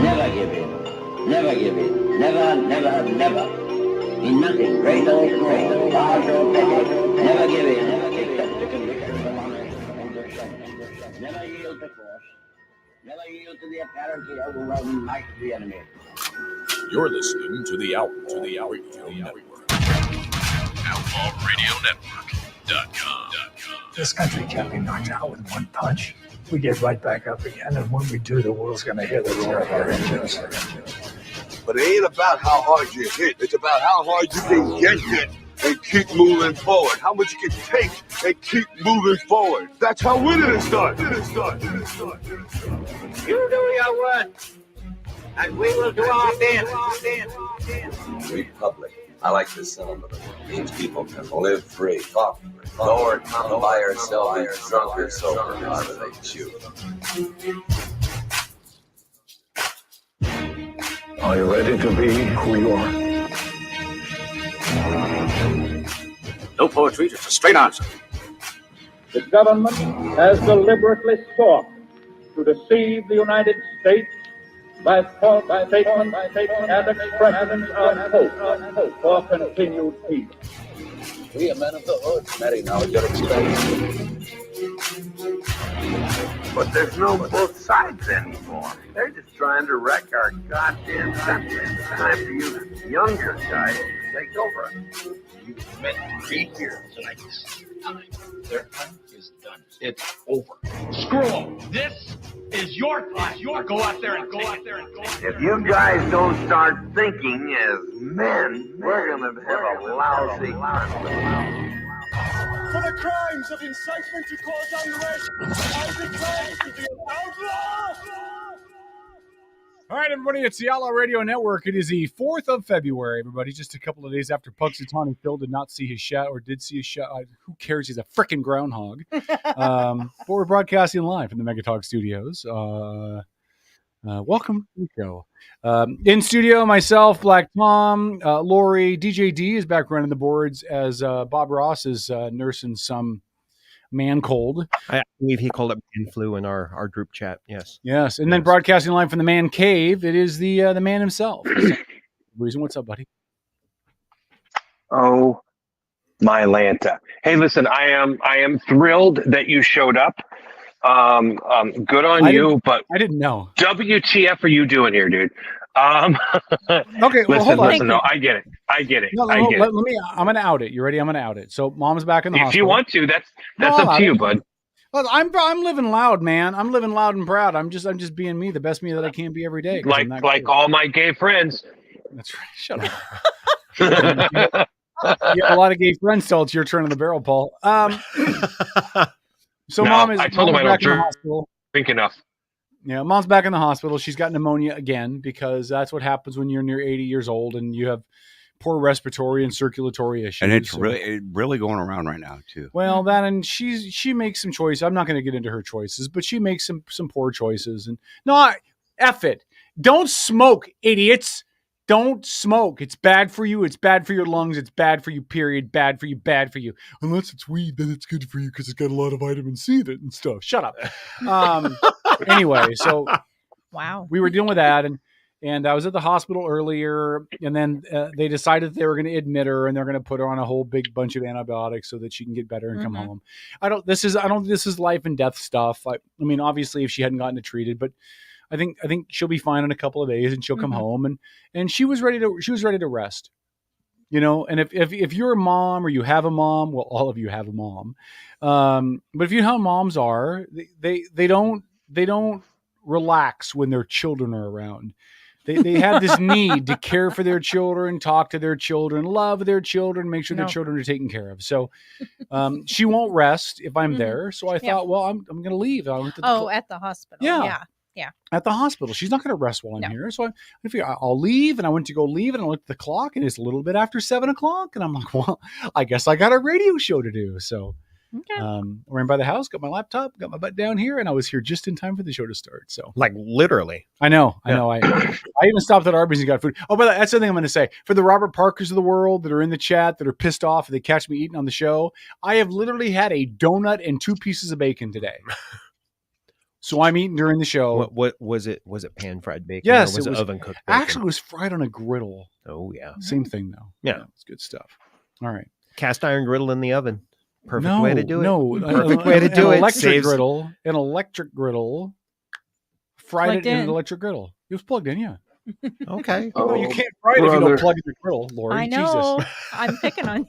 Never give in. Never give in. Never, never, never. In nothing, great or small, large or petty, never give in. Except to convict the honor and the shame. Never yield to force. Never yield to the apparently overwhelming might of the enemy. You're listening to the Outlaw Radio Network. OutlawRadioNetwork.com. This country can't be knocked out with one punch. We get right back up again, and when we do, the world's going to hear the roar of our engines. But it ain't about how hard you hit. It's about how hard you can get hit and keep moving forward. How much you can take and keep moving forward. That's how winning is done. You do your work, and we will do our bit. Republic. I like this sentiment. It means people can live free, talk free, go or come by yourself, be drunk or sober, however they choose. Are you ready to be who you are? No poetry, just a straight answer. The government has deliberately sought to deceive the United States by false statements and expressions of hope for continued peace. We are men of the hood, Mary, now at your expense. But there's no both sides anymore. They're just trying to wreck our goddamn country. It's time for you younger guys to take over. You men be here tonight. Their time is done. It's over. Screw them. This is your time. Go out there and take it. If you guys don't start thinking as men, we're gonna have a lousy country. For the crimes of incitement to cause unrest, I declare to be an outlaw! All right, everybody, it's the Outlaw Radio Network. It is the 4th of February, everybody, just a couple of days after Punxsutawney Phil did not see his shot or did see his shot. Who cares? He's a frickin' groundhog. But we're broadcasting live from the Megatalk Studios. Welcome to the show. In studio, myself, Black Tom, Lori, DJ D is back running the boards as Bob Ross is nursing some man cold. I believe he called it man flu in our group chat. Yes. And then broadcasting live from the man cave, it is the man himself. Reason, what's up, buddy? Oh, my Lanta. Hey, listen, I am thrilled that you showed up. Good on you, but I didn't know. WTF are you doing here, dude? Okay, well, hold on. Listen, no, I get it. No, let me. I'm gonna out it. You ready? I'm gonna out it. So, mom's back in the hospital. If you want to, that's up to you, bud. Well, I'm living loud, man. I'm living loud and proud. I'm just being me, the best me that I can be every day. Like all my gay friends. That's right. Shut up. You have a lot of gay friends till it's your turn in the barrel, Paul. So no, I told him I don't drink enough. Yeah, mom's back in the hospital. She's got pneumonia again because that's what happens when you're near 80 years old and you have poor respiratory and circulatory issues. And it's really going around right now too. Well, that and she makes some choices. I'm not going to get into her choices, but she makes some poor choices. And no, F it. Don't smoke, idiots. Don't smoke. It's bad for you. It's bad for your lungs. It's bad for you, period. Bad for you. Bad for you. Unless it's weed, then it's good for you because it's got a lot of vitamin C in it and stuff. Shut up. Anyway, so wow, we were dealing with that. And I was at the hospital earlier, and then they decided they were going to admit her and they're going to put her on a whole big bunch of antibiotics so that she can get better and come home. I don't think this is life and death stuff. I mean, obviously if she hadn't gotten it treated, but I think she'll be fine in a couple of days and she'll come home and she was ready to rest, you know. And if you're a mom or you have a mom, well, all of you have a mom. But if you know how moms are, they don't relax when their children are around. They have this need to care for their children, talk to their children, love their children, make sure their children are taken care of. So she won't rest if I'm there. So I thought, well, I'm going to leave. At the hospital. Yeah. At the hospital. She's not going to rest while I'm here. So I figured I'll leave. And I went to go leave and I looked at the clock and it's a little bit after 7:00. And I'm like, well, I guess I got a radio show to do. So I ran by the house, got my laptop, got my butt down here, and I was here just in time for the show to start. So, like, literally. I know. I even stopped at Arby's and got food. Oh, but that's the thing I'm going to say. For the Robert Parkers of the world that are in the chat, that are pissed off if they catch me eating on the show, I have literally had a donut and 2 pieces of bacon today. So I'm eating during the show. What was it? Was it pan fried bacon? Yes, or was it oven cooked bacon? Actually, it was fried on a griddle. Oh yeah, same thing though. Yeah, it's good stuff. All right, cast iron griddle in the oven. Perfect way to do it. No, Perfect way to do it. An electric griddle. Fried Plugged it in an in. electric griddle. It was plugged in, yeah. Okay. No, you can't fry it if you don't plug in the griddle, Lori. I know. Jesus. I'm picking on.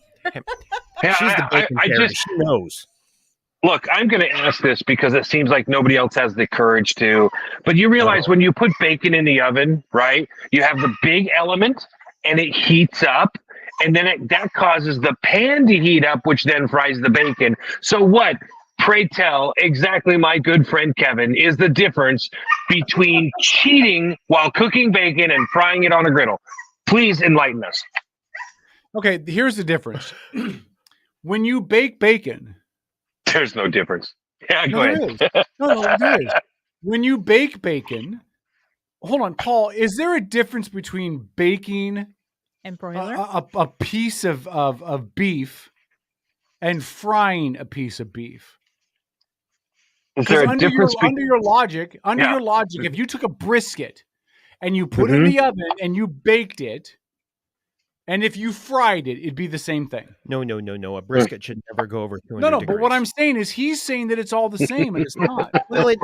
Yeah, She's the bacon fairy. She knows. Look, I'm going to ask this because it seems like nobody else has the courage to. But you realize when you put bacon in the oven, right? You have the big element, and it heats up, and then that causes the pan to heat up, which then fries the bacon. So what? Pray tell, exactly, my good friend Kevin, is the difference between cheating while cooking bacon and frying it on a griddle? Please enlighten us. Okay, here's the difference. When you bake bacon, there's no difference. Yeah, go ahead. No, there is. When you bake bacon, hold on, Paul, is there a difference between baking and broiler a piece of beef and frying a piece of beef? Is there a difference? Under your logic, if you took a brisket and you put it in the oven and you baked it, and if you fried it, it'd be the same thing. No. A brisket should never go over 200 No, degrees. but what I'm saying is he's saying that it's all the same, and it's not. Well,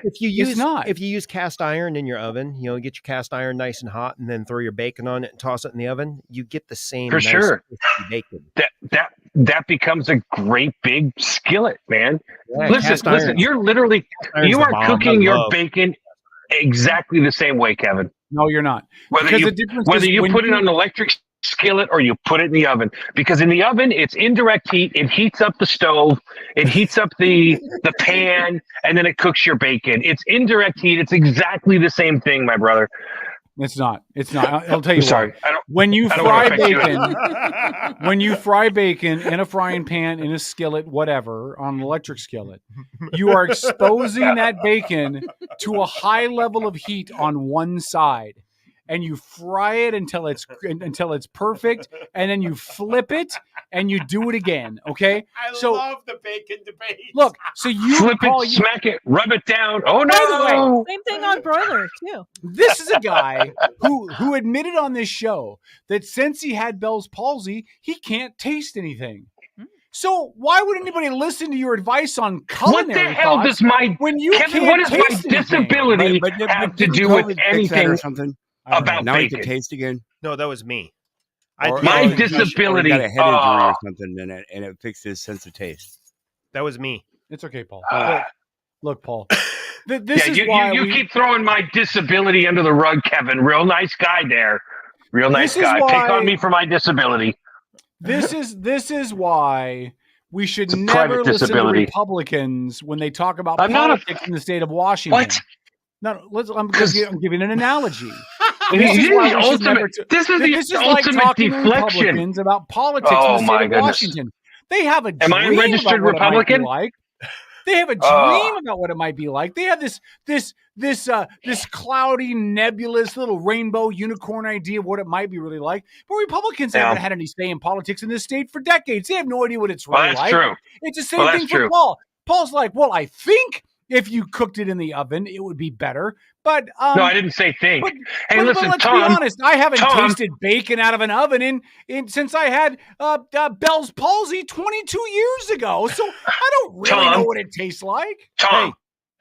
if you use cast iron in your oven, you know, get your cast iron nice and hot, and then throw your bacon on it and toss it in the oven, you get the same For nice sure. bacon. That becomes a great big skillet, man. Yeah, listen, you are cooking your bacon exactly the same way, Kevin. No, you're not. Whether you put it on an electric skillet or you put it in the oven, because in the oven it's indirect heat. It heats up the stove, it heats up the pan, and then it cooks your bacon. It's indirect heat. It's exactly the same thing, my brother. It's not. I'll tell you Sorry. When you fry bacon in a frying pan, in a skillet, whatever, on an electric skillet, you are exposing that bacon to a high level of heat on one side. And you fry it until it's perfect, and then you flip it and you do it again. Okay. I love the bacon debate. Look, so you flip it, smack it, rub it down. Oh no! By the way, same thing on broiler too. This is a guy who admitted on this show that since he had Bell's palsy, he can't taste anything. So why would anybody listen to your advice on culinary? What the hell does what does my disability have to do with anything or something? About now bacon? He can taste again. No, that was me. My disability. Got a head injury or something, and it fixed his sense of taste. That was me. It's okay, Paul. Look, Paul. This is you, why you keep throwing my disability under the rug, Kevin. Real nice guy there. Real nice guy. Pick on me for my disability. This is why we should never listen to Republicans when they talk about politics in the state of Washington. What? No, I'm giving an analogy. This is the ultimate deflection. Republicans about politics in the state of Washington. They have a dream. Am I a registered Republican? Like. They have a dream about what it might be like. They have this cloudy, nebulous little rainbow unicorn idea of what it might be really like. But Republicans haven't had any say in politics in this state for decades. They have no idea what it's really like. True. It's the same thing for Paul. Paul's like, well, I think if you cooked it in the oven, it would be better. But no, I didn't say think. But let's be honest. I haven't tasted bacon out of an oven since I had Bell's palsy 22 years ago. So I don't really know what it tastes like.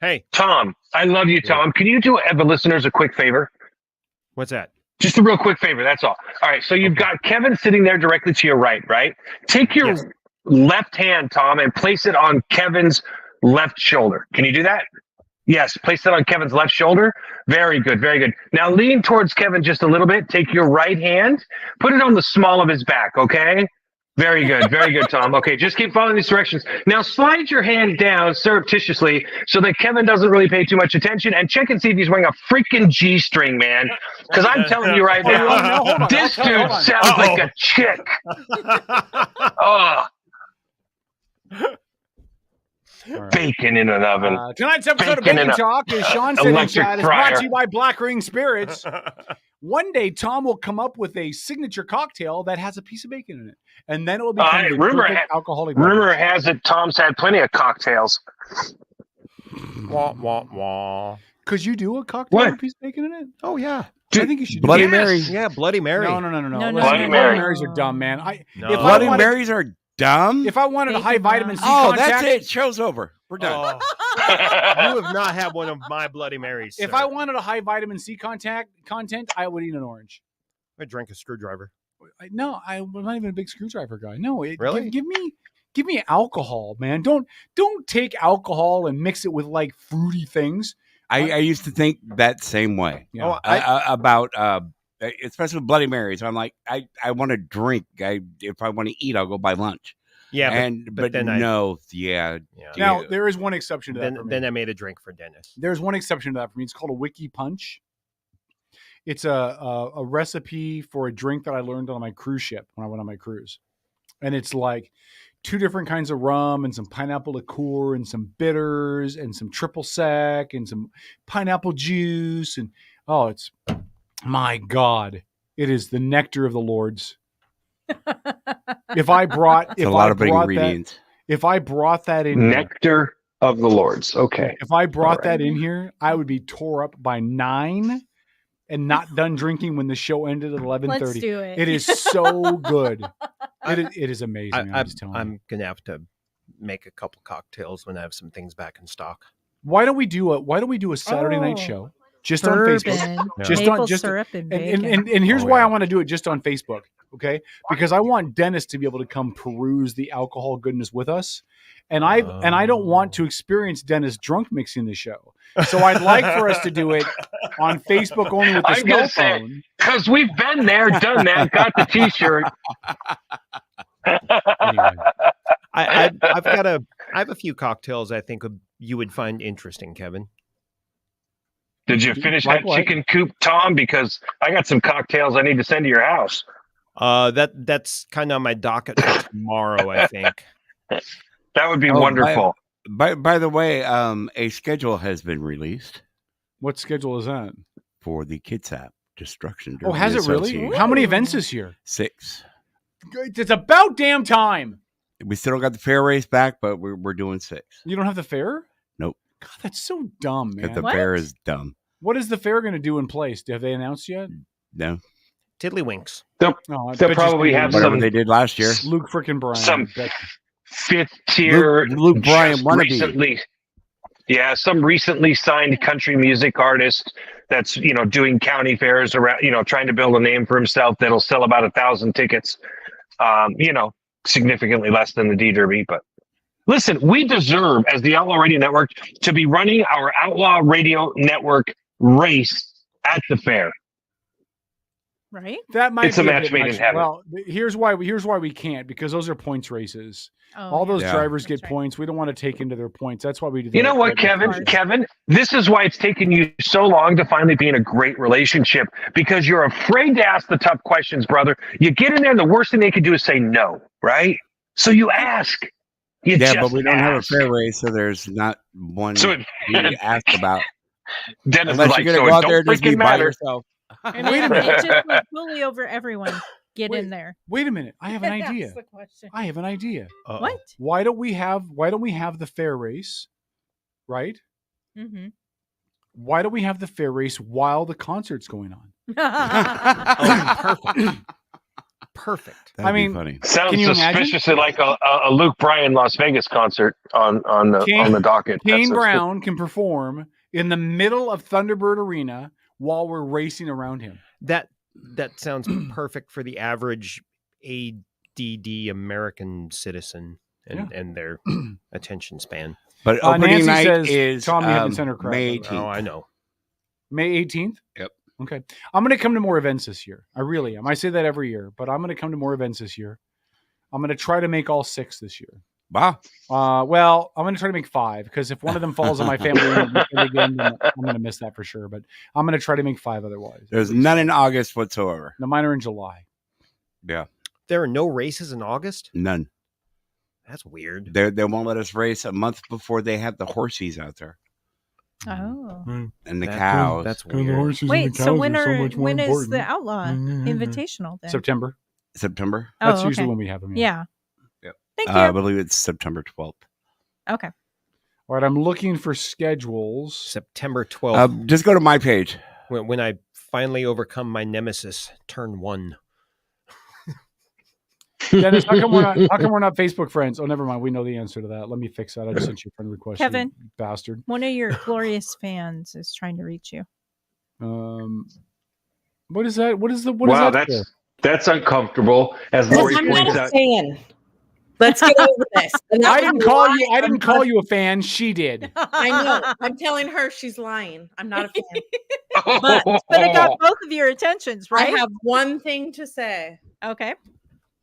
Hey, Tom, I love you, Tom. Can you do the listeners a quick favor? What's that? Just a real quick favor. That's all. All right. So you've got Kevin sitting there directly to your right. Take your left hand, Tom, and place it on Kevin's left shoulder. Can you do that? Yes, place it on Kevin's left shoulder. Very good, very good. Now lean towards Kevin just a little bit. Take your right hand, put it on the small of his back, okay? Very good, Tom. Okay, just keep following these directions. Now slide your hand down surreptitiously so that Kevin doesn't really pay too much attention, and check and see if he's wearing a freaking G-string, man. Because I'm telling you right now, this dude sounds like a chick. Oh. Right. Bacon in an oven. Tonight's episode of Bacon Talk, as Sean said in chat, is brought to you by Black Ring Spirits. One day, Tom will come up with a signature cocktail that has a piece of bacon in it, and then it will become alcoholic. Rumor has it Tom's had plenty of cocktails. Wah, wah, wah. Could you do a cocktail with a piece of bacon in it? Oh, yeah. I think you should. Bloody Mary. Yeah, Bloody Mary. No. Bloody Bloody Marys are dumb, man. Bloody Marys are dumb. If I wanted a high vitamin C Oh, contact, that's it. Show's over. We're done. You have not had one of my Bloody Marys. if sir. I wanted a high vitamin C content, I would eat an orange. I drank a screwdriver. No, I'm not even a big screwdriver guy. No, Really? Give me alcohol, man. Don't take alcohol and mix it with like fruity things. I used to think that same way. Yeah. About especially with Bloody Marys. I'm like, I want to drink. If I want to eat, I'll go buy lunch. Yeah, but then no, Now there is one exception to that. Then, for me. then I made a drink for Dennis. There's one exception to that for me. It's called a Wiki Punch. It's a recipe for a drink that I learned on my cruise ship when I went on my cruise, and it's like 2 different kinds of rum and some pineapple liqueur and some bitters and some triple sec and some pineapple juice and it's my God, it is the nectar of the Lords. If I brought that in nectar of the Lords. Okay. If I brought that in here, I would be tore up by 9 and not done drinking when the show ended at 11:30. Let's do it. It is so good. It is amazing. I'm gonna have to make a couple cocktails when I have some things back in stock. Why don't we do a Saturday night show just on Facebook? Maple syrup and bacon. And here's why I want to do it just on Facebook. Okay, because I want Dennis to be able to come peruse the alcohol goodness with us, and I don't want to experience Dennis drunk mixing the show. So I'd like for us to do it on Facebook only with the cell phone. Because we've been there, done that, got the T-shirt. Anyway, I have a few cocktails I think you would find interesting, Kevin. Did you finish that chicken coop, Tom? Because I got some cocktails I need to send to your house. That's kind of on my docket for tomorrow, I think. That would be wonderful. By the way, a schedule has been released. What schedule is that? For the Kids app Destruction. Oh, has it really? How many events this year? 6. It's about damn time. We still don't got the fair race back, but we're doing 6. You don't have the fair? Nope. God, that's so dumb, man. The fair is dumb. What is the fair going to do in place? Have they announced yet? No. Tiddlywinks. They'll probably have whatever they did last year. Luke frickin' Bryan. Some 5th tier Luke Bryan wannabe. Recently. Yeah, some recently signed country music artist that's doing county fairs around, trying to build a name for himself that'll sell about 1,000 tickets. Significantly less than the D Derby, but listen, we deserve as the Outlaw Radio Network to be running our Outlaw Radio Network race at the fair. Right? That might it's be a match made in heaven. Well, here's why we can't, because those are points races. All those drivers get points. We don't want to take into their points. That's why we do that. You know what, Kevin? This is why it's taken you so long to finally be in a great relationship, because you're afraid to ask the tough questions, brother. You get in there and the worst thing they can do is say no, right? So you ask. But we don't have a fair race, so there's not one to ask about. Dennis Unless you're going to go out there and just be by yourself. And wait a minute. It's just like fully over everyone. Get in there. Wait a minute. I have an idea. That's the question. I have an idea. What? Why don't we have the fair race, right? Mm-hmm. Why don't we have the fair race while the concert's going on? Perfect. Perfect. That'd be funny. Sounds suspiciously like a Luke Bryan Las Vegas concert on the docket. Kane Brown can perform in the middle of Thunderbird Arena while we're racing around him. That sounds perfect for the average ADD American citizen and their attention span. But opening Nancy night says, is Tom, you haven't sent her May correct. 18th. Oh, I know. May 18th? Yep. Okay. I'm going to come to more events this year. I really am. I say that every year, but I'm going to come to more events this year. I'm going to try to make all 6 this year. Wow. Well, I'm going to try to make 5, because if one of them falls on my family again, then I'm going to miss that for sure. But I'm going to try to make 5 otherwise. There's none in August whatsoever. No, mine are in July. Yeah. There are no races in August? None. That's weird. They won't let us race a month before they have the horsies out there. Oh. And the cows. That's weird. Wait, so when is the Outlaw Invitational then? September. Oh, That's usually when we have them. Yeah. Yep. Thank you. I believe it's September 12th. Okay. All right, I'm looking for schedules. September 12th. Just go to my page. When I finally overcome my nemesis, turn 1. Dennis, how come we're not Facebook friends? Oh, never mind. We know the answer to that. Let me fix that. I just sent you a friend request. Kevin, you bastard. One of your glorious fans is trying to reach you. What is that? What is Wow, that? that's uncomfortable. As Lori I'm points not a out. fan. Let's get over this. I didn't call you a fan. She did. I know. I'm telling her she's lying. I'm not a fan. But it got both of your attentions, right? I have one thing to say. Okay.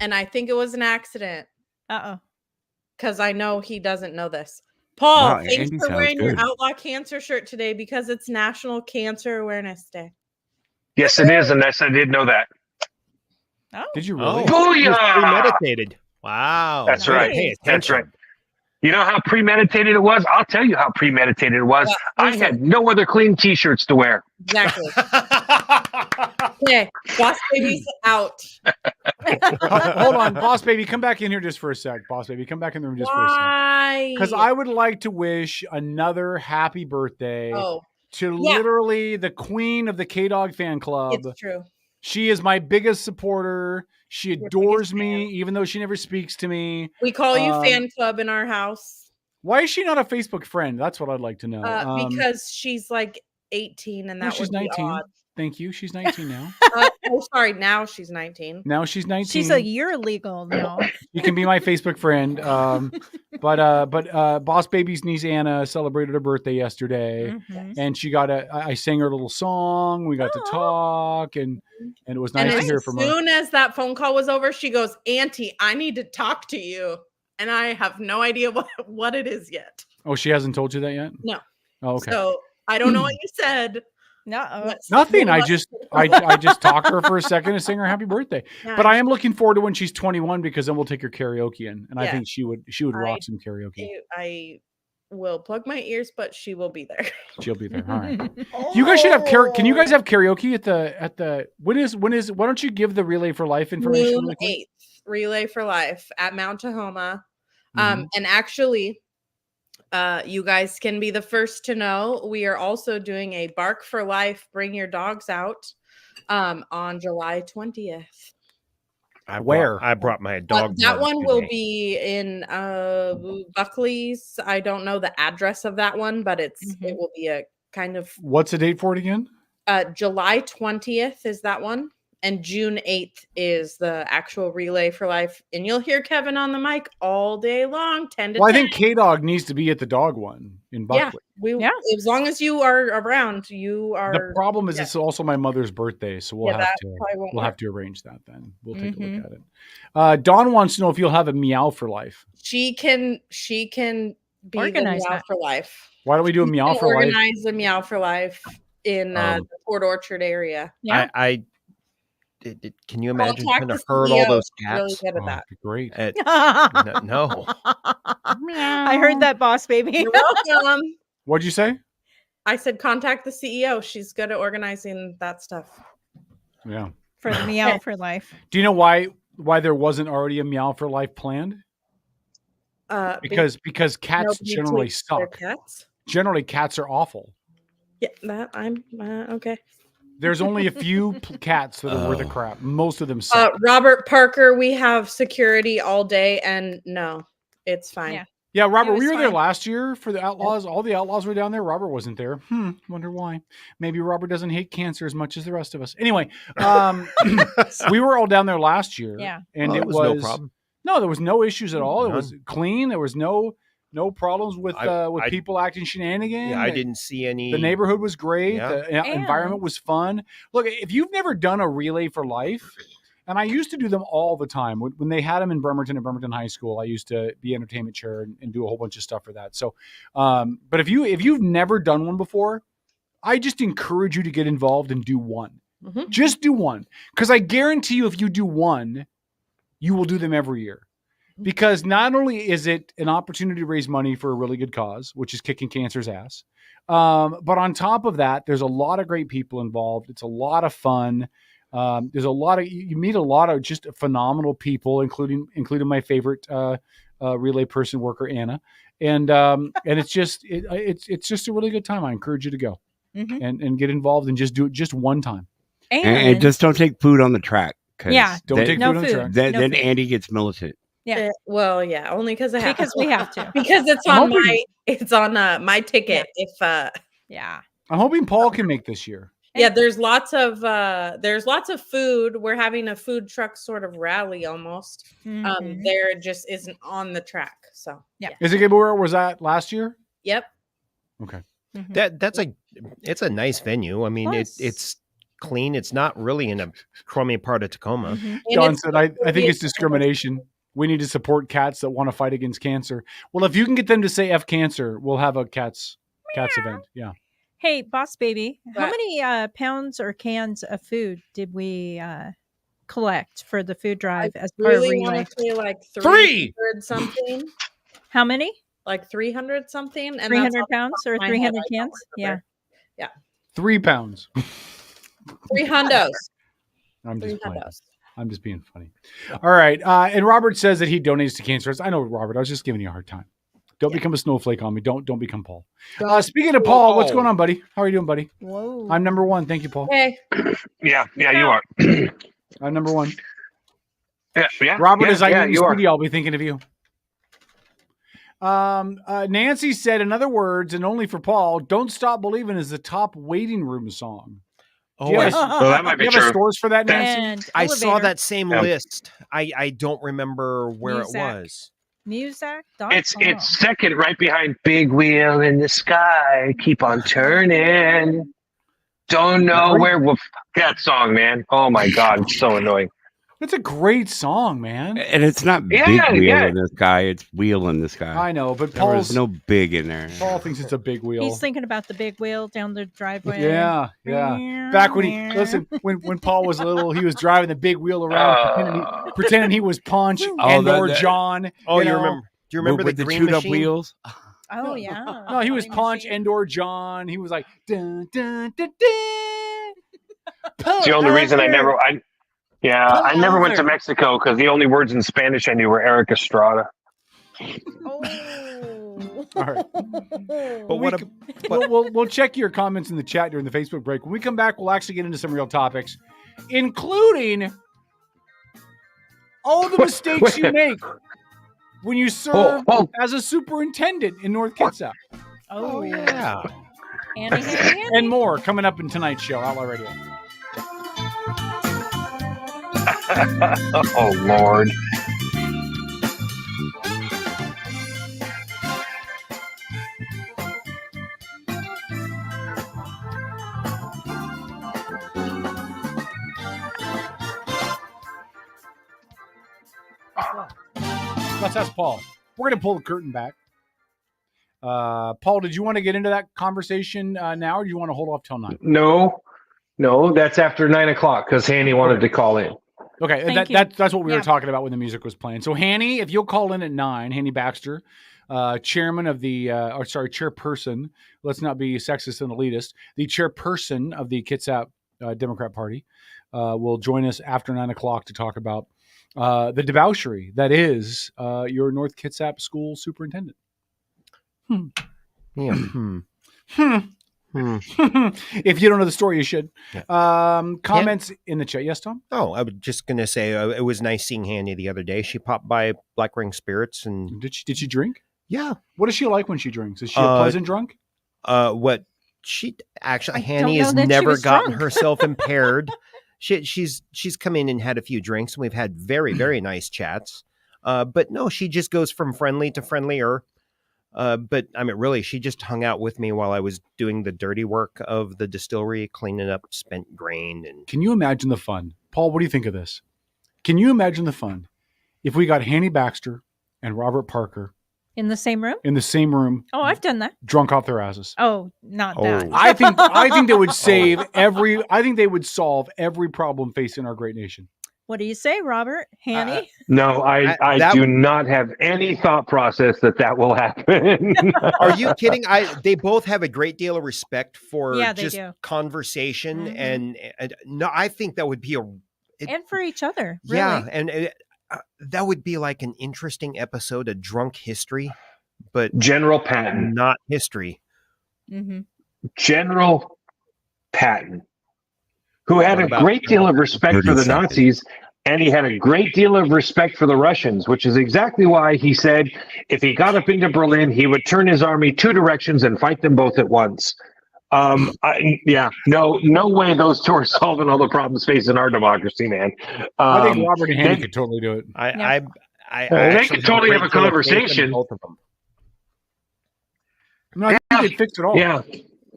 And I think it was an accident. Uh-oh. Because I know he doesn't know this. Paul, Wow, thanks Andy for sounds wearing your good. Outlaw Cancer shirt today because it's National Cancer Awareness Day. Yes, it is, and I did know that. Oh. Did you really? It was Booyah! premeditated. Wow. That's Way to right. pay That's attention. right. You know how premeditated it was? I'll tell you how premeditated it was. Yeah, I had no other clean T-shirts to wear. Exactly. Okay, Boss Baby's out. Hold on, Boss Baby, come back in here just for a sec. Boss Baby, come back in the room just for a sec. Why? Because I would like to wish another happy birthday to literally the queen of the K-Dog fan club. It's true. She is my biggest supporter. She adores me, even though she never speaks to me. We call you fan club in our house. Why is she not a Facebook friend? That's what I'd like to know. Because she's like 18 and that she's would be 19. odd. Thank you. She's 19 now. Sorry. Now she's 19. Now she's 19. She's a year legal now. You can be my Facebook friend. But Boss Baby's niece Anna celebrated her birthday yesterday, and she got I sang her a little song. We got to talk, and it was nice to hear from her. As soon as that phone call was over, she goes, "Auntie, I need to talk to you," and I have no idea what it is yet. Oh, she hasn't told you that yet? No. Oh, okay. So I don't know what you said. No, nothing. I just talked to her for a second and sang her happy birthday. Yeah. But I am looking forward to when she's 21 because then we'll take her karaoke in, and I think she would rock some karaoke. I will plug my ears, but she will be there. She'll be there. All right. You guys should have Can you guys have karaoke at the why don't you give the Relay for Life information? June 8th, Relay for Life at Mount Tahoma. And actually, you guys can be the first to know. We are also doing a Bark for Life, Bring Your Dogs Out on July 20th. I brought my dog. That one will be in Buckley's. I don't know the address of that one, but it will be a kind of. What's the date for it again? July 20th is that one. And June 8th is the actual Relay for Life. And you'll hear Kevin on the mic all day long, 10 to 10. Well, I think K-Dog needs to be at the dog one in Buckley. Yeah, as long as you are around, you are. The problem is it's also my mother's birthday, so we'll we'll have to arrange that then. We'll take a look at it. Dawn wants to know if you'll have a Meow for Life. She can be organize the Meow for Life. Why don't we do a Meow for Life? Organize the Meow for Life in the Port Orchard area. Yeah. Can you imagine trying to herd all those cats? Really good at that. Great. No. I heard that, Boss Baby. You're welcome. What'd you say? I said contact the CEO. She's good at organizing that stuff. Yeah. For the Meow for Life. Do you know why there wasn't already a Meow for Life planned? Because cats generally suck. Generally, cats are awful. Yeah, that I'm okay. There's only a few cats that are worth a crap. Most of them suck. Robert Parker, we have security all day, and no, it's fine. Yeah, Robert, we were there last year for the Outlaws. All the Outlaws were down there. Robert wasn't there. Wonder why. Maybe Robert doesn't hate cancer as much as the rest of us. Anyway, we were all down there last year. Yeah. And it was no problem. No, there was no issues at all. It was clean. There was no problems with people acting shenanigans. Yeah, I didn't see any. The neighborhood was great. Yeah. The environment was fun. Look, if you've never done a Relay for Life, and I used to do them all the time. When they had them in Bremerton and Bremerton High School, I used to be entertainment chair and do a whole bunch of stuff for that. So, but if you've never done one before, I just encourage you to get involved and do one. Mm-hmm. Just do one. Because I guarantee you, if you do one, you will do them every year. Because not only is it an opportunity to raise money for a really good cause, which is kicking cancer's ass, but on top of that, there's a lot of great people involved. It's a lot of fun. There's a lot of you meet a lot of just phenomenal people, including my favorite relay person worker, Anna, and it's just it's just a really good time. I encourage you to go and get involved and just do it just one time. And just don't take food on the track. Yeah. Don't take no food on the food. track. Then, No then food. Andy gets militant. Yeah. Well, yeah, only because I have Because to. we have to. Because it's I'm on hoping- my ticket. If Yeah. I'm hoping Paul can make this year. yeah, there's lots of food. We're having a food truck sort of rally almost. Mhm. There just isn't on the track. So Yeah. Is it good where it was at last year? Yep. Okay. Mhm. It's a nice venue. I mean, Plus- it's clean. It's not really in a crummy part of Tacoma. Mhm. And Don it's said, I think it's it's- discrimination. We need to support cats that want to fight against cancer. Well, if you can get them to say F cancer, we'll have a cats event. Yeah. Hey, boss baby, how What? many pounds or cans of food did we collect for the food drive as part of really Relay? want to say like 3! 300 something, How many? like 300 something, and that's 300 off the pounds top or of my 300 head, I don't cans? Yeah. remember. 3 pounds. 3 hundos. I'm 3 just playing. hundos. I'm just being funny. All right. And Robert says that he donates to cancer. I know, Robert. I was just giving you a hard time. Don't become a snowflake on me. Don't become Paul. Speaking of Paul, what's going on, buddy? How are you doing, buddy? Whoa. I'm number 1. Thank you, Paul. Hey. Yeah, you are. I'm number 1. Yeah. Robert, yeah, as I yeah, get in the you are. studio, I'll be thinking of you. Nancy said, in other words, and only for Paul, "Don't Stop Believing" is the top waiting room song. Oh, Do you have, Well, that might do be you have a true. scores for that, Nancy? And I saw elevator. that same Yeah. list. I don't remember where Muzak. it was. Muzak.com. It's second, right behind "Big Wheel in the Sky." Keep on turning. Don't know where. Well, that song, man. Oh my God, it's so annoying. It's a great song, man. And it's not Yeah, big wheel yeah. in the sky. It's wheel in the sky. I know, but There was Paul's no big in there. Paul thinks it's a big wheel. He's thinking about the big wheel down the driveway. Yeah. Back when when Paul was little, he was driving the big wheel around, pretending he was Punch and or John. Oh, you know? remember? Do you remember with the the green chewed up machine? wheels? Oh, yeah. No, he was Green Punch machine. and or John. He was like, dun, dun, dun, dun. It's the only reason I never went to Mexico because the only words in Spanish I knew were Eric Estrada. Oh. All right. But what? We'll check your comments in the chat during the Facebook break. When we come back, we'll actually get into some real topics, including all the mistakes you make when you serve as a superintendent in North Kitsap. Oh, yeah. Annie. And more coming up in tonight's show, Outlaw Radio. Oh Lord. Let's ask Paul. We're going to pull the curtain back. Paul, did you want to get into that conversation now, or do you want to hold off till 9? No, that's after 9 o'clock because Hanny wanted to call in. Okay, that's what we were talking about when the music was playing. So, Hanny, if you'll call in at 9, Hanny Baxter, chairman of the, chairperson. Let's not be sexist and elitist. The chairperson of the Kitsap Democrat Party will join us after 9 o'clock to talk about the debauchery that is your North Kitsap school superintendent. Yeah. If you don't know the story, you should. Comments in the chat. Yes, Tom? Oh, I was just going to say it was nice seeing Hanny the other day. She popped by Black Ring Spirits and Did she drink? Yeah. What is she like when she drinks? Is she a pleasant drunk? What she actually Hanny know has that she never was gotten drunk. herself impaired. She's come in and had a few drinks, and we've had very, very nice chats. But no, she just goes from friendly to friendlier. But I mean, really, she just hung out with me while I was doing the dirty work of the distillery, cleaning up spent grain. And Can you imagine the fun? Paul, what do you think of this? Can you imagine the fun if we got Hanny Baxter and Robert Parker In the same room? in the same room, Oh, I've done that. drunk off their asses? Oh, not that. I think they would save I think they would solve every problem facing our great nation. What do you say, Robert? Hanny? No, I do not have any thought process that will happen. Are you kidding? They both have a great deal of respect for Yeah, they just do. conversation, and no, I think that would be And for each other. Really. yeah, and that would be like an interesting episode of Drunk History, but General Patton, not history. Mm-hmm. General Patton, who had What a about great deal of respect for the 30 seconds. Nazis, and he had a great deal of respect for the Russians, which is exactly why he said if he got up into Berlin, he would turn his army 2 directions and fight them both at once. No way those two are solving all the problems facing our democracy, man. I think Robert and Hanny could totally do it. They could totally have a conversation. Both of them. No, I think they'd fix it all. Yeah.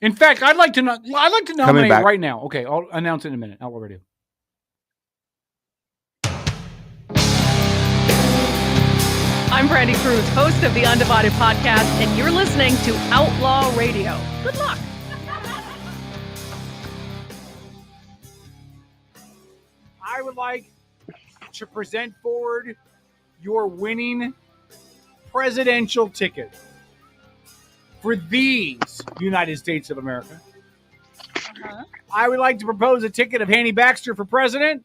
In fact, I'd like to nominate back. right now. Okay, I'll announce it in a minute. Outlaw Radio. I'm Brandy Cruz, host of the Undivided Podcast, and you're listening to Outlaw Radio. Good luck. I would like to present forward your winning presidential ticket for these United States of America. I would like to propose a ticket of Hanny Baxter for president,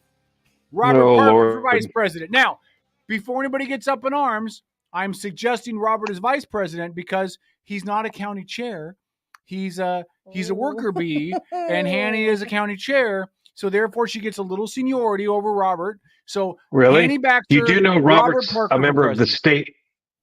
Robert Parker for vice president. Now, before anybody gets up in arms, I'm suggesting Robert as vice president because he's not a county chair. He's a worker bee, and Hanny is a county chair. So therefore, she gets a little seniority over Robert. So Really? Hanny Baxter, You do know Robert's Robert Parker a member for of the president. state.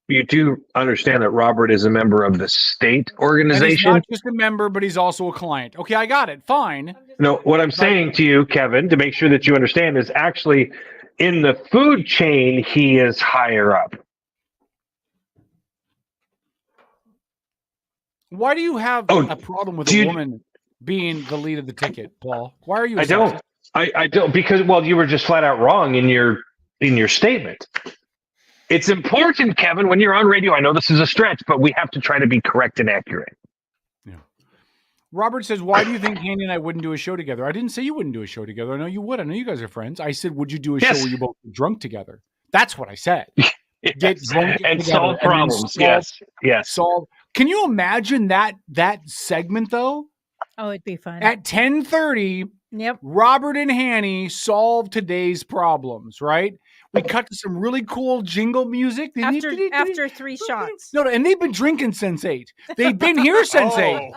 You do understand that Robert is a member of the state And he's organization? not just a member, but he's also a client. Okay, I got it. Fine. No, what I'm saying to you, Kevin, to make sure that you understand, is actually in the food chain, he is higher up. Why do you have a problem with a woman being the lead of the ticket, Paul? Why are you? I don't. I don't, because, well, you were just flat out wrong in your statement. It's important, Kevin, when you're on radio. I know this is a stretch, but we have to try to be correct and accurate. Robert says, why do you think Hanny and I wouldn't do a show together? I didn't say you wouldn't do a show together. I know you would. I know you guys are friends. I said, would you do a show where you both were drunk together? That's what I said. Get drunk And together solve problems. Yes. Solve. Can you imagine that segment, though? Oh, it'd be fun. At 10:30, Robert and Hanny solve today's problems, right? We cut to some really cool jingle music. After 3 shots. No, and they've been drinking since 8. They've been here since 8.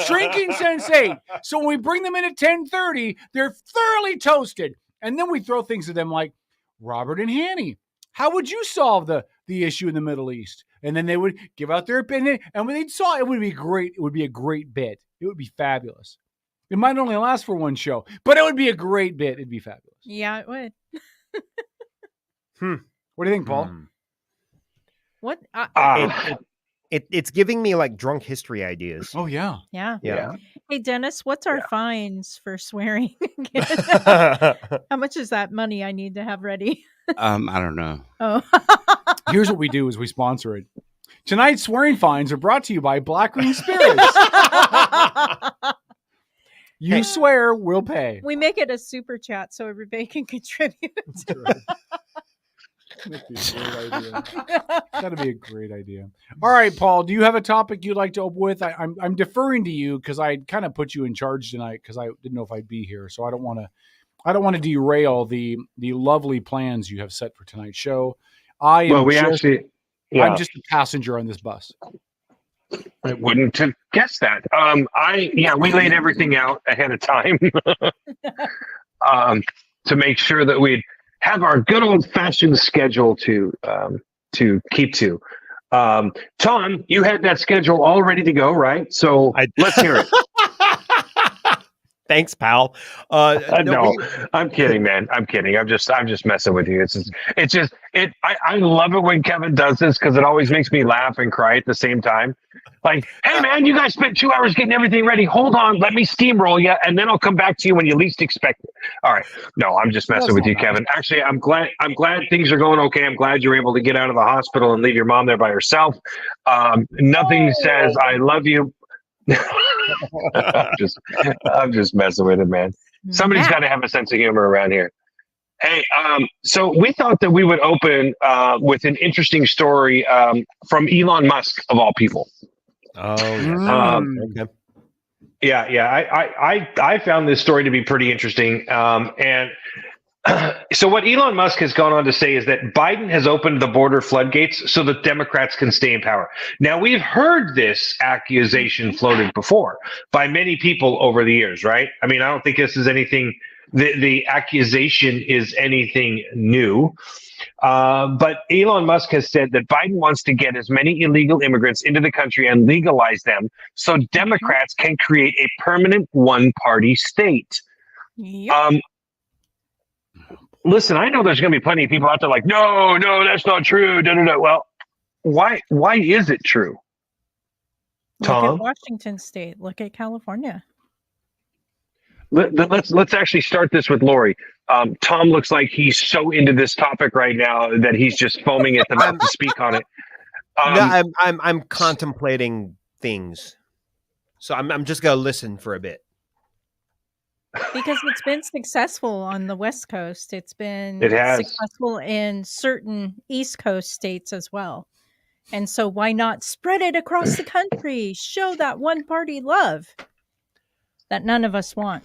Drinking since 8. So when we bring them in at 10:30, they're thoroughly toasted. And then we throw things at them like, Robert and Hanny, how would you solve the issue in the Middle East? And then they would give out their opinion. And when they'd solve it, would be great. It would be a great bit. It would be fabulous. It might only last for one show, but it would be a great bit. It'd be fabulous. Yeah, it would. What do you think, Paul? What? It's giving me like drunk history ideas. Oh, yeah. Yeah. Hey, Dennis, what's our fines for swearing? How much is that money I need to have ready? I don't know. Oh. Here's what we do is we sponsor it. Tonight's swearing fines are brought to you by Black Ring Spirits. You swear, we'll pay. We make it a super chat so everybody can contribute. That'd be a great idea. All right, Paul, do you have a topic you'd like to open with? I'm deferring to you because I kind of put you in charge tonight because I didn't know if I'd be here. So I don't want to derail the lovely plans you have set for tonight's show. I'm just a passenger on this bus. I wouldn't have guessed that. We laid everything out ahead of time to make sure that we'd have our good old fashioned schedule to keep to. Tom, you had that schedule all ready to go, right? So let's hear it. Thanks, pal. No, I'm kidding, man. I'm kidding. I'm just messing with you. I love it when Kevin does this because it always makes me laugh and cry at the same time. Like, hey man, you guys spent 2 hours getting everything ready. Hold on, let me steamroll you, and then I'll come back to you when you least expect it. All right. No, I'm just messing with you, Kevin. Actually, I'm glad things are going okay. I'm glad you're able to get out of the hospital and leave your mom there by herself. Nothing says I love you. I'm just messing with it, man. Somebody's got to have a sense of humor around here. Hey, so we thought that we would open with an interesting story from Elon Musk, of all people. Oh, okay. Yeah. I found this story to be pretty interesting. And so what Elon Musk has gone on to say is that Biden has opened the border floodgates so that Democrats can stay in power. Now, we've heard this accusation floated before by many people over the years, right? I mean, I don't think this is anything the accusation is anything new. But Elon Musk has said that Biden wants to get as many illegal immigrants into the country and legalize them so Democrats can create a permanent one-party state. Yep. Listen, I know there's going to be plenty of people out there like, no, that's not true. No. Well, why is it true? Look at Tom? Washington State. Look at California. Let's actually start this with Lori. Tom looks like he's so into this topic right now that he's just foaming at the mouth to speak on it. No, I'm contemplating things, so I'm just gonna listen for a bit. Because it's been successful on the West Coast. It has successful in certain East Coast states as well. And so why not spread it across the country? Show that one party love that none of us want.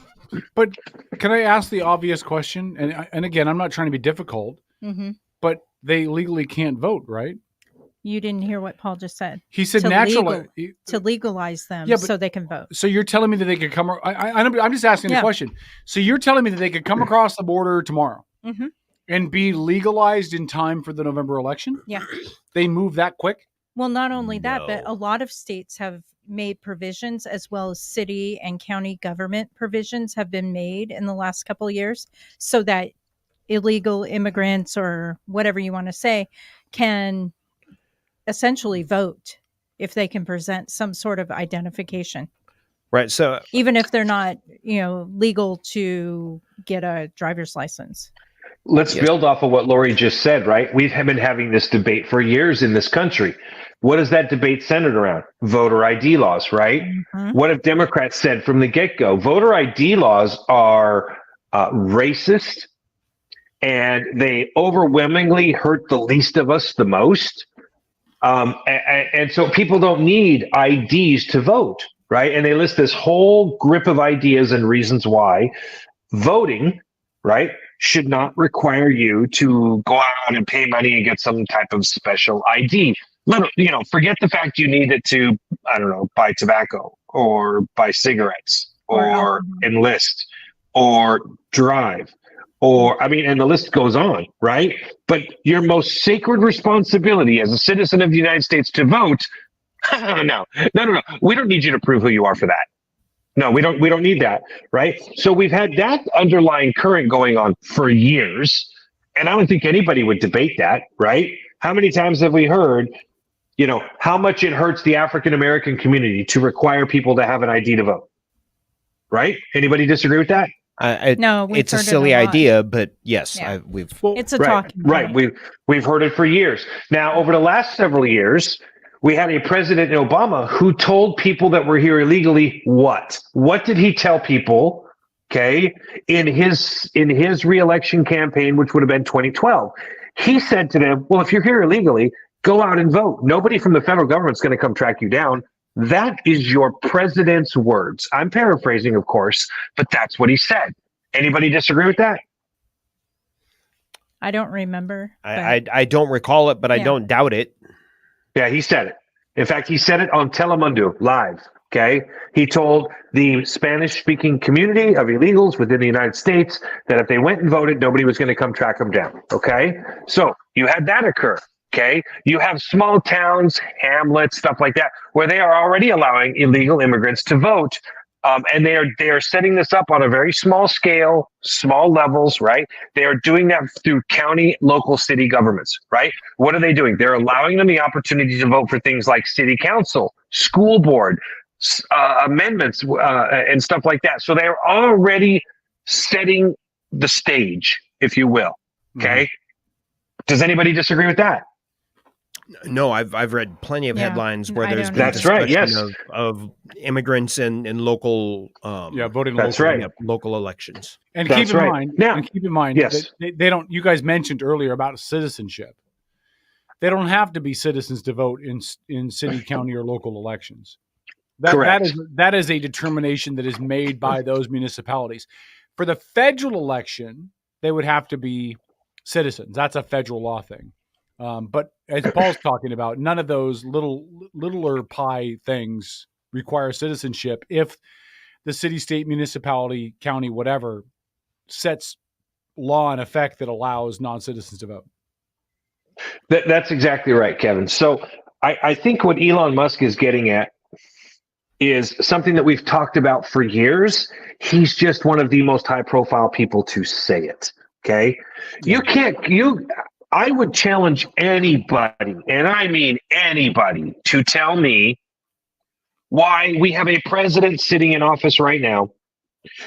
But can I ask the obvious question? And again, I'm not trying to be difficult, but they legally can't vote, right? You didn't hear what Paul just said. He said to legalize them so they can vote. So you're telling me that they could come? I'm just asking a question. So you're telling me that they could come across the border tomorrow and be legalized in time for the November election? Yeah. They move that quick? Well, not only that, but a lot of states have made provisions, as well as city and county government provisions have been made in the last couple of years, so that illegal immigrants, or whatever you want to say, can essentially vote if they can present some sort of identification. Right. So even if they're not, legal to get a driver's license. Let's build off of what Lori just said, right? We've been having this debate for years in this country. What is that debate centered around? Voter ID laws, right? What have Democrats said from the get-go? Voter ID laws are racist, and they overwhelmingly hurt the least of us the most. And so people don't need IDs to vote, right? And they list this whole grip of ideas and reasons why voting, right, should not require you to go out and pay money and get some type of special ID. Forget the fact you need it to, buy tobacco or buy cigarettes or enlist or drive. And the list goes on, right? But your most sacred responsibility as a citizen of the United States to vote, no. We don't need you to prove who you are for that. No, we don't need that, right? So we've had that underlying current going on for years, and I don't think anybody would debate that, right? How many times have we heard, how much it hurts the African American community to require people to have an ID to vote, right? Anybody disagree with that? No, it's a silly idea, but yes, it's a talking point. Right. We've heard it for years. Now, over the last several years, we had a President Obama who told people that were here illegally what? What did he tell people? Okay, in his re-election campaign, which would have been 2012, he said to them, "Well, if you're here illegally, go out and vote. Nobody from the federal government's going to come track you down." That is your president's words. I'm paraphrasing, of course, but that's what he said. Anybody disagree with that? I don't remember. I don't recall it, but I don't doubt it. Yeah, he said it. In fact, he said it on Telemundo live. Okay. He told the Spanish-speaking community of illegals within the United States that if they went and voted, nobody was going to come track them down. Okay. So you had that occur. Okay. You have small towns, hamlets, stuff like that, where they are already allowing illegal immigrants to vote. And they are setting this up on a very small scale, small levels, right? They are doing that through county, local, city governments, right? What are they doing? They're allowing them the opportunity to vote for things like city council, school board, amendments, and stuff like that. So they're already setting the stage, if you will. Okay. Does anybody disagree with that? No, I've read plenty of headlines where there's been that's right. Yes, of immigrants in local voting. That's locally. right. Local elections. And That's keep in right. mind, Now- and keep in mind Yes. that they don't. You guys mentioned earlier about citizenship. They don't have to be citizens to vote in city, county, or local elections. Correct. That is a determination that is made by those municipalities. For the federal election, they would have to be citizens. That's a federal law thing. But as Paul's talking about, none of those littler pie things require citizenship if the city, state, municipality, county, whatever, sets law in effect that allows non-citizens to vote. That's exactly right, Kevin. So I think what Elon Musk is getting at is something that we've talked about for years. He's just one of the most high-profile people to say it. Okay, I would challenge anybody, and I mean anybody, to tell me why we have a president sitting in office right now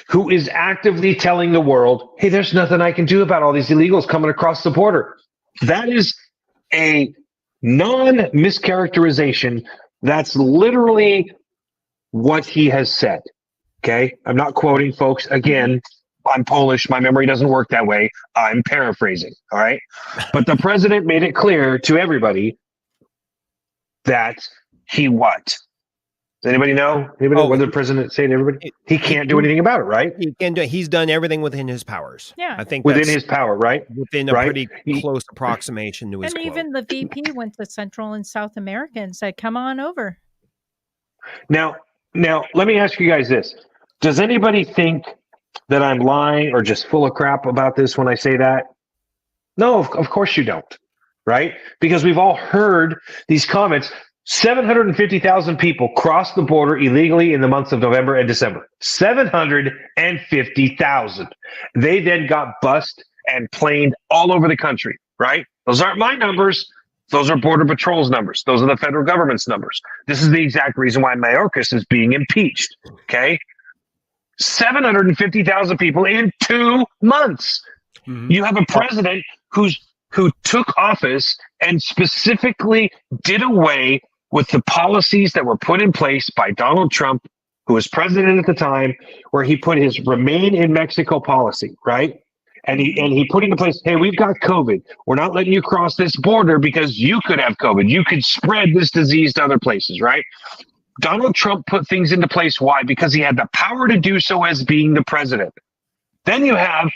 who is actively telling the world, hey, there's nothing I can do about all these illegals coming across the border. That is a non-mischaracterization. That's literally what he has said. Okay? I'm not quoting, folks. Again, I'm Polish. My memory doesn't work that way. I'm paraphrasing. All right? But the president made it clear to everybody that he what? Does anybody know? What did the president say to everybody? He can't do anything about it, right? He can do. He's done everything within his powers. Yeah. I think within that's his power, right? Within a pretty close approximation to his And quote. even the VP went to Central and South America and said, come on over. Now, let me ask you guys this. Does anybody think that I'm lying or just full of crap about this when I say that? No, of course you don't, right? Because we've all heard these comments. 750,000 people crossed the border illegally in the months of November and December. 750,000. They then got bussed and planed all over the country, right? Those aren't my numbers. Those are Border Patrol's numbers. Those are the federal government's numbers. This is the exact reason why Mayorkas is being impeached, okay? 750,000 people in 2 months. Mm-hmm. You have a president who took office and specifically did away with the policies that were put in place by Donald Trump, who was president at the time, where he put his remain in Mexico policy, right? And he put into place, hey, we've got COVID. We're not letting you cross this border because you could have COVID. You could spread this disease to other places, right? Donald Trump put things into place. Why? Because he had the power to do so as being the president. Then you have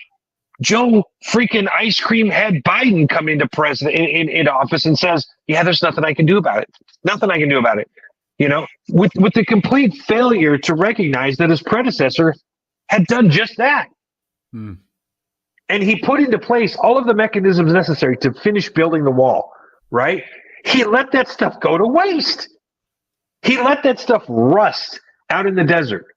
Joe freaking ice cream head Biden come into into office and says, yeah, there's nothing I can do about it. Nothing I can do about it. You know, with the complete failure to recognize that his predecessor had done just that. Hmm. And he put into place all of the mechanisms necessary to finish building the wall, right? He let that stuff go to waste. He let that stuff rust out in the desert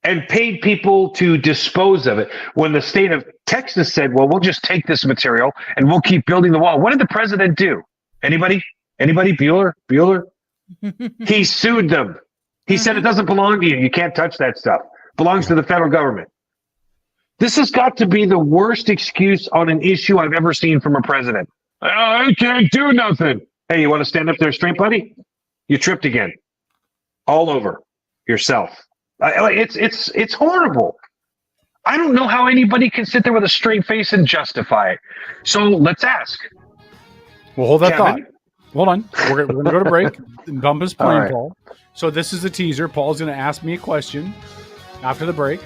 and paid people to dispose of it. When the state of Texas said, well, we'll just take this material and we'll keep building the wall. What did the president do? Anybody? Bueller? He sued them. He said it doesn't belong to you. You can't touch that stuff. It belongs to the federal government. This has got to be the worst excuse on an issue I've ever seen from a president. I can't do nothing. Hey, you want to stand up there straight, buddy? You tripped again. All over yourself. It's horrible. I don't know how anybody can sit there with a straight face and justify it. So let's ask. Well, hold that Kevin? thought. Hold on. We're going to go to break and bump his plane, All right. Paul. So this is the teaser. Paul's going to ask me a question after the break,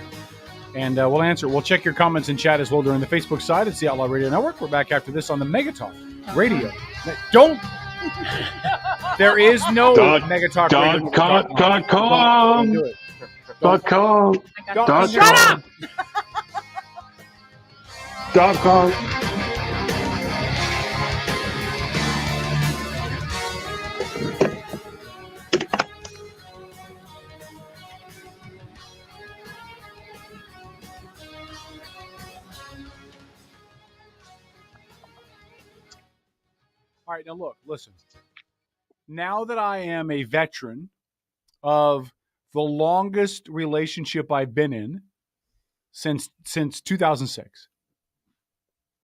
and we'll answer. We'll check your comments in chat as well during the Facebook side. It's the Outlaw Radio Network. We're back after this on the Megatalk Radio. Don't. There is no Megatalk Radio. .com. All right, now look, listen. Now that I am a veteran of the longest relationship I've been in since 2006.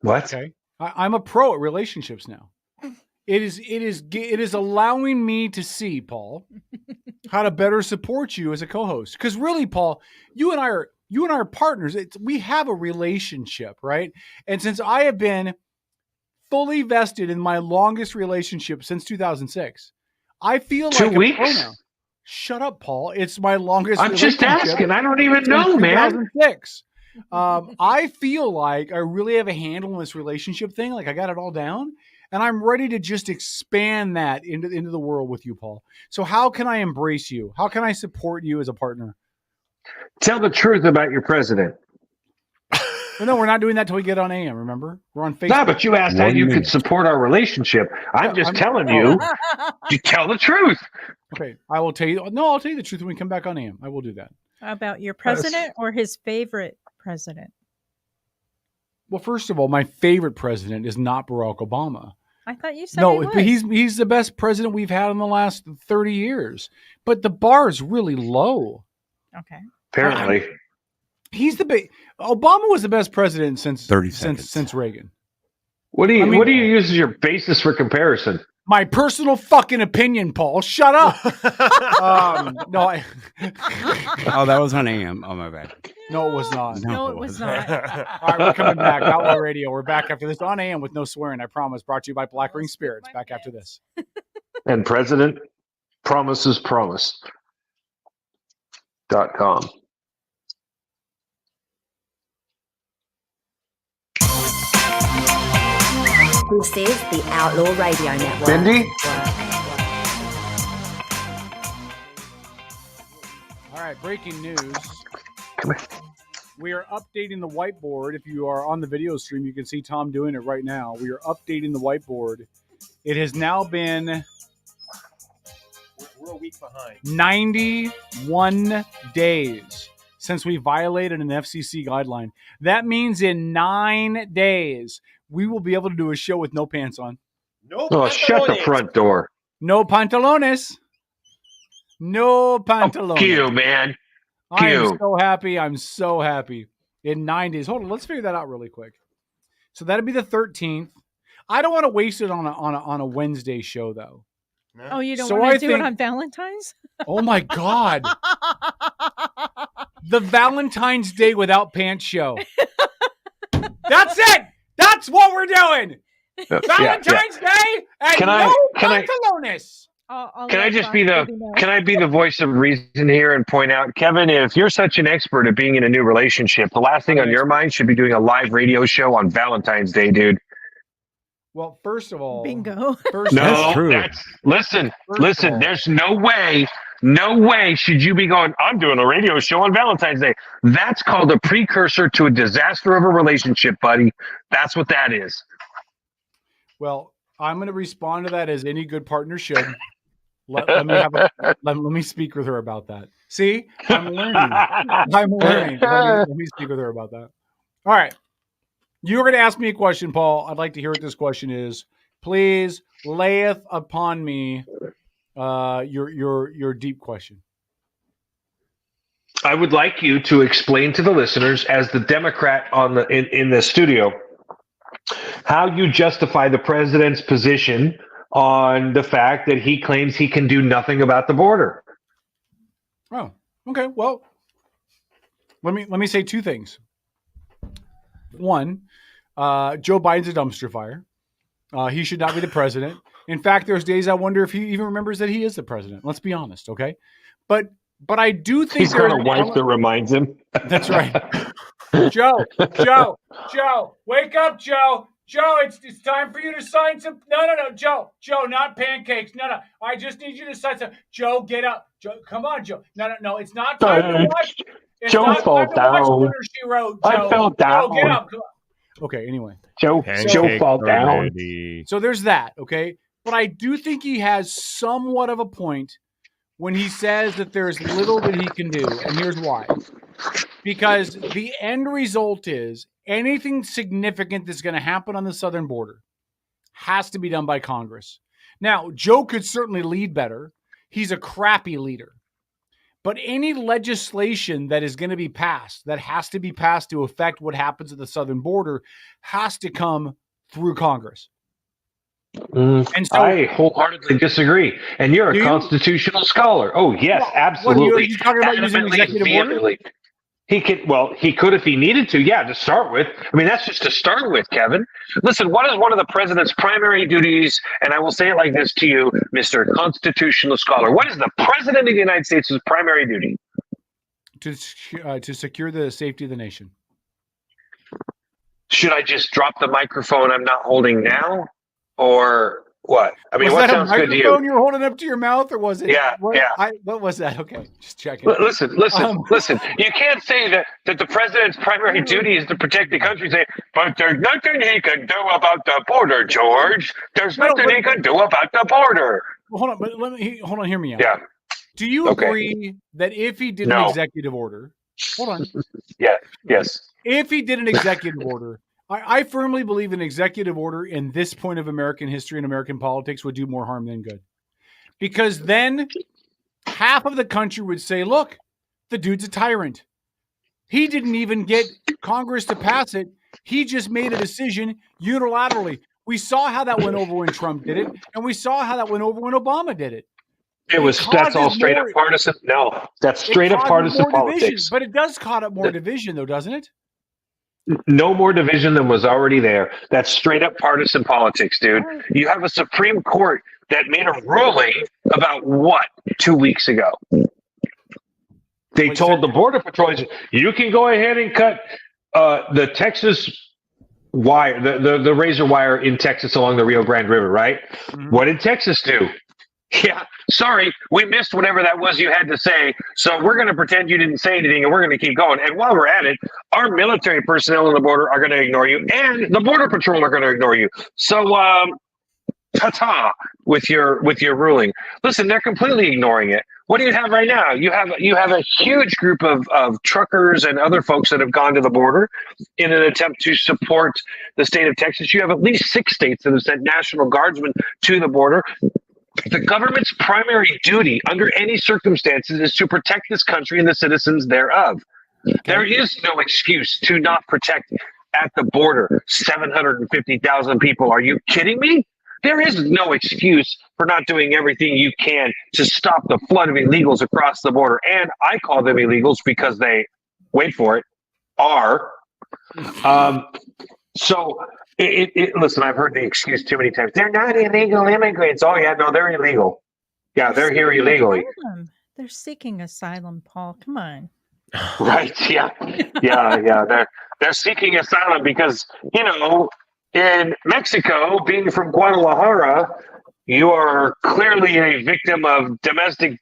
What? Okay, I'm a pro at relationships now. It is allowing me to see, Paul, how to better support you as a co-host. Because really, Paul, you and I are partners. We have a relationship, right? And since I have been fully vested in my longest relationship since 2006, I feel 2 like a weeks? pro now. Shut up, Paul. It's my longest. I'm just relationship asking. I don't even since know, man. 2006. I feel like I really have a handle on this relationship thing. Like I got it all down, and I'm ready to just expand that into the world with you, Paul. So how can I embrace you? How can I support you as a partner? Tell the truth about your president. Well, no, we're not doing that till we get on AM. Remember, we're on Facebook. No, but you asked how you could support our relationship. I'm just telling you, you tell the truth. Okay, I will tell you. No, I'll tell you the truth when we come back on AM. I will do that. About your president or his favorite president? Well, first of all, my favorite president is not Barack Obama. I thought you said No, he but was. he's the best president we've had in the last 30 years. But the bar is really low. Okay. Apparently. He's Obama was the best president since 30 seconds. since Reagan. What do you use as your basis for comparison? My personal fucking opinion, Paul. Shut up. No, Oh, that was on AM. Oh, my bad. no, it was not. No, it was not. All right, we're coming back. Outlaw Radio. We're back after this on AM with no swearing. I promise. Brought to you by Black Ring Spirits. Back after this. And President Promises Promise.com. This is the Outlaw Radio Network. Mindy? All right, breaking news. Come here. We are updating the whiteboard. If you are on the video stream, you can see Tom doing it right now. We are updating the whiteboard. It has now been We're a week behind. 91 days since we violated an FCC guideline. That means in 9 days, we will be able to do a show with no pants on. No. Oh, shut the front door. No pantalones. No pantalones. Q, man. I am Q. so happy. I'm so happy. In 9 days. Hold on. Let's figure that out really quick. So that'd be the 13th. I don't want to waste it on a Wednesday show, though. Oh, you don't So want I to do it think- on Valentine's? Oh, my God. The Valentine's Day without pants show. That's it. That's what we're doing. Valentine's Day and Can no I pantalones. Can I just be the voice of reason here and point out, Kevin, if you're such an expert at being in a new relationship, the last thing on your mind should be doing a live radio show on Valentine's Day, dude. Well, first of all, bingo. Listen. There's no way should you be going, I'm doing a radio show on Valentine's Day. That's called a precursor to a disaster of a relationship, buddy. That's what that is. Well, I'm going to respond to that as any good partner should. Let me speak with her about that. See, I'm learning. Let me speak with her about that. All right. You're going to ask me a question, Paul. I'd like to hear what this question is. Please layeth upon me your deep question. I would like you to explain to the listeners, as the Democrat in the studio, how you justify the president's position on the fact that he claims he can do nothing about the border. Oh, okay. Well, let me say two things. One, Joe Biden's a dumpster fire. He should not be the president. In fact, there's days I wonder if he even remembers that he is the president. Let's be honest, okay? But I do think he's got a wife that reminds him. That's right. Joe, wake up, Joe. Joe, it's time for you to sign some. No, Joe, not pancakes. No, I just need you to sign some. Joe, get up. Joe, come on, Joe. No, it's not time to watch. It's Joe not fell time to watch down. Murder, She Wrote, Joe. I fell down. Joe, get up. Come on. Okay, anyway. Joe fall down. So there's that, okay? But I do think he has somewhat of a point when he says that there's little that he can do. And here's why. Because the end result is anything significant that's going to happen on the southern border has to be done by Congress. Now, Joe could certainly lead better. He's a crappy leader. But any legislation that is going to be passed, that has to be passed to affect what happens at the southern border, has to come through Congress. And so, I wholeheartedly disagree. And you're a constitutional scholar. Oh, yes, absolutely. What are you talking about using executive order? He could if he needed to, to start with. I mean, that's just to start with, Kevin. Listen, what is one of the president's primary duties? And I will say it like this to you, Mr. Constitutional Scholar. What is the president of the United States' primary duty? To secure the safety of the nation. Should I just drop the microphone I'm not holding now? Or What? I mean, was what that a sounds good to microphone you? you were holding up to your mouth, or was it? Yeah, yeah. What was that? Okay, just checking. Listen. Listen. You can't say that the president's primary duty is to protect the country. Say, but there's nothing he can do about the border, George. There's nothing he can do about the border. Well, hold on, but hold on. Hear me out. Yeah. Do you Okay. agree that if he did No. an executive order, hold on. Yeah. Yes. If he did an executive order, I firmly believe an executive order in this point of American history and American politics would do more harm than good. Because then half of the country would say, look, the dude's a tyrant. He didn't even get Congress to pass it. He just made a decision unilaterally. We saw how that went over when Trump did it, and we saw how that went over when Obama did it. That's all straight up partisan. No, that's straight up partisan politics. Division, but it does cause up more division, though, doesn't it? No more division than was already there. That's straight up partisan politics, dude. You have a Supreme Court that made a ruling about what 2 weeks ago. They told the Border Patrol, you can go ahead and cut the Texas wire, the razor wire in Texas along the Rio Grande River, right? Mm-hmm. What did Texas do? Yeah, sorry, we missed whatever that was you had to say, so we're going to pretend you didn't say anything, and we're going to keep going. And while we're at it, our military personnel on the border are going to ignore you, and the Border Patrol are going to ignore you. So, ta-ta with your ruling. Listen, they're completely ignoring it. What do you have right now? You have a huge group of truckers and other folks that have gone to the border in an attempt to support the state of Texas. You have at least 6 states that have sent National Guardsmen to the border. The government's primary duty under any circumstances is to protect this country and the citizens thereof. Okay. There is no excuse to not protect at the border 750,000 people. Are you kidding me? There is no excuse for not doing everything you can to stop the flood of illegals across the border. And I call them illegals because they, wait for it, are. Listen, I've heard the excuse too many times. They're not illegal immigrants. Oh, yeah, no, they're illegal. Yeah, they're here illegally. They're seeking asylum, Paul. Come on. Right, yeah. They're seeking asylum because, in Mexico, being from Guadalajara, you are clearly a victim of domestic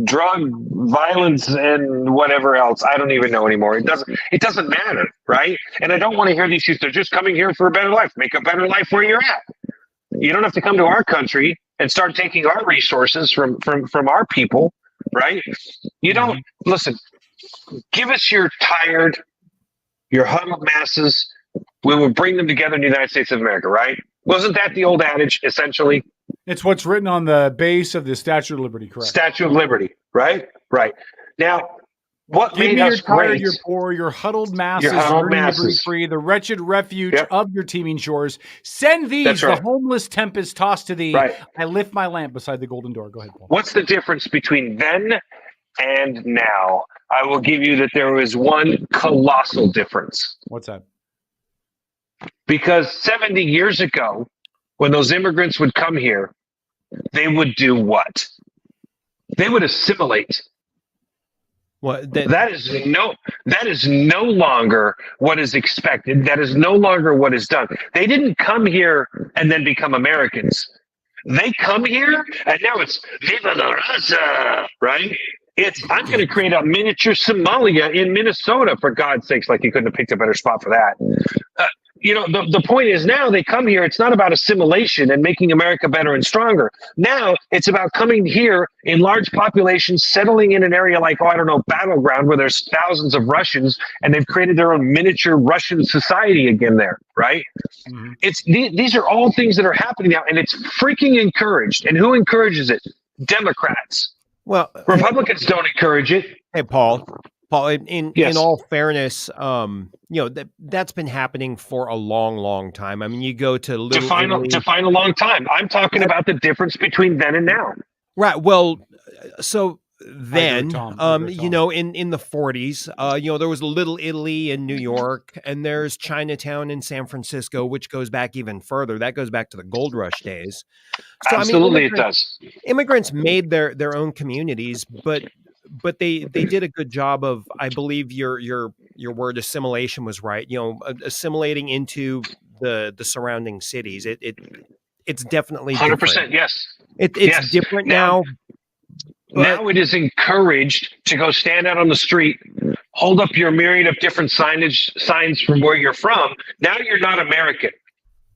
drug violence and whatever else. I don't even know anymore. It doesn't matter, right? And I don't want to hear these things. They're just coming here for a better life. Make a better life where you're at. You don't have to come to our country and start taking our resources from our people, right? You don't listen. Give us your huddled masses. We will bring them together in the United States of America, right? Wasn't that the old adage, essentially? It's what's written on the base of the Statue of Liberty, correct? Statue of Liberty, right? Right. Now, what Give made me us your tired, great? your poor, your huddled masses, huddled yearning to be masses. free, the wretched refuge of your teeming shores. Send these, That's right. the homeless tempest tossed to thee. Right. I lift my lamp beside the golden door. Go ahead, Paul. What's the difference between then and now? I will give you that there is one colossal difference. What's that? Because 70 years ago, when those immigrants would come here, they would do what? They would assimilate. What? That is no longer what is expected. That is no longer what is done. They didn't come here and then become Americans. They come here and now it's Viva la Raza, right? I'm going to create a miniature Somalia in Minnesota, for God's sakes, like you couldn't have picked a better spot for that. The point is now they come here. It's not about assimilation and making America better and stronger. Now it's about coming here in large populations, settling in an area like, Battleground, where there's thousands of Russians, and they've created their own miniature Russian society again there, right? Mm-hmm. These are all things that are happening now, and it's freaking encouraged. And who encourages it? Democrats. Well, Republicans don't encourage it. Hey, Paul, in Yes. all fairness, that's been happening for a long, long time. I mean, you go to Little Define Italy. a long time. I'm talking about the difference between then and now. Right. Well, so then, Tom. in the 40s, there was Little Italy in New York, and there's Chinatown in San Francisco, which goes back even further. That goes back to the Gold Rush days. So, Absolutely, it does. Immigrants made their own communities, but they did a good job of, I believe your word assimilation was right. Assimilating into the surrounding cities. it's definitely 100%. different. Yes. It's Yes. different now. Now it is encouraged to go stand out on the street, hold up your myriad of different signs from where you're from. Now you're not American.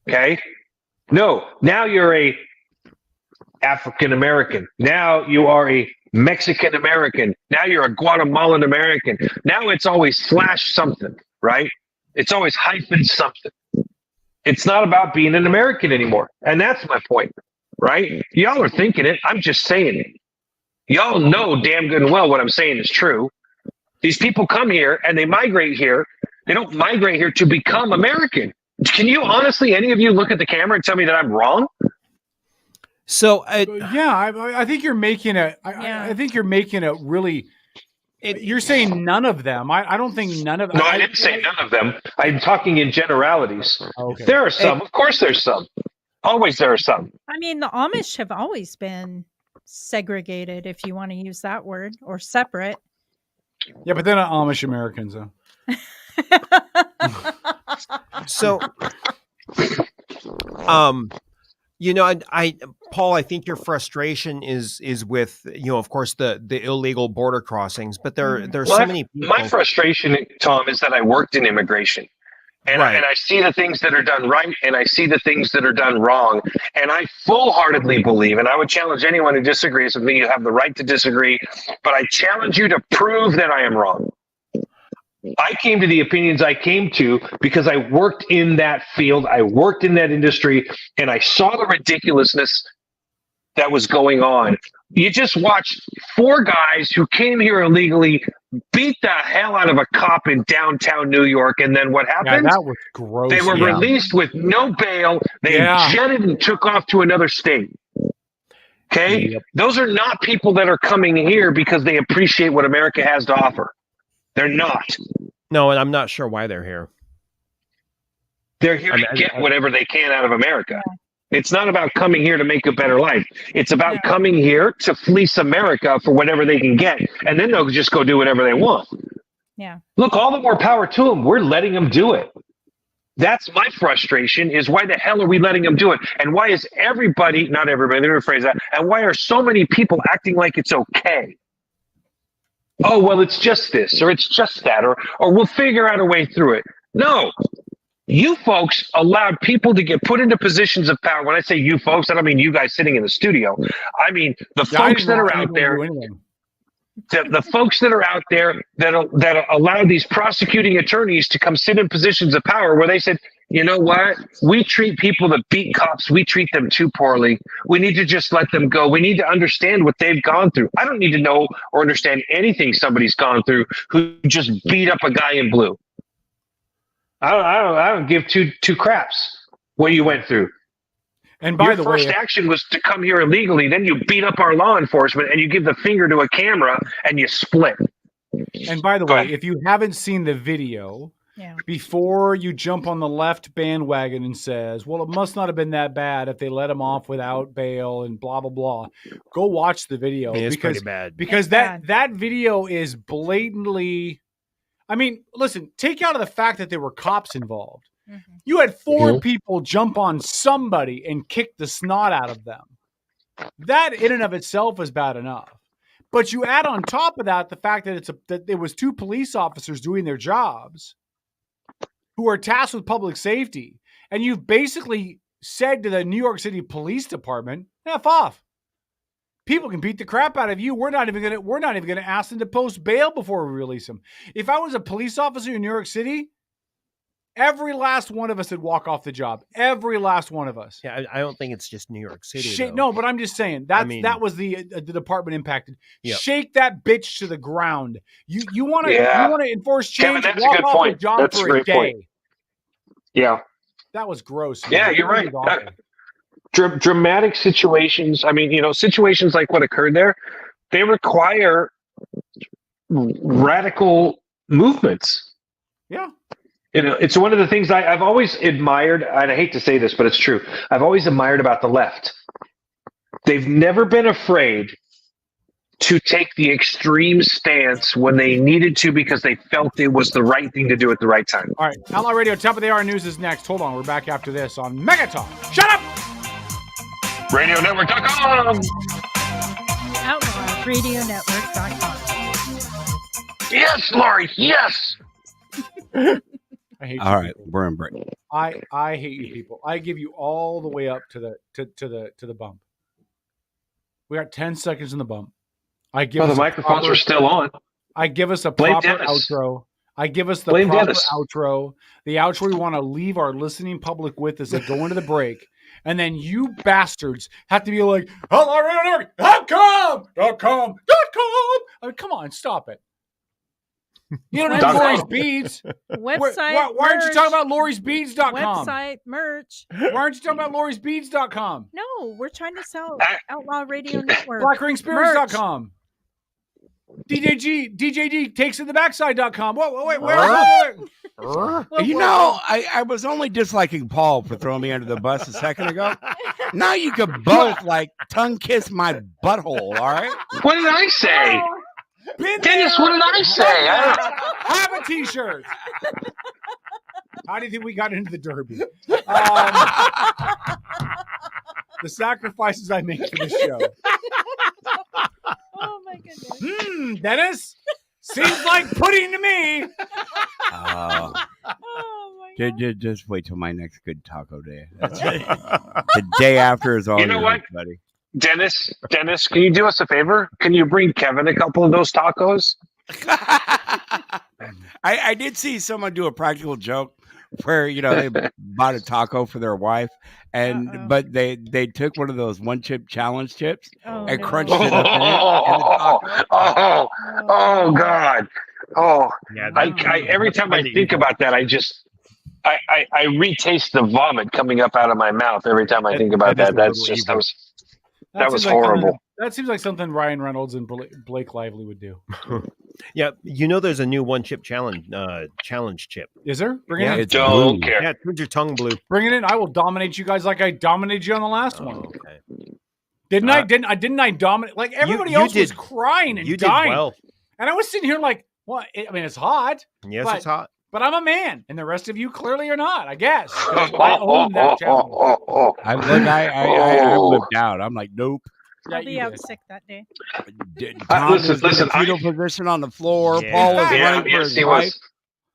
Okay? No. Now you're a African American. Now you are a Mexican American. Now you're a Guatemalan American. Now it's always slash something, right? It's always hyphen something. It's not about being an American anymore. And that's my point, right? Y'all are thinking it. I'm just saying it. Y'all know damn good and well what I'm saying is true. These people come here and they migrate here. They don't migrate here to become American. Can you honestly, any of you look at the camera and tell me that I'm wrong? So I think you're making a. I think you're making a really. You're saying none of them. I don't think none of. No, I didn't say none of them. I'm talking in generalities. Okay. There are some. Of course, there's some. Always there are some. I mean, the Amish have always been segregated, if you want to use that word, or separate. Yeah, but they're not Amish Americans, though. So, I Paul, I think your frustration is with, of course, the illegal border crossings, but there's so many people. My frustration, Tom, is that I worked in immigration. And I see the things that are done right, and I see the things that are done wrong. And I full-heartedly believe, and I would challenge anyone who disagrees with me, you have the right to disagree, but I challenge you to prove that I am wrong. I came to the opinions I came to because I worked in that field, I worked in that industry, and I saw the ridiculousness that was going on. You just watched 4 guys who came here illegally beat the hell out of a cop in downtown New York, and then what happened? Yeah, that was gross. They were released with no bail. They jetted and took off to another state. Okay? Yep. Those are not people that are coming here because they appreciate what America has to offer. They're not. No, and I'm not sure why they're here. They're here to get whatever they can out of America. It's not about coming here to make a better life. It's about coming here to fleece America for whatever they can get. And then they'll just go do whatever they want. Yeah. Look, all the more power to them. We're letting them do it. That's my frustration, is why the hell are we letting them do it? And why is everybody, not everybody, let me rephrase that, and why are so many people acting like it's okay? Oh, well, it's just this, or it's just that, or we'll figure out a way through it. No. You folks allowed people to get put into positions of power. When I say you folks, I don't mean you guys sitting in the studio. I mean the folks that are out there. The folks that are out there that allow these prosecuting attorneys to come sit in positions of power where they said, you know what? We treat people that beat cops, we treat them too poorly. We need to just let them go. We need to understand what they've gone through. I don't need to know or understand anything somebody's gone through who just beat up a guy in blue. I don't give two craps what you went through. And by the way, your first action was to come here illegally. Then you beat up our law enforcement and you give the finger to a camera and you split. And by the way, if you haven't seen the video, before you jump on the left bandwagon and says, well, it must not have been that bad if they let him off without bail and blah, blah, blah. Go watch the video. It's pretty bad. Because that video is blatantly... I mean, listen, take out of the fact that there were cops involved. Mm-hmm. You had 4 people jump on somebody and kick the snot out of them. That in and of itself is bad enough. But you add on top of that the fact that that there was 2 police officers doing their jobs who are tasked with public safety. And you've basically said to the New York City Police Department, F off. People can beat the crap out of you. We're not even gonna ask them to post bail before we release them. If I was a police officer in New York City, every last one of us would walk off the job. Every last one of us. Yeah, I don't think it's just New York City. No, but I'm just saying that was the department impacted. Yep. Shake that bitch to the ground. You want to enforce change? Kevin, that's walk a good off point. the job That's for a great day. point. Yeah, that was gross. Man. Yeah, you're right. Dramatic situations. I mean, situations like what occurred there, they require radical movements. Yeah. It's one of the things I've always admired, and I hate to say this, but it's true. I've always admired about the left. They've never been afraid to take the extreme stance when they needed to because they felt it was the right thing to do at the right time. All right. Outlaw Radio, top of the hour news is next. Hold on. We're back after this on Mega Talk. Shut up! RadioNetwork.com. OutlawRadioNetwork.com. Yes, Lori. Yes. I hate you All right, people. we're in break. I hate you people. I give you all the way up to the bump. We got 10 seconds in the bump. I give Well, us the a microphones proper- are still on. I give us a Blame proper Dennis. outro. I give us the Blame proper Dennis. outro. The outro we want to leave our listening public with as they go into the break. And then you bastards have to be like, OutlawRadioNetwork.com. I mean, come on, stop it. You don't know Lori's Beads. Website. Why aren't you talking about Lori'sBeads.com? Website merch. Why aren't you talking about Lori'sBeads.com? No, we're trying to sell Outlaw Radio Network. BlackRingSpirits.com. DJG takes it the backside.com. Whoa, wait, where? You know, I was only disliking Paul for throwing me under the bus a second ago. Now you could both like tongue kiss my butthole, all right? What did I say? Dennis, what did I say? Have a t-shirt. How do you think we got into the Derby? The sacrifices I make for this show. Oh my goodness. Dennis, seems like pudding to me. Oh my Just wait till my next good taco day. That's it. The day after is all You know yours, what? buddy. Dennis, can you do us a favor? Can you bring Kevin a couple of those tacos? I did see someone do a practical joke where they bought a taco for their wife, but they took one of those one chip challenge chips and crunched it up in it. Oh God! Oh, yeah. Every time I think about that, I retaste the vomit coming up out of my mouth every time I think about that. That was horrible. That seems like something Ryan Reynolds and Blake Lively would do. Yeah, there's a new one chip challenge chip. Is there? Bring it in. Don't care. Yeah, turns your tongue blue. Bring it in. I will dominate you guys like I dominated you on the last one. Okay. Didn't I dominate? Like everybody else was crying and you dying. did well. And I was sitting here like, what? I mean, it's hot. Yes, but, it's hot. But I'm a man, and the rest of you clearly are not. I guess. I own that challenge. I whipped out. I'm like, nope. I'll be out sick that day. Tom Listen, was in a fetal position on the floor. Yeah. Paul was running for his life.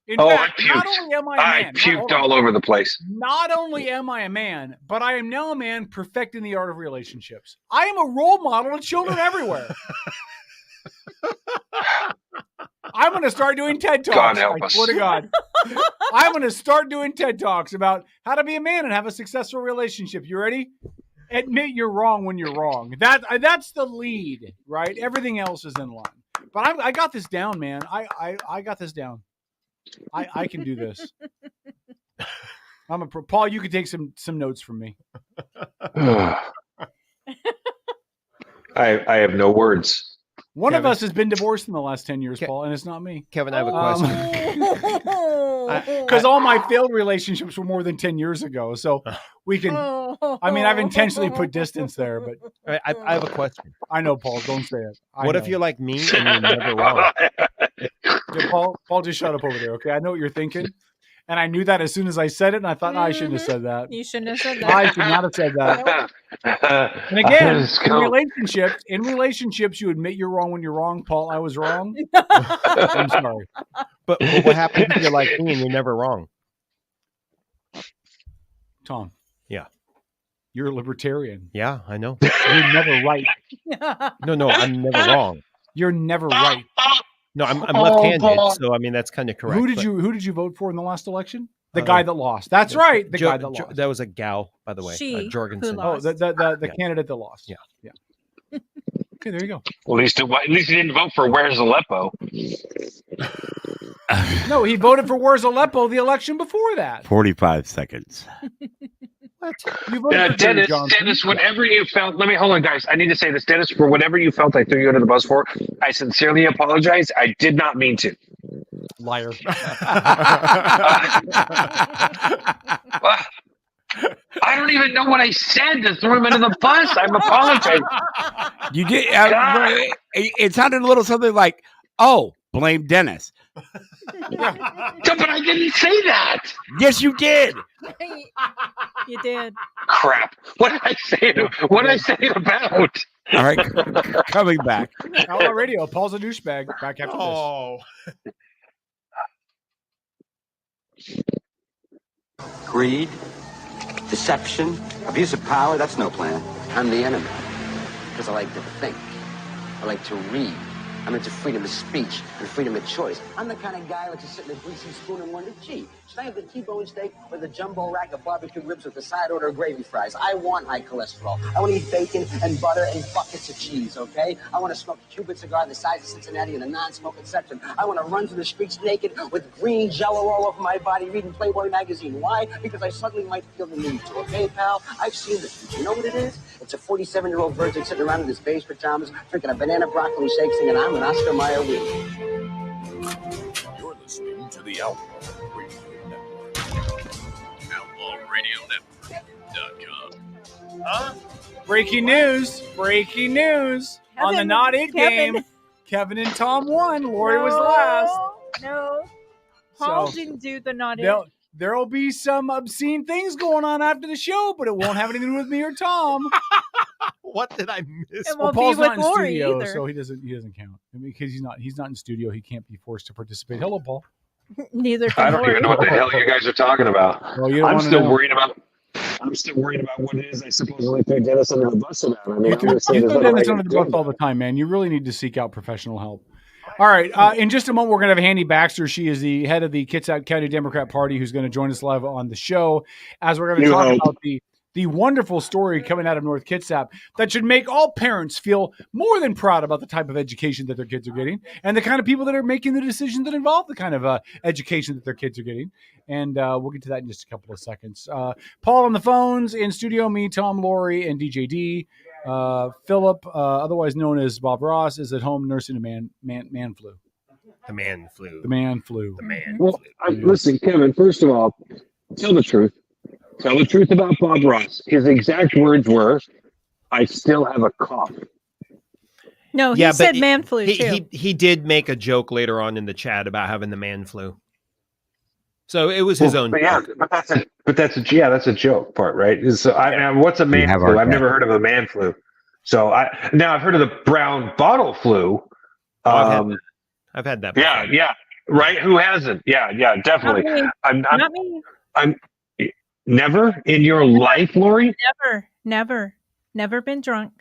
In I fact, not only am I a man, puked all over the place. Not only am I a man, but I am now a man perfecting the art of relationships. I am a role model to children everywhere. I'm going to start doing TED Talks. God help I us. swear to God. I'm going to start doing TED Talks about how to be a man and have a successful relationship. You ready? Admit you're wrong when you're wrong. That's the lead, right? Everything else is in line. But I got this down, man. I got this down. I can do this. Paul, you could take some notes from me. I have no words. One of us has been divorced in the last 10 years, Paul, and it's not me. Kevin, I have a question. Because all my failed relationships were more than 10 years ago. So we can, I mean, I've intentionally put distance there, but. I have a question. I know, Paul, don't say it. What if you're like me and you're never wrong? Yeah, Paul, just shut up over there, okay? I know what you're thinking. And I knew that as soon as I said it, and I thought, I shouldn't have said that. You shouldn't have said that. I should not have said that. And again, in relationships, you admit you're wrong when you're wrong. Paul, I was wrong. I'm sorry. But what happens if you're like me and you're never wrong? Tom. Yeah. You're a libertarian. Yeah, I know. You're never right. No, I'm never wrong. You're never right. No, I'm left-handed, so I mean that's kind of correct. Who did you vote for in the last election? The guy that lost. That's right. The guy that lost. That was a gal, by the way. Jorgensen. Oh, the candidate that lost. Yeah. Okay, there you go. Well, at least he didn't vote for Where's Aleppo. No, he voted for Where's Aleppo the election before that. 45 seconds. What? You voted for Dennis, whatever you felt, hold on, guys. I need to say this. Dennis, for whatever you felt I threw you under the bus for, I sincerely apologize. I did not mean to. Liar. I don't even know what I said to throw him under the bus. I'm apologizing. You did. It sounded a little something like, "Oh, blame Dennis." But I didn't say that. Yes, you did. You did. crap. What did I say it? What did I say it about? All right, coming back. Outlaw Radio. Paul's a douchebag. Back after this. Greed, deception, abuse of power, that's no plan. I'm the enemy. Because I like to think. I like to read. I'm into freedom of speech and freedom of choice. I'm the kind of guy who likes to sit in a greasy spoon and wonder, gee, should I have the T-bone steak or the jumbo rack of barbecue ribs with the side order of gravy fries? I want high cholesterol. I want to eat bacon and butter and buckets of cheese, okay? I want to smoke a Cuban cigar the size of Cincinnati in the non-smoking section. I want to run through the streets naked with green jello all over my body reading Playboy magazine. Why? Because I suddenly might feel the need to, okay, pal? I've seen the future. You know what it is? It's a 47-year-old virgin sitting around in his beige pajamas, drinking a banana broccoli shake, singing I'm an Oscar Mayer weed. You're listening to the Outlaw Radio Network. OutlawRadioNetwork.com. Huh? Breaking news. Breaking news. On the Not It game, Kevin and Tom won. Lori was last. No. Paul So, didn't do the Not It. There'll be some obscene things going on after the show, but it won't have anything to do with me or Tom. What did I miss? It Well, won't Paul's be with not in Lori studio, either. so he doesn't count. I mean, because he's not in studio, he can't be forced to participate. Hello, Paul. Neither can I don't Lori. even know what the hell you guys are talking about. Well, you don't I'm wanna still know. worried about. I'm still worried about what it is I supposedly threw Dennis under the bus about. I mean, You I'm just saying throw there's nothing Dennis I under can the do bus all the time, man. You really need to seek out professional help. All right. In just a moment, we're going to have Handy Baxter. She is the head of the Kitsap County Democrat Party, who's going to join us live on the show as we're going to talk about the wonderful story coming out of North Kitsap that should make all parents feel more than proud about the type of education that their kids are getting and the kind of people that are making the decisions that involve the kind of education that their kids are getting. And we'll get to that in just a couple of seconds. Paul on the phones, in studio, me, Tom, Lori, and DJ D. Philip, otherwise known as Bob Ross, is at home nursing a man flu. The man flu. The man flu. The man Well, flu. listen, Kevin, first of all, tell the truth. Tell the truth about Bob Ross. His exact words were, I still have a cough. No, he said man flu too. He did make a joke later on in the chat about having the man flu. So it was his own. But yeah, that's a joke part, right? What's a man flu? I've never heard of a man flu. So I've heard of the brown bottle flu. I've had that before. Yeah, right. Who hasn't? Yeah, definitely. Not me. I'm never in your life, Lori. Never been drunk.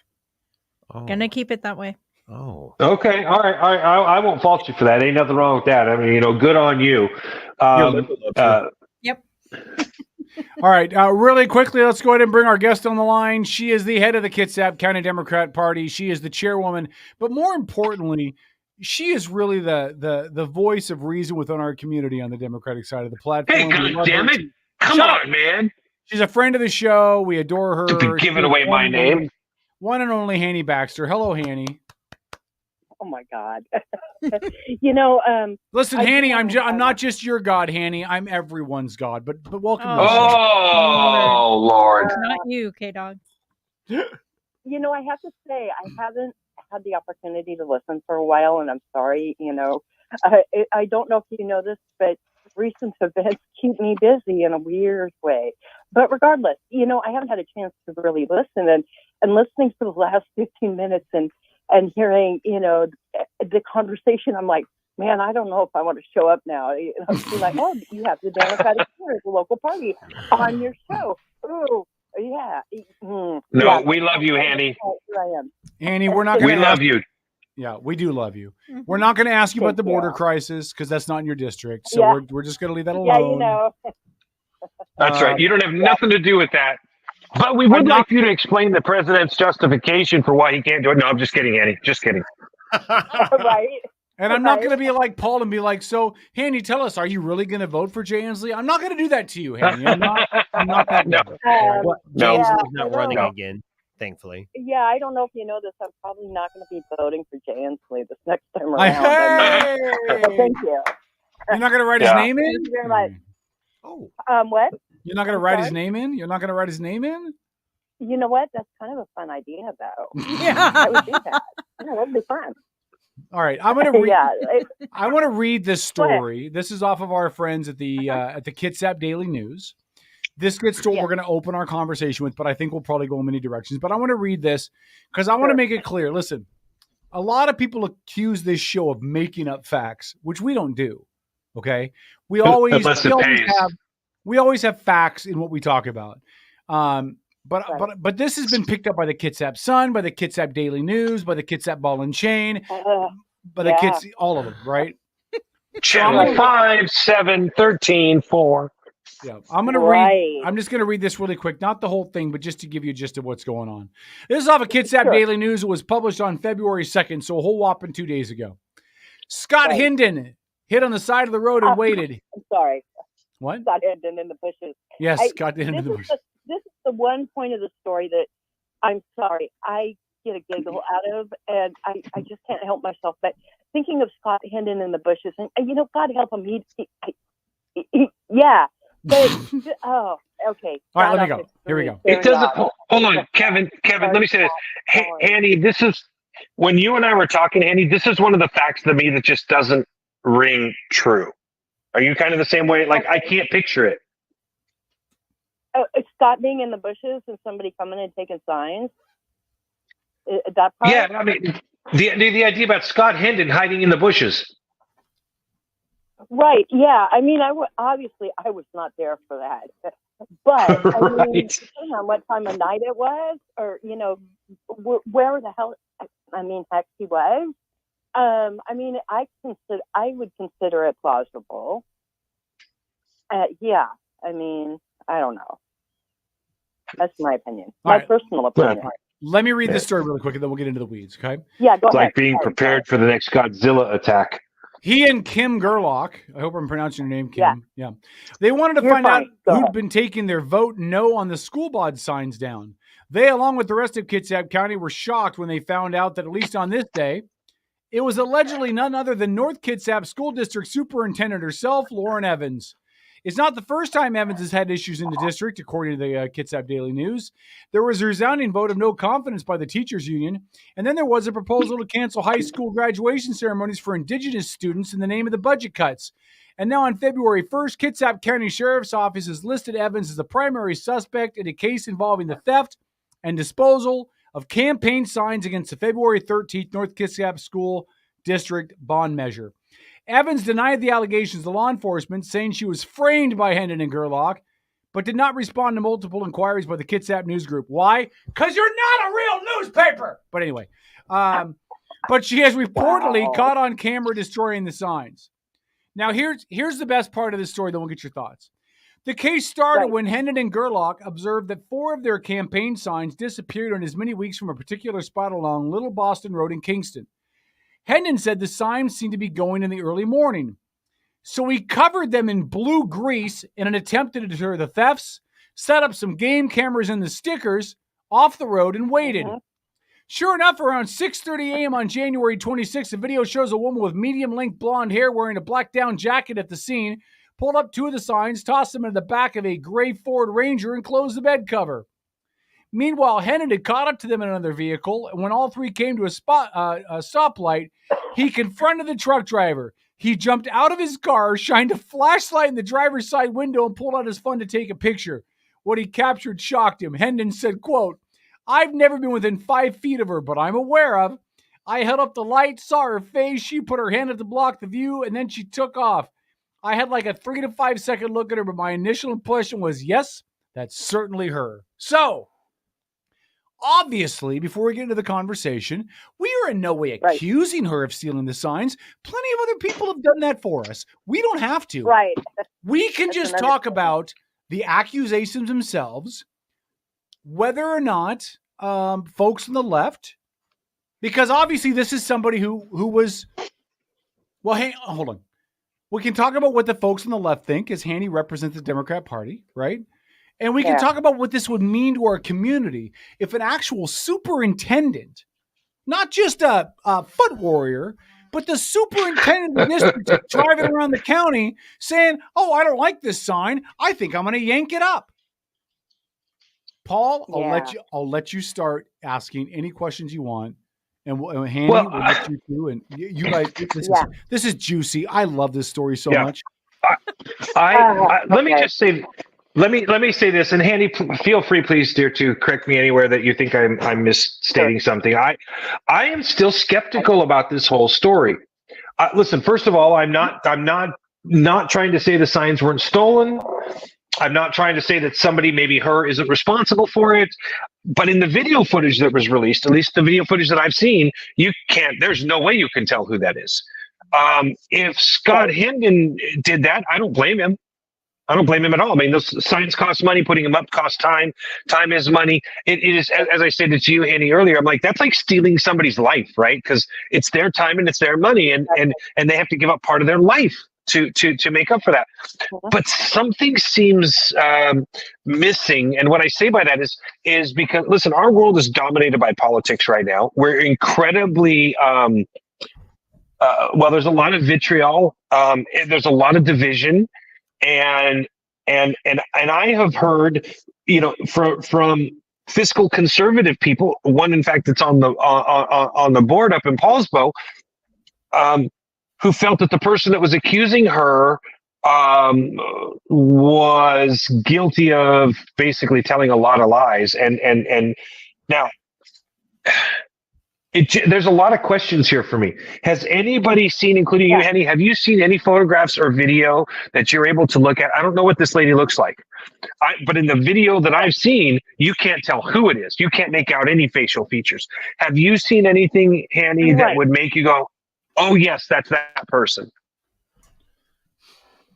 Gonna keep it that way. Oh. Okay. All right. I won't fault you for that. Ain't nothing wrong with that. I mean, good on you. Yep. All right. Really quickly, let's go ahead and bring our guest on the line. She is the head of the Kitsap County Democrat Party. She is the chairwoman, but more importantly, she is really the voice of reason within our community on the Democratic side of the platform. Hey, God damn it! Come on, man. She's a friend of the show. We adore her. Don't be giving away my name. One and only Hanny Baxter. Hello, Hanny. Oh my God. Listen, Hanny, I'm not just your God, Hanny. I'm everyone's God. But welcome. Oh, Lord. Not you, K-Dog. I have to say, I haven't had the opportunity to listen for a while, and I'm sorry. I don't know if you know this, but recent events keep me busy in a weird way. But regardless, I haven't had a chance to really listen, and listening for the last 15 minutes and hearing, the conversation, I'm like, man, I don't know if I want to show up now. I'm like, oh, you have the Democratic Party, the local party, on your show. Oh, yeah. No, we love you, Hanny. Here I am. Hanny, we're not going to. We love you. Yeah, we do love you. We're not going to ask you about the border crisis because that's not in your district. So we're just going to leave that alone. Yeah, That's right. You don't have nothing to do with that. But we would like you to explain the president's justification for why he can't do it. No, I'm just kidding, Hanny. Just kidding. Right. And I'm not going to be like Paul and be like, so, Hanny, tell us, are you really going to vote for Jay Inslee? I'm not going to do that to you, Hanny. I'm not that No. Jay Yeah, Inslee's not running no. again, thankfully. Yeah, I don't know if you know this. I'm probably not going to be voting for Jay Inslee this next time Hey! around. So thank you. You're not going to write his name in? Thank you very much. What? You're not going to write his name in? You're not going to write his name in? You know what? That's kind of a fun idea, though. Yeah. I would do that. Yeah, that'd be fun. All right, I'm going to read. Yeah, I want to read this Go ahead. story. This is off of our friends at the Kitsap Daily News. This gets to what we're going to open our conversation with, but I think we'll probably go in many directions. But I want to read this because I want to make it clear. Listen, a lot of people accuse this show of making up facts, which we don't do. Okay, we always have facts in what we talk about. But this has been picked up by the Kitsap Sun, by the Kitsap Daily News, by the Kitsap Ball and Chain, by the kids, all of them, right? Channel 5, 7, 13, 4. Yeah, I'm gonna read. I'm just gonna read this really quick, not the whole thing, but just to give you a gist of what's going on. This is off of Kitsap Daily News. It was published on February 2nd, so a whole whopping 2 days ago. Scott Hinden hit on the side of the road and waited. I'm sorry. What? Scott Hinden in the bushes. Yes, Scott Hinden in the bushes. This is the one point of the story that I'm sorry I get a giggle out of, and I just can't help myself. But thinking of Scott Hinden in the bushes, and God help him, yeah. But oh, okay. All right, let me go. Here we go. It doesn't. Hold on, Kevin. Let me say this. Hey, Hanny, this is when you and I were talking, Hanny. This is one of the facts to me that just doesn't ring true. Are you kind of the same way? Like I can't picture it. It's Scott being in the bushes and somebody coming and taking signs. That part? Yeah, I mean the idea about Scott Hinden hiding in the bushes. Right. Yeah. I mean, obviously I was not there for that, but I mean, what time of night it was, or where the hell? I mean, heck, he was. I mean, I would consider it plausible. Yeah. I mean, I don't know. That's my opinion. My personal opinion. Let me read this story really quick, and then we'll get into the weeds. Okay? Yeah. Go it's ahead. like being prepared for the next Godzilla attack. He and Kim Gerlach, I hope I'm pronouncing your name, Kim. Yeah. They wanted to find out who'd been taking their vote no on the school board signs down. They, along with the rest of Kitsap County, were shocked when they found out that at least on this day, it was allegedly none other than North Kitsap School District Superintendent herself, Lauren Evans. It's not the first time Evans has had issues in the district, according to the Kitsap Daily News. There was a resounding vote of no confidence by the teachers union, and then there was a proposal to cancel high school graduation ceremonies for Indigenous students in the name of the budget cuts. And now on February 1st, Kitsap County Sheriff's Office has listed Evans as the primary suspect in a case involving the theft and disposal of campaign signs against the February 13th North Kitsap School District bond measure. Evans denied the allegations to law enforcement, saying she was framed by Hendon and Gerlach, but did not respond to multiple inquiries by the Kitsap News Group. Why? Because you're not a real newspaper! But anyway, but she has reportedly caught on camera destroying the signs. Now, here's the best part of this story, then we'll get your thoughts. The case started when Hendon and Gerlach observed that 4 of their campaign signs disappeared in as many weeks from a particular spot along Little Boston Road in Kingston. Hendon said the signs seemed to be going in the early morning. So he covered them in blue grease in an attempt to deter the thefts, set up some game cameras and the stickers off the road, and waited. Sure enough, around 6:30 a.m. on January 26th, a video shows a woman with medium-length blonde hair wearing a black down jacket at the scene, pulled up 2 of the signs, tossed them in the back of a gray Ford Ranger, and closed the bed cover. Meanwhile, Hendon had caught up to them in another vehicle, and when all 3 came to a stoplight, he confronted the truck driver. He jumped out of his car, shined a flashlight in the driver's side window, and pulled out his phone to take a picture. What he captured shocked him. Hendon said, quote, "I've never been within 5 feet of her, but I'm aware of. I held up the light, saw her face, she put her hand up to block the view, and then she took off. I had like a 3 to 5 second look at her, but my initial impression was, yes, that's certainly her." So, obviously, before we get into the conversation, we are in no way accusing her of stealing the signs. Plenty of other people have done that for us. We don't have to. Right. We can just talk about the accusations themselves, whether or not folks on the left, because obviously this is somebody who was, well, hey, hold on. We can talk about what the folks on the left think, as Hanny represents the Democrat Party, right? And we can talk about what this would mean to our community if an actual superintendent, not just a foot warrior, but the superintendent of the district is driving around the county saying, "Oh, I don't like this sign. I think I'm going to yank it up." Paul, I'll let you start asking any questions you want, and Hanny will let you do. And you guys, this is juicy. I love this story so much. Let me just say, Let me say this, and Handy, feel free, please, dear, to correct me anywhere that you think I'm misstating something. I am still skeptical about this whole story. Listen, first of all, I'm not trying to say the signs weren't stolen. I'm not trying to say that somebody, maybe her, isn't responsible for it. But in the video footage that was released, at least the video footage that I've seen, you can't. There's no way you can tell who that is. If Scott Hendon did that, I don't blame him. I don't blame him at all. I mean, those signs cost money. Putting them up costs time. Time is money. It is, as I said to you, Hanny, earlier. I'm like, that's like stealing somebody's life, right? Because it's their time and it's their money, and they have to give up part of their life to make up for that. But something seems missing, and what I say by that is because, listen, our world is dominated by politics right now. We're incredibly well. There's a lot of vitriol. There's a lot of division. And I have heard, from fiscal conservative people, one in fact that's on the board up in Paulsbo, who felt that the person that was accusing her was guilty of basically telling a lot of lies. And now there's a lot of questions here for me. Has anybody seen, including you, Henny, have you seen any photographs or video that you're able to look at? I don't know what this lady looks like, but in the video that I've seen, you can't tell who it is. You can't make out any facial features. Have you seen anything, Henny, that would make you go, oh, yes, that's that person?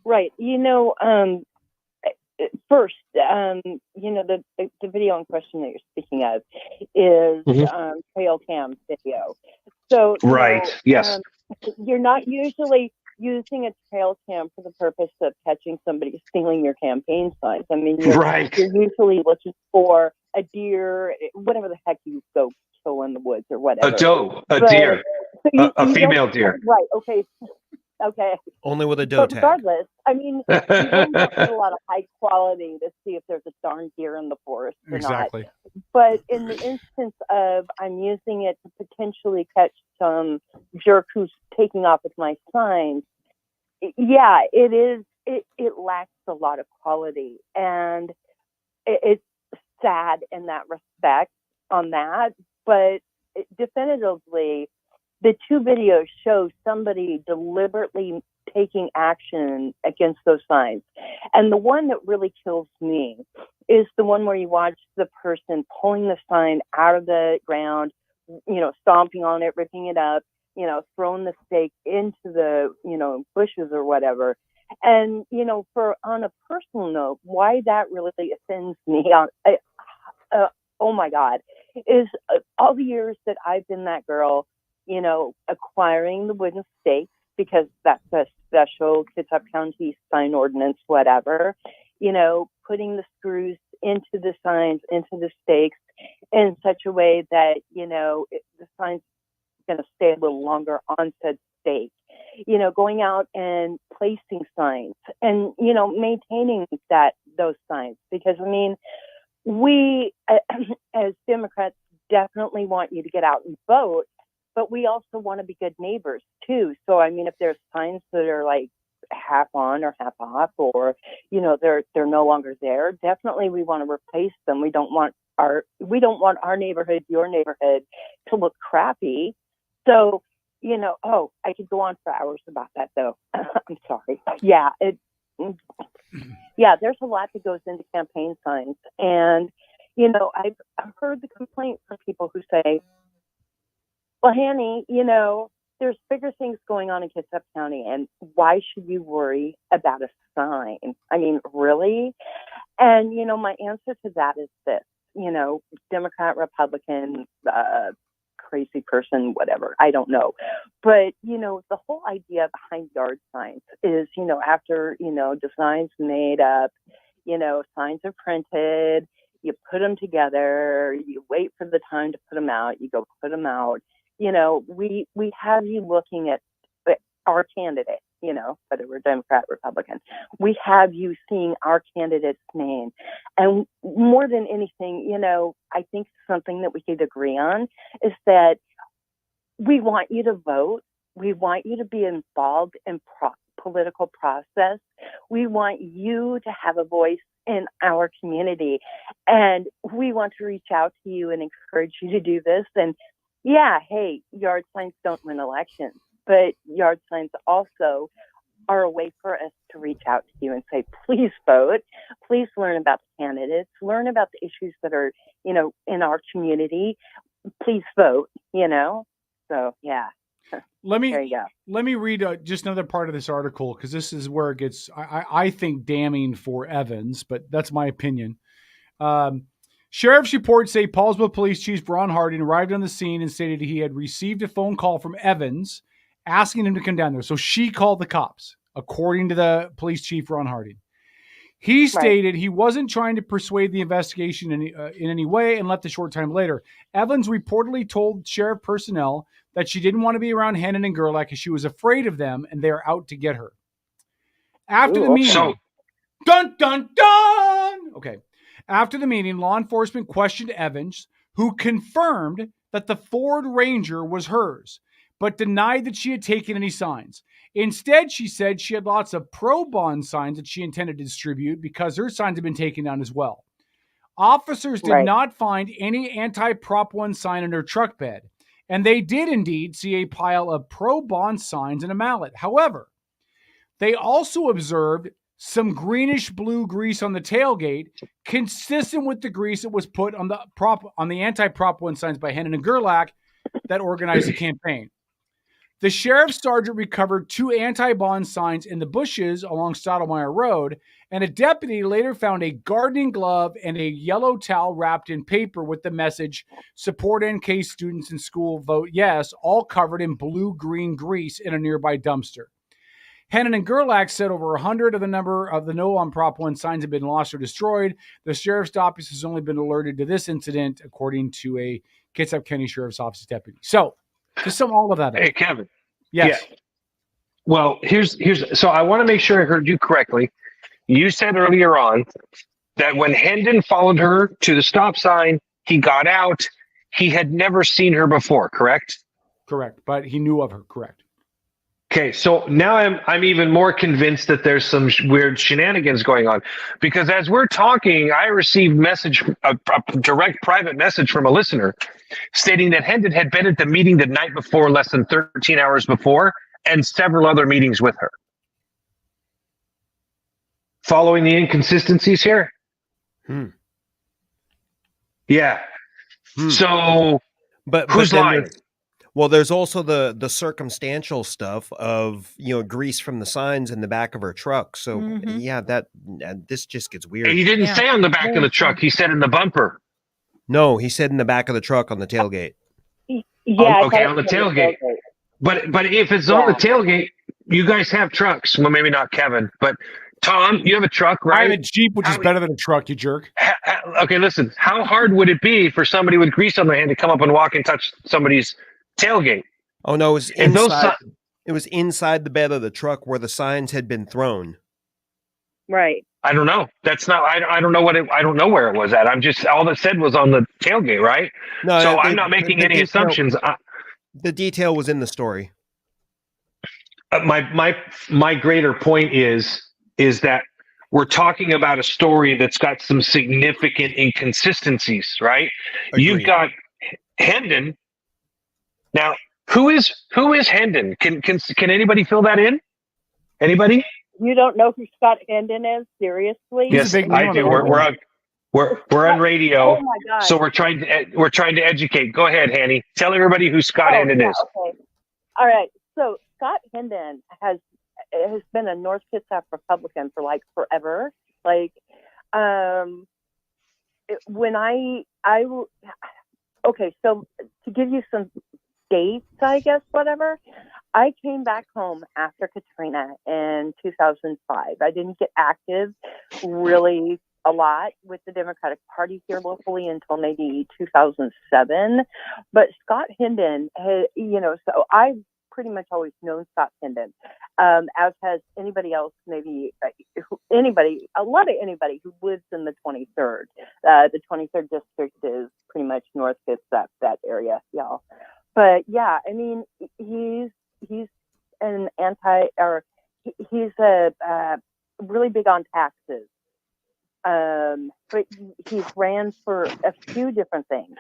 Right. First, the video in question that you're speaking of is trail cam video. So, yes. You're not usually using a trail cam for the purpose of catching somebody stealing your campaign signs. I mean, you're usually looking for a deer, whatever the heck you go kill in the woods or whatever. A deer, a female deer. Right. Okay. Only with a doe tag. Regardless, I mean, you don't get a lot of high quality to see if there's a darn deer in the forest or not. But in the instance of I'm using it to potentially catch some jerk who's taking off with my signs, yeah, it is. It lacks a lot of quality, and it's sad in that respect on that. But definitively, the two videos show somebody deliberately taking action against those signs. And the one that really kills me is the one where you watch the person pulling the sign out of the ground, stomping on it, ripping it up, throwing the stake into the, bushes or whatever. And, on a personal note, why that really offends me oh my God, is all the years that I've been that girl, acquiring the wooden stakes, because that's a special Kitsap County sign ordinance, whatever, putting the screws into the signs, into the stakes in such a way that, the sign's going to stay a little longer on said stake, going out and placing signs and, maintaining those signs. Because, I mean, we as Democrats definitely want you to get out and vote, but we also want to be good neighbors too. So, I mean, if there's signs that are like half on or half off, or, they're no longer there, definitely we want to replace them. We don't want our neighborhood, your neighborhood, to look crappy. So, I could go on for hours about that though. I'm sorry. Yeah. There's a lot that goes into campaign signs. And, I've heard the complaint from people who say, well, Hanny, there's bigger things going on in Kitsap County, and why should you worry about a sign? I mean, really? And, my answer to that is this, Democrat, Republican, crazy person, whatever, I don't know. But, the whole idea behind yard signs is, after, designs made up, signs are printed, you put them together, you wait for the time to put them out, you go put them out. We have you looking at our candidate, whether we're Democrat, Republican, we have you seeing our candidate's name. And more than anything, I think something that we could agree on is that we want you to vote. We want you to be involved in political process. We want you to have a voice in our community. And we want to reach out to you and encourage you to do this. And yeah, hey, yard signs don't win elections, but yard signs also are a way for us to reach out to you and say, please vote, please learn about the candidates, learn about the issues that are, in our community, please vote, So, yeah. There you go. Let me read just another part of this article, because this is where it gets, I think, damning for Evans, but that's my opinion. Sheriff's reports say Paulsville Police Chief Ron Harding arrived on the scene and stated he had received a phone call from Evans asking him to come down there. So she called the cops, according to the police chief, Ron Harding. He stated he wasn't trying to persuade the investigation in any way and left a short time later. Evans reportedly told sheriff personnel that she didn't want to be around Hendon and Gerlach because she was afraid of them and they are out to get her. After the meeting, dun, dun, dun! Okay. After the meeting, law enforcement questioned Evans, who confirmed that the Ford Ranger was hers, but denied that she had taken any signs. Instead, she said she had lots of pro-bond signs that she intended to distribute because her signs had been taken down as well. Officers did not find any anti-Prop 1 sign in her truck bed, and they did indeed see a pile of pro-bond signs and a mallet. However, they also observed some greenish-blue grease on the tailgate, consistent with the grease that was put on the anti-Prop 1 signs by Hendon and Gerlach that organized the campaign. The sheriff's sergeant recovered 2 anti-bond signs in the bushes along Stottlemyre Road, and a deputy later found a gardening glove and a yellow towel wrapped in paper with the message, "Support NK students in school, vote yes," all covered in blue-green grease in a nearby dumpster. Hendon and Gerlach said over 100 of the number of the no on Prop 1 signs have been lost or destroyed. The sheriff's office has only been alerted to this incident, according to a Kitsap County Sheriff's Office deputy. So, to sum all of that up. Hey, Kevin. Yes. Yeah. Well, here's so I want to make sure I heard you correctly. You said earlier on that when Hendon followed her to the stop sign, he got out. He had never seen her before, correct? Correct, but he knew of her, correct. Okay, so now I'm even more convinced that there's some weird shenanigans going on, because as we're talking, I received a direct private message from a listener stating that Hendon had been at the meeting the night before, less than 13 hours before, and several other meetings with her. Following the inconsistencies here? Yeah. So, but who's then lying? There's also the circumstantial stuff of, grease from the signs in the back of her truck. So this just gets weird. He didn't say on the back of the truck. He said in the bumper. No, he said in the back of the truck on the tailgate. Yeah. Okay, on the tailgate. But if it's on the tailgate, you guys have trucks. Well, maybe not Kevin, but Tom, you have a truck, right? I have a Jeep, which is better than a truck, you jerk. Okay, listen. How hard would it be for somebody with grease on their hand to come up and walk and touch somebody's tailgate? Oh no, it was inside. It was inside the bed of the truck where the signs had been thrown. Right. I don't know. That's not. I don't know I don't know where it was at. I'm just all that said was on the tailgate, right? No, so I'm not making any assumptions. The detail was in the story. My greater point is that we're talking about a story that's got some significant inconsistencies, right? Agreed. You've got Hendon. Now, who is Hendon? Can anybody fill that in? Anybody? You don't know who Scott Hendon is? Seriously? Yes, I do. We're on radio, oh my God. So we're trying to educate. Go ahead, Hanny. Tell everybody who Scott Hendon is. Okay. All right. So Scott Hendon has been a North Kitsap Republican for like forever. Like, when okay, so to give you some dates, I guess, whatever, I came back home after Katrina in 2005. I didn't get active really a lot with the Democratic Party here locally until maybe 2007. But Scott Hendon, so I've pretty much always known Scott Hendon, as has anybody else, maybe anybody who lives in the 23rd. The 23rd district is pretty much North Kitsap, that area, y'all. But yeah, I mean, he's he's really big on taxes. But he's ran for a few different things.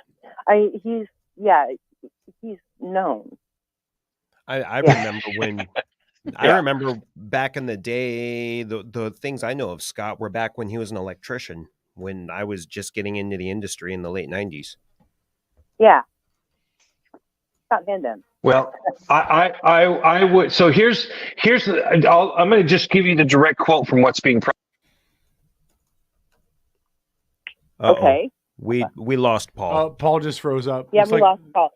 He's known. I remember when I remember back in the day, the things I know of Scott were back when he was an electrician, when I was just getting into the industry in the late 90s. Yeah. Scott Hendon. Well, I would. So I'm going to just give you the direct quote from what's being. Okay. We lost Paul. Paul just froze up. Yeah, It's we like- lost Paul.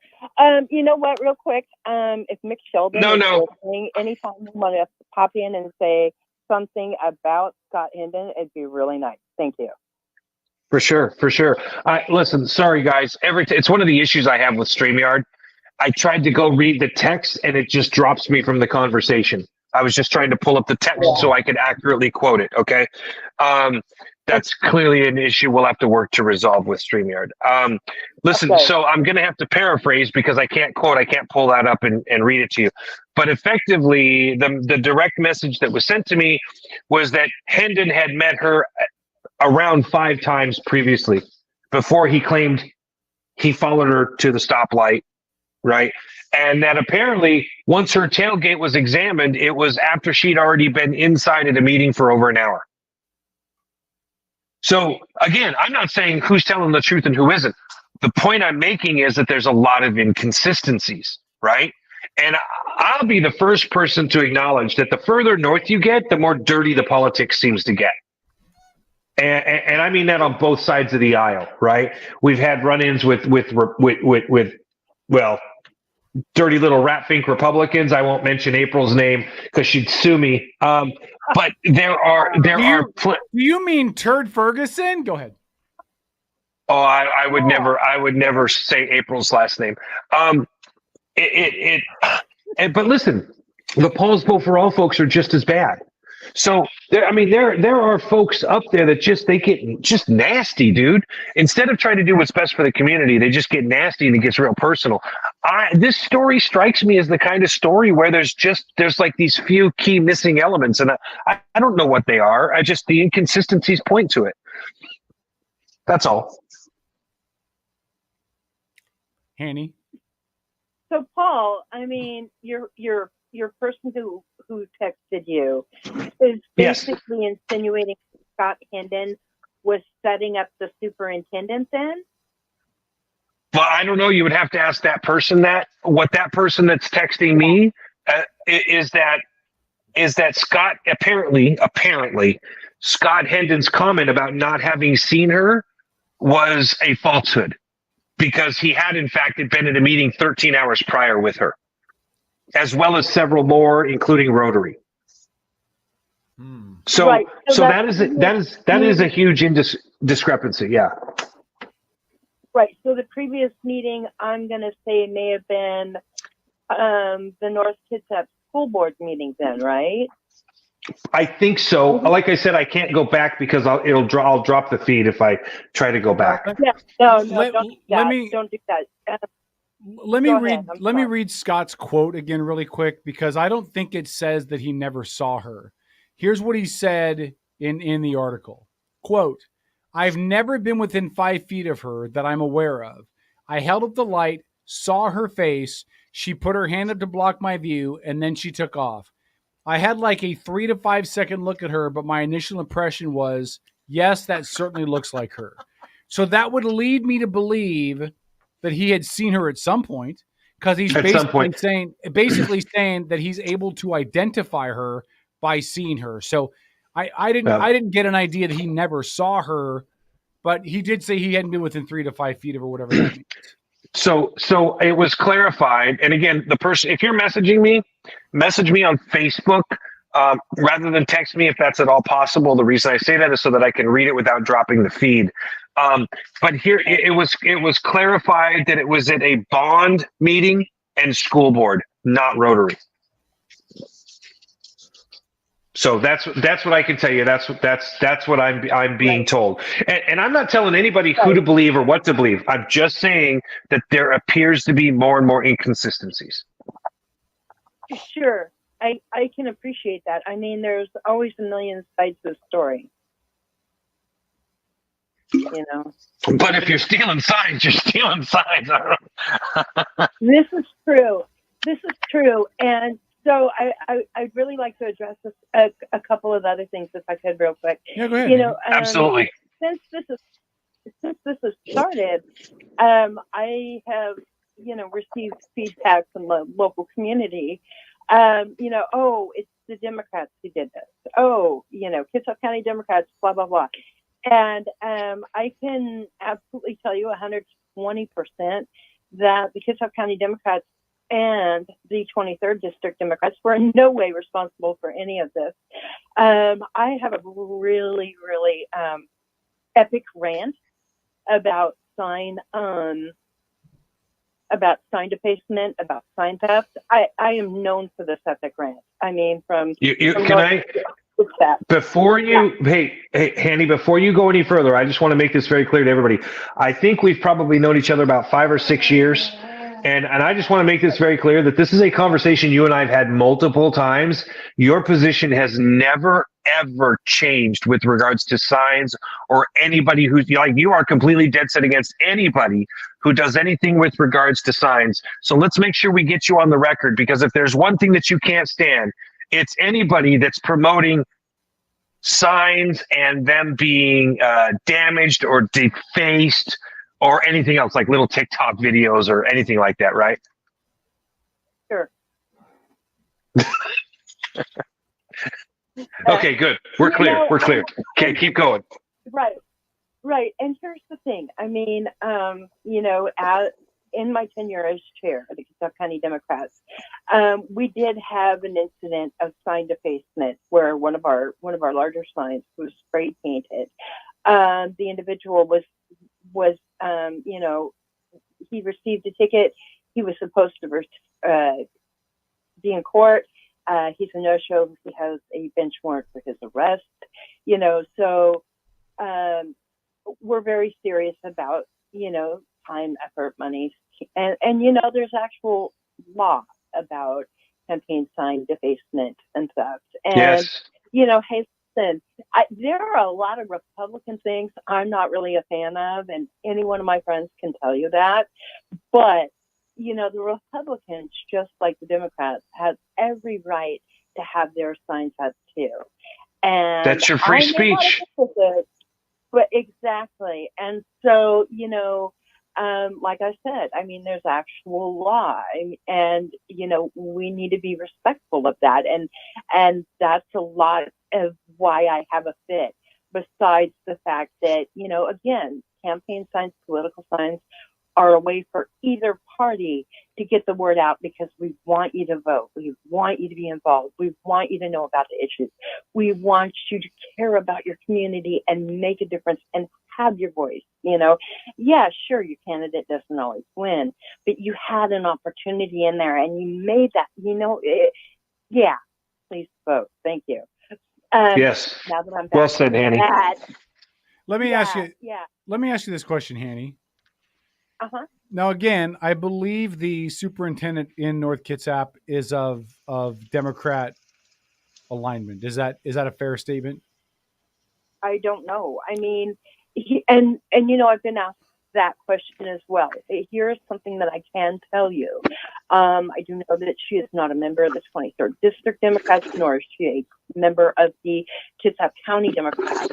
You know what? Real quick, if Mick Sheldon is listening, anytime you want to pop in and say something about Scott Hendon, it'd be really nice. Thank you. For sure. Listen, sorry guys. It's one of the issues I have with StreamYard. I tried to go read the text and it just drops me from the conversation. I was just trying to pull up the text so I could accurately quote it. Okay. That's clearly an issue we'll have to work to resolve with StreamYard. Listen, so I'm going to have to paraphrase because I can't quote. I can't pull that up and read it to you. But effectively, the direct message that was sent to me was that Hendon had met her around 5 times previously before he claimed he followed her to the stoplight, right? And that apparently once her tailgate was examined, it was after she'd already been inside at a meeting for over an hour. So again, I'm not saying who's telling the truth and who isn't. The point I'm making is that there's a lot of inconsistencies, right? And I'll be the first person to acknowledge that the further north you get, the more dirty the politics seems to get. And I mean that on both sides of the aisle, right? We've had run-ins with dirty little rat fink Republicans. I won't mention April's name because she'd sue me. But Do you mean Turd Ferguson? Go ahead. Oh, I would never say April's last name. But listen, the Paul's Vote for All folks are just as bad. So there are folks up there that they get just nasty, dude. Instead of trying to do what's best for the community, they just get nasty and it gets real personal. This story strikes me as the kind of story where there's like these few key missing elements, and I don't know what they are. The inconsistencies point to it. That's all. Hanny. So Paul, I mean, your person who texted you is basically insinuating Scott Hendon was setting up the superintendent then? Well, I don't know. You would have to ask that person that. What that person that's texting me is that Scott apparently Scott Hendon's comment about not having seen her was a falsehood because he had in fact been at a meeting 13 hours prior with her, as well as several more, including Rotary. So that is a huge discrepancy. Yeah. Right. So the previous meeting, I'm going to say, may have been the North Kitsap School Board meeting then, right? I think so. Like I said, I can't go back because I'll drop the feed if I try to go back. Yeah. No, don't do that. Don't do that. Let me read Scott's quote again really quick because I don't think it says that he never saw her. Here's what he said in the article. Quote, "I've never been within 5 feet of her that I'm aware of. I held up the light, saw her face. She put her hand up to block my view, and then she took off. I had like a 3 to 5 second look at her, but my initial impression was, yes, that certainly looks like her." So that would lead me to believe that he had seen her at some point because he's basically saying that he's able to identify her by seeing her. So I didn't get an idea that he never saw her, but he did say he hadn't been within 3 to 5 feet of her, whatever that means. So it was clarified. And again, the person, if you're messaging me, message me on Facebook rather than text me if that's at all possible. The reason I say that is so that I can read it without dropping the feed. But here it was clarified that it was at a bond meeting and school board, not Rotary. So that's what I can tell you. That's what I'm being told, and I'm not telling anybody who to believe or what to believe. I'm just saying that there appears to be more and more inconsistencies. Sure, I can appreciate that. I mean, there's always a million sides to the story. you know. But if you're stealing signs, you're stealing signs. This is true. This is true. And so I'd really like to address this, a couple of other things, if I could, real quick. Yeah, go ahead. You know, Absolutely. Since this has started, I have, you know, received feedback from the local community. You know, oh, it's the Democrats who did this. Oh, you know, Kitsap County Democrats, blah blah blah. And I can absolutely tell you 120% that the Kitsap County Democrats and the 23rd District Democrats were in no way responsible for any of this. I have a really, really epic rant about sign defacement, about sign theft. I am known for this epic rant. I mean, from Before you, hey, Hanny, before you go any further, I just want to make this very clear to everybody. I think we've probably known each other about 5 or 6 years. And I just want to make this very clear that this is a conversation you and I have had multiple times. Your position has never, ever changed with regards to signs or anybody who's like, you are completely dead set against anybody who does anything with regards to signs. So let's make sure we get you on the record, because if there's one thing that you can't stand, it's anybody that's promoting signs and them being damaged or defaced or anything else, like little TikTok videos or anything like that, right? Sure. Okay, good. We're clear. We're clear. Okay, keep going. Right. And here's the thing. I mean, you know, in my tenure as chair of the Kitsap County Democrats, we did have an incident of sign defacement where one of our larger signs was spray painted. The individual was you know, he received a ticket. He was supposed to be in court. He's a no-show. He has a bench warrant for his arrest. You know, so we're very serious about, you know, time, effort, money, and you know, there's actual law about campaign sign defacement and theft. And yes. You know, hey, listen, there are a lot of Republican things I'm not really a fan of, and any one of my friends can tell you that. But, you know, the Republicans, just like the Democrats, have every right to have their signs up too. And that's your free speech. But exactly. And so, you know, like I said, I mean, there's actual law, and you know, we need to be respectful of that, and that's a lot of why I have a fit. Besides the fact that, you know, again, campaign signs, political signs are a way for either party to get the word out, because we want you to vote, we want you to be involved, we want you to know about the issues, we want you to care about your community and make a difference and have your voice. You know, yeah, sure, your candidate doesn't always win, but you had an opportunity in there and you made that, you know, yeah, please vote. Thank you. Yes. Now that I'm back, well said, Hanny. Let me ask you this question, Hanny. Uh-huh. Now, again, I believe the superintendent in North Kitsap is of Democrat alignment. Is that a fair statement? I don't know. I mean, and you know, I've been asked that question as well. Here's something that I can tell you. I do know that she is not a member of the 23rd District Democrats, nor is she a member of the Kitsap County Democrats.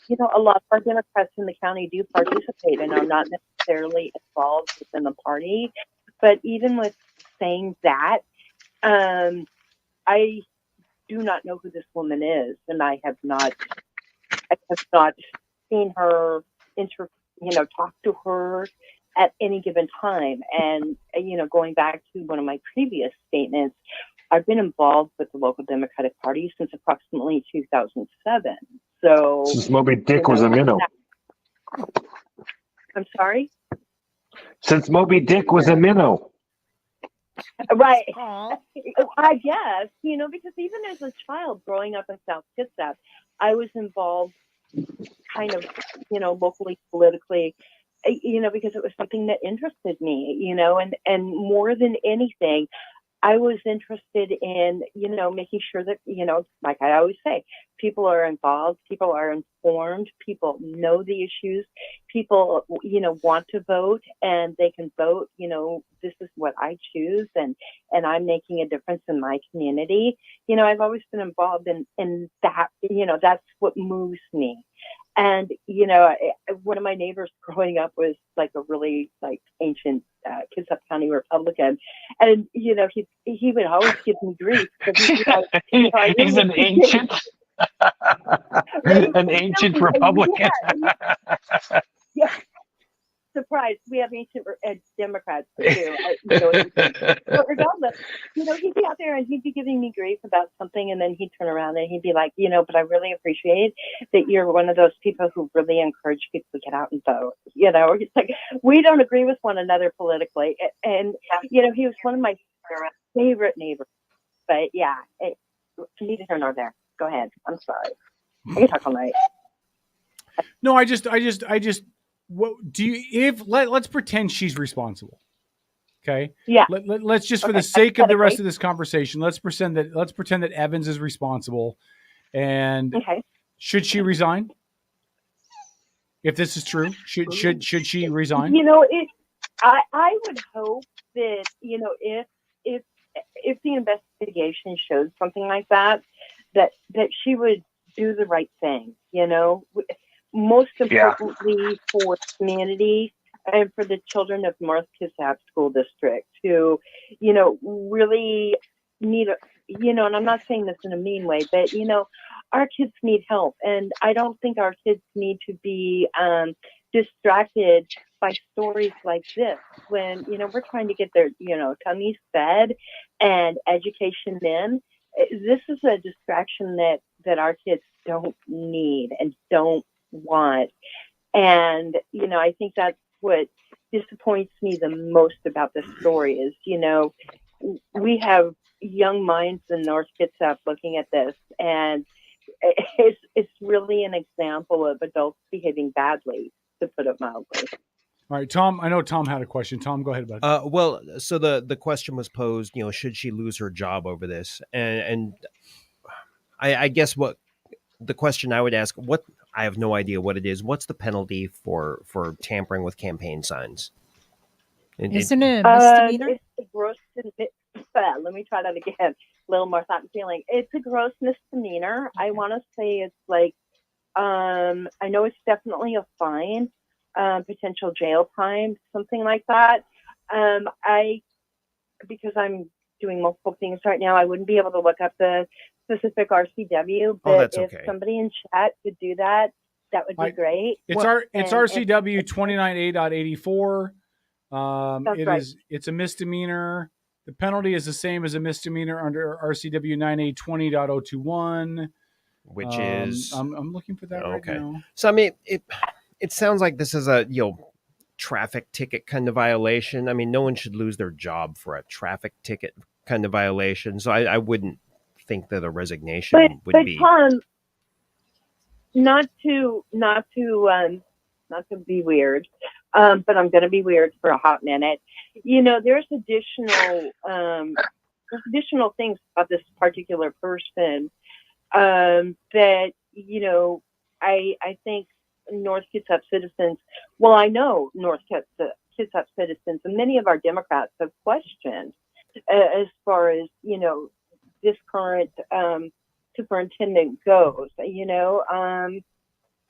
You know, a lot of our Democrats in the county do participate and are not necessarily involved within the party. But even with saying that, I do not know who this woman is, and I have not seen her talk to her at any given time. And, you know, going back to one of my previous statements, I've been involved with the local Democratic Party since approximately 2007. So since Moby Dick was a minnow. I'm sorry? Since Moby Dick was a minnow. Right. I guess, you know, because even as a child growing up in South Kitsap, I was involved kind of, you know, locally, politically, you know, because it was something that interested me, you know, and more than anything, I was interested in, making sure that, like I always say, people are involved, people are informed, people know the issues, people, want to vote and they can vote, this is what I choose and I'm making a difference in my community. I've always been involved in that, that's what moves me. And, one of my neighbors growing up was like a really like ancient Kitsap County Republican. And, he would always give me grief. He's an ancient, an ancient Republican. Yeah. Surprise, we have ancient Democrats too. But regardless, he'd be out there and he'd be giving me grief about something, and then he'd turn around and he'd be like, but I really appreciate that you're one of those people who really encourage people to get out and vote. It's like we don't agree with one another politically, and he was one of my favorite neighbors. But yeah, neither here nor there. Go ahead. I'm sorry. I can talk all night. No, I just. What do you? Let's pretend she's responsible. Okay. Yeah. Let's just, for the sake of the rest of this conversation, let's pretend that Evans is responsible. And should she resign? If this is true, should she resign? I would hope that if the investigation shows something like that she would do the right thing. Most importantly for the community and for the children of North Kitsap School District who, really need and I'm not saying this in a mean way, but, our kids need help. And I don't think our kids need to be distracted by stories like this when, we're trying to get their, tummies fed and education in. This is a distraction that our kids don't need and don't want. And, I think that's what disappoints me the most about this story is, we have young minds in North Kitsap looking at this, and it's really an example of adults behaving badly, to put it mildly. All right, Tom, I know Tom had a question. Tom, go ahead, bud. Well, so the question was posed, should she lose her job over this? And I guess what the question I would ask, I have no idea what it is. What's the penalty for tampering with campaign signs? Isn't it a misdemeanor? It's a gross. Let me try that again. A little more thought and feeling. It's a gross misdemeanor. I want to say it's like, I know it's definitely a fine, potential jail time, something like that. Because I'm doing multiple things right now, I wouldn't be able to look up the specific RCW. But if somebody in chat could do that, that would be great. It's RCW 29A.84. It's a misdemeanor. The penalty is the same as a misdemeanor under RCW 9A20.021, which is I'm looking for that right now. So I mean, it sounds like this is a traffic ticket kind of violation. I mean, no one should lose their job for a traffic ticket kind of violation. So I wouldn't think that a resignation would be. Tom, not to be weird, but I'm going to be weird for a hot minute. There's additional things about this particular person that I think North Kitsap citizens. Well, I know North Kitsap citizens, and many of our Democrats have questioned as far as this current superintendent goes.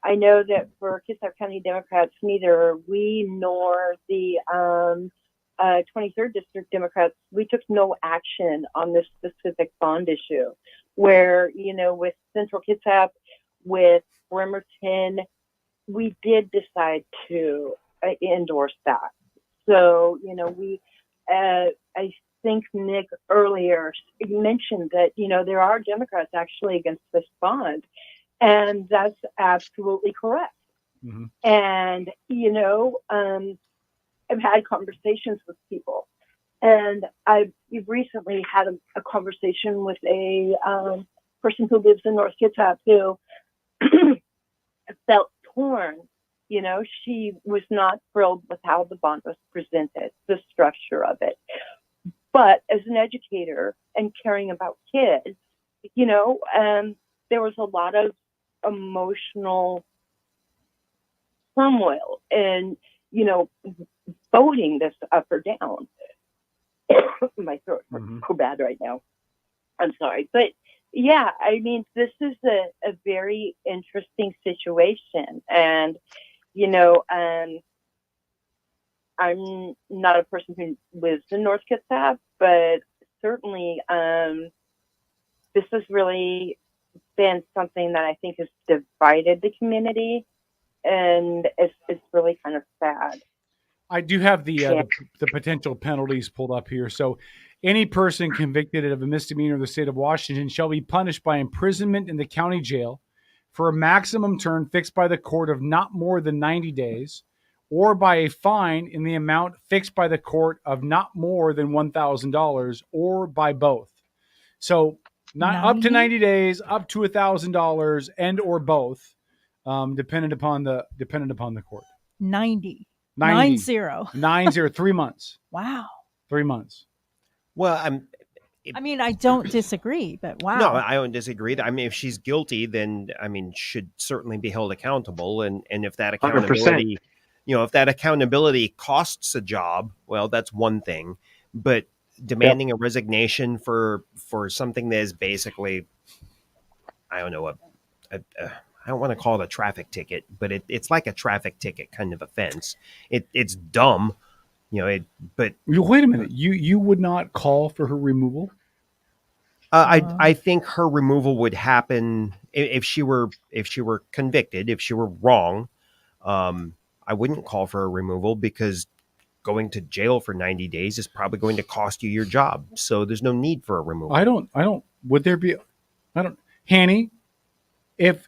I know that for Kitsap County Democrats, neither we nor the 23rd District Democrats, we took no action on this specific bond issue. Where with Central Kitsap, with Bremerton, we did decide to endorse that. So I think Nick earlier mentioned that there are Democrats actually against this bond. And that's absolutely correct. Mm-hmm. And, I've had conversations with people. And I've recently had a conversation with a person who lives in North Kitsap who felt torn. She was not thrilled with how the bond was presented, the structure of it. But as an educator and caring about kids, there was a lot of emotional turmoil and, voting this up or down. My throat hurts so bad right now. I'm sorry. But yeah, I mean, this is a very interesting situation. And, I'm not a person who lives in North Kitsap, but certainly this has really been something that I think has divided the community. And it's really kind of sad. I do have the potential penalties pulled up here. So any person convicted of a misdemeanor in the state of Washington shall be punished by imprisonment in the county jail for a maximum term fixed by the court of not more than 90 days, or by a fine in the amount fixed by the court of not more than $1,000, or by both. So not up to 90 days, up to $1,000, and or both, dependent upon the court. 90. 3 months. Wow. 3 months. Well, I mean, I don't disagree, but wow. No, I don't disagree. I mean, if she's guilty, then should certainly be held accountable. And if that accountability, 100%. If that accountability costs a job, well, that's one thing. But demanding a resignation for something that is basically, I don't know, I don't want to call it a traffic ticket, but it's like a traffic ticket kind of offense. It's dumb, but wait a minute. You would not call for her removal? I think her removal would happen if she were convicted, if she were wrong. I wouldn't call for her removal because going to jail for 90 days is probably going to cost you your job. So there's no need for a removal. Hanny, if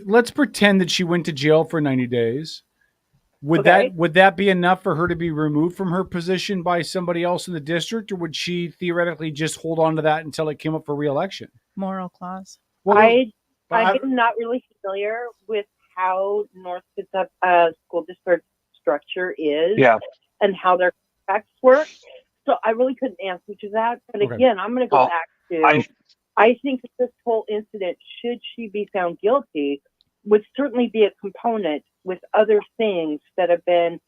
let's pretend that she went to jail for 90 days, would that be enough for her to be removed from her position by somebody else in the district, or would she theoretically just hold on to that until it came up for re-election? Moral clause. Well, I'm not really familiar with how North Kitsap school district structure is and how their contracts work. So I really couldn't answer to that. But again, I'm going to go back to, I think that this whole incident, should she be found guilty, would certainly be a component with other things that have been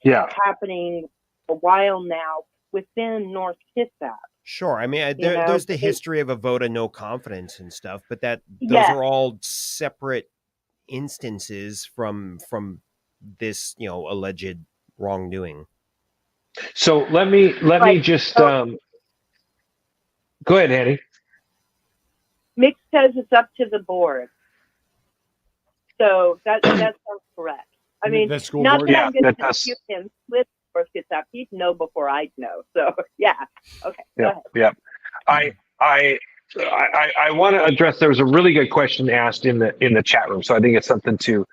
happening a while now within North Kitsap. Sure. I mean, there's the history of a vote of no confidence and stuff, but those are all separate instances from this, alleged wrongdoing. So let me just go ahead, Annie. Mick says it's up to the board. So that sounds correct. I mean, not that I'm going to dispute him with North Kitsap. He'd know before I'd know. So yeah. Okay. Go ahead. I want to address. There was a really good question asked in the chat room, so I think it's something to.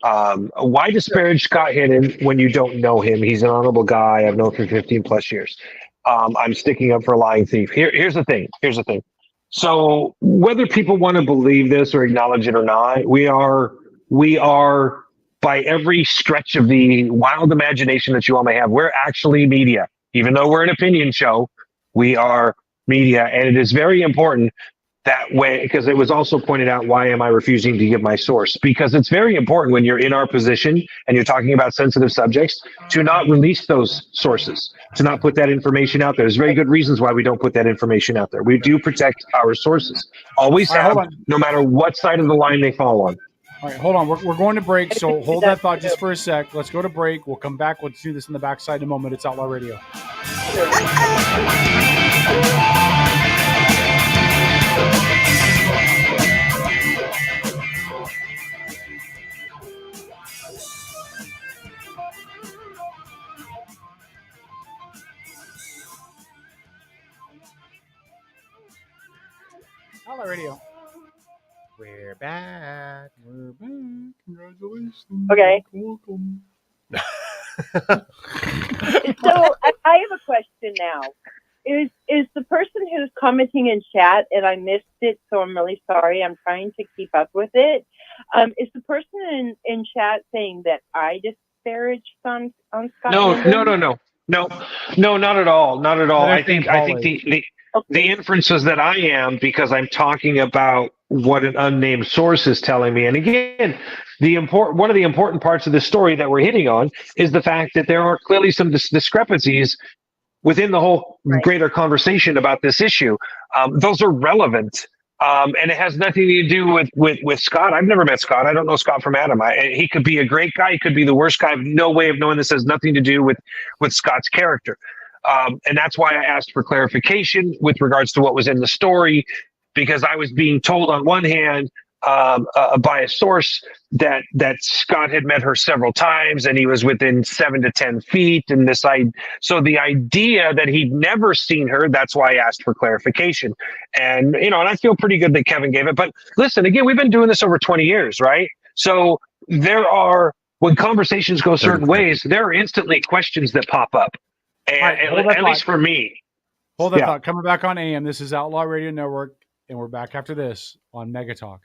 Why disparage Scott Hannon when you don't know him? He's an honorable guy. I've known him for 15 plus years. I'm sticking up for a lying thief. Here's the thing. So whether people want to believe this or acknowledge it or not, we are by every stretch of the wild imagination that you all may have, we're actually media. Even though we're an opinion show, we are media. And it is very important that way, because it was also pointed out, why am I refusing to give my source? Because it's very important when you're in our position and you're talking about sensitive subjects to not release those sources, to not put that information out there. There's very good reasons why we don't put that information out there. We do protect our sources. Always have, no matter what side of the line they fall on. All right, hold on. We're going to break, so hold that thought just for a sec. Let's go to break. We'll come back. Let's do this in the backside in a moment. It's Outlaw Radio. Outlaw Radio. We're back. Congratulations. Okay. Welcome. So I have a question now. Is the person who's commenting in chat, and I missed it, so I'm really sorry. I'm trying to keep up with it. Is the person in chat saying that I disparaged on Scott? No. No, no, not at all. Not at all. They're I saying think Paul is. the inference is that I am because I'm talking about what an unnamed source is telling me. And again, one of the important parts of this story that we're hitting on is the fact that there are clearly some discrepancies within the whole greater conversation about this issue. Those are relevant. And it has nothing to do with Scott. I've never met Scott. I don't know Scott from Adam. He could be a great guy. He could be the worst guy. I have no way of knowing. This has nothing to do with Scott's character. And that's why I asked for clarification with regards to what was in the story, because I was being told on one hand by a source that Scott had met her several times and he was within 7 to 10 feet. And so the idea that he'd never seen her, that's why I asked for clarification. And, and I feel pretty good that Kevin gave it. But listen, again, we've been doing this over 20 years, right? So when conversations go certain ways, there are instantly questions that pop up. And at least for me. Hold that thought. Coming back on AM, this is Outlaw Radio Network, and we're back after this on Mega Talk.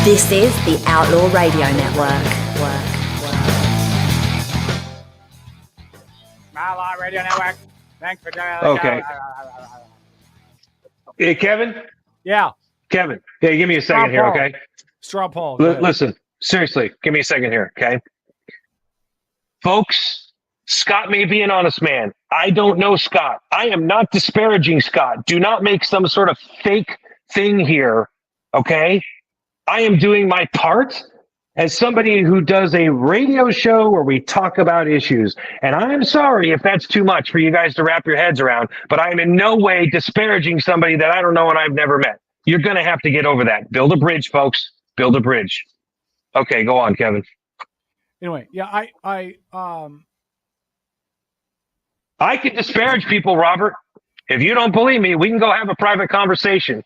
This is the Outlaw Radio Network. Outlaw Radio Network. Thanks for joining. Okay. Hey, Kevin? Yeah. Kevin. Yeah, give me a second here, okay? Straw Paul. Listen, seriously, give me a second here, okay? Folks, Scott may be an honest man. I don't know Scott. I am not disparaging Scott. Do not make some sort of fake thing here, okay? I am doing my part as somebody who does a radio show where we talk about issues. And I'm sorry if that's too much for you guys to wrap your heads around, but I'm in no way disparaging somebody that I don't know and I've never met. You're going to have to get over that. Build a bridge, folks. Build a bridge. Okay, go on, Kevin. Anyway, yeah, I can disparage people, Robert. If you don't believe me, we can go have a private conversation.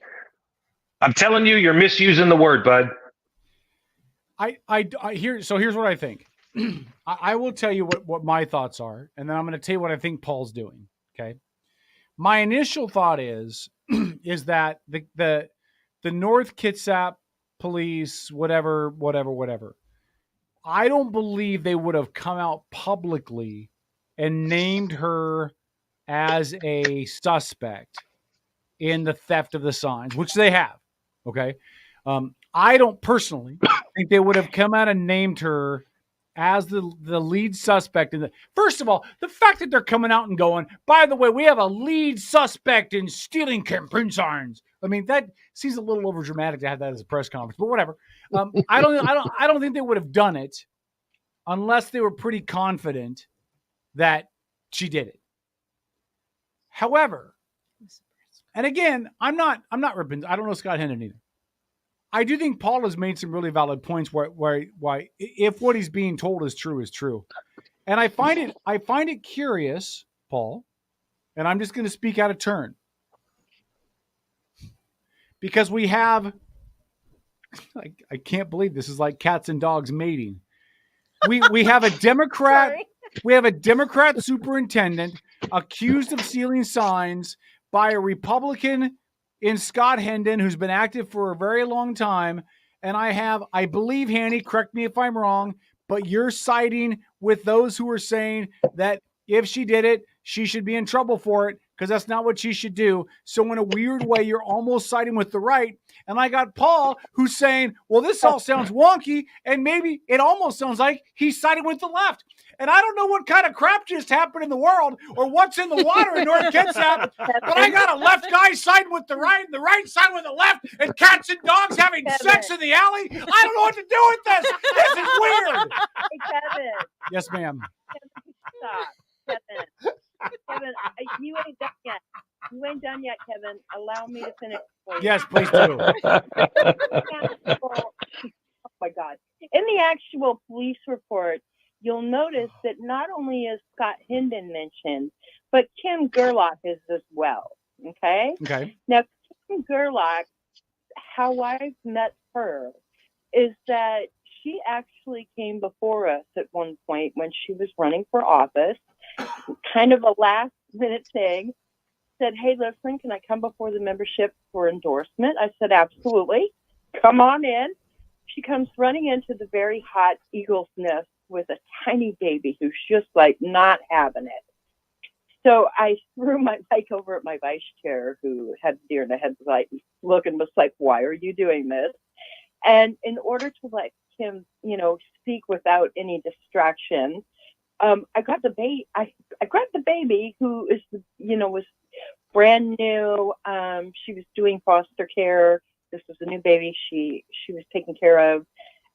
I'm telling you, you're misusing the word, bud. Here's what I think. I will tell you what my thoughts are, and then I'm going to tell you what I think Paul's doing. Okay. My initial thought is that the North Kitsap police, whatever. I don't believe they would have come out publicly and named her as a suspect in the theft of the signs, which they have. Okay. I don't personally think they would have come out and named her as the lead suspect in the. First of all, the fact that they're coming out and going, by the way, we have a lead suspect in stealing campaign signs. I mean, that seems a little over dramatic to have that as a press conference, but whatever. I don't think they would have done it unless they were pretty confident that she did it. However, and again, I'm not ripping. I don't know Scott Hendon either. I do think Paul has made some really valid points why if what he's being told is true. And I find it curious, Paul, and I'm just going to speak out of turn. Because we have, I can't believe this is like cats and dogs mating. We have a Democrat, we have a Democrat superintendent accused of stealing signs by a Republican in Scott Hendon, who's been active for a very long time. And I believe, Hanny, correct me if I'm wrong, but you're siding with those who are saying that if she did it, she should be in trouble for it because that's not what she should do. So in a weird way, you're almost siding with the right. And I got Paul who's saying, well, this all sounds wonky. And maybe it almost sounds like he's siding with the left. And I don't know what kind of crap just happened in the world or what's in the water in North Kitsap, but I got a left guy siding with the right and the right side with the left and cats and dogs having sex in the alley. I don't know what to do with this. This is weird. Hey, Kevin. Yes, ma'am. Stop. Kevin, you ain't done yet. You ain't done yet, Kevin. Allow me to finish. Please. Yes, please do. Oh, my God. In the actual police report, you'll notice that not only is Scott Hendon mentioned, but Kim Gerlach is as well. Okay? Okay. Now, Kim Gerlach how I've met her is that she actually came before us at one point when she was running for office, kind of a last minute thing, said, hey, listen, can I come before the membership for endorsement? I said, absolutely. Come on in. She comes running into the very hot Eagle's Nest with a tiny baby who's just like not having it. So I threw my bike over at my vice chair, who had deer in the headlight look and was like, why are you doing this? And in order to let him, speak without any distraction, I grabbed the baby. I grabbed the baby, who is, was brand new. She was doing foster care. This was a new baby she was taking care of.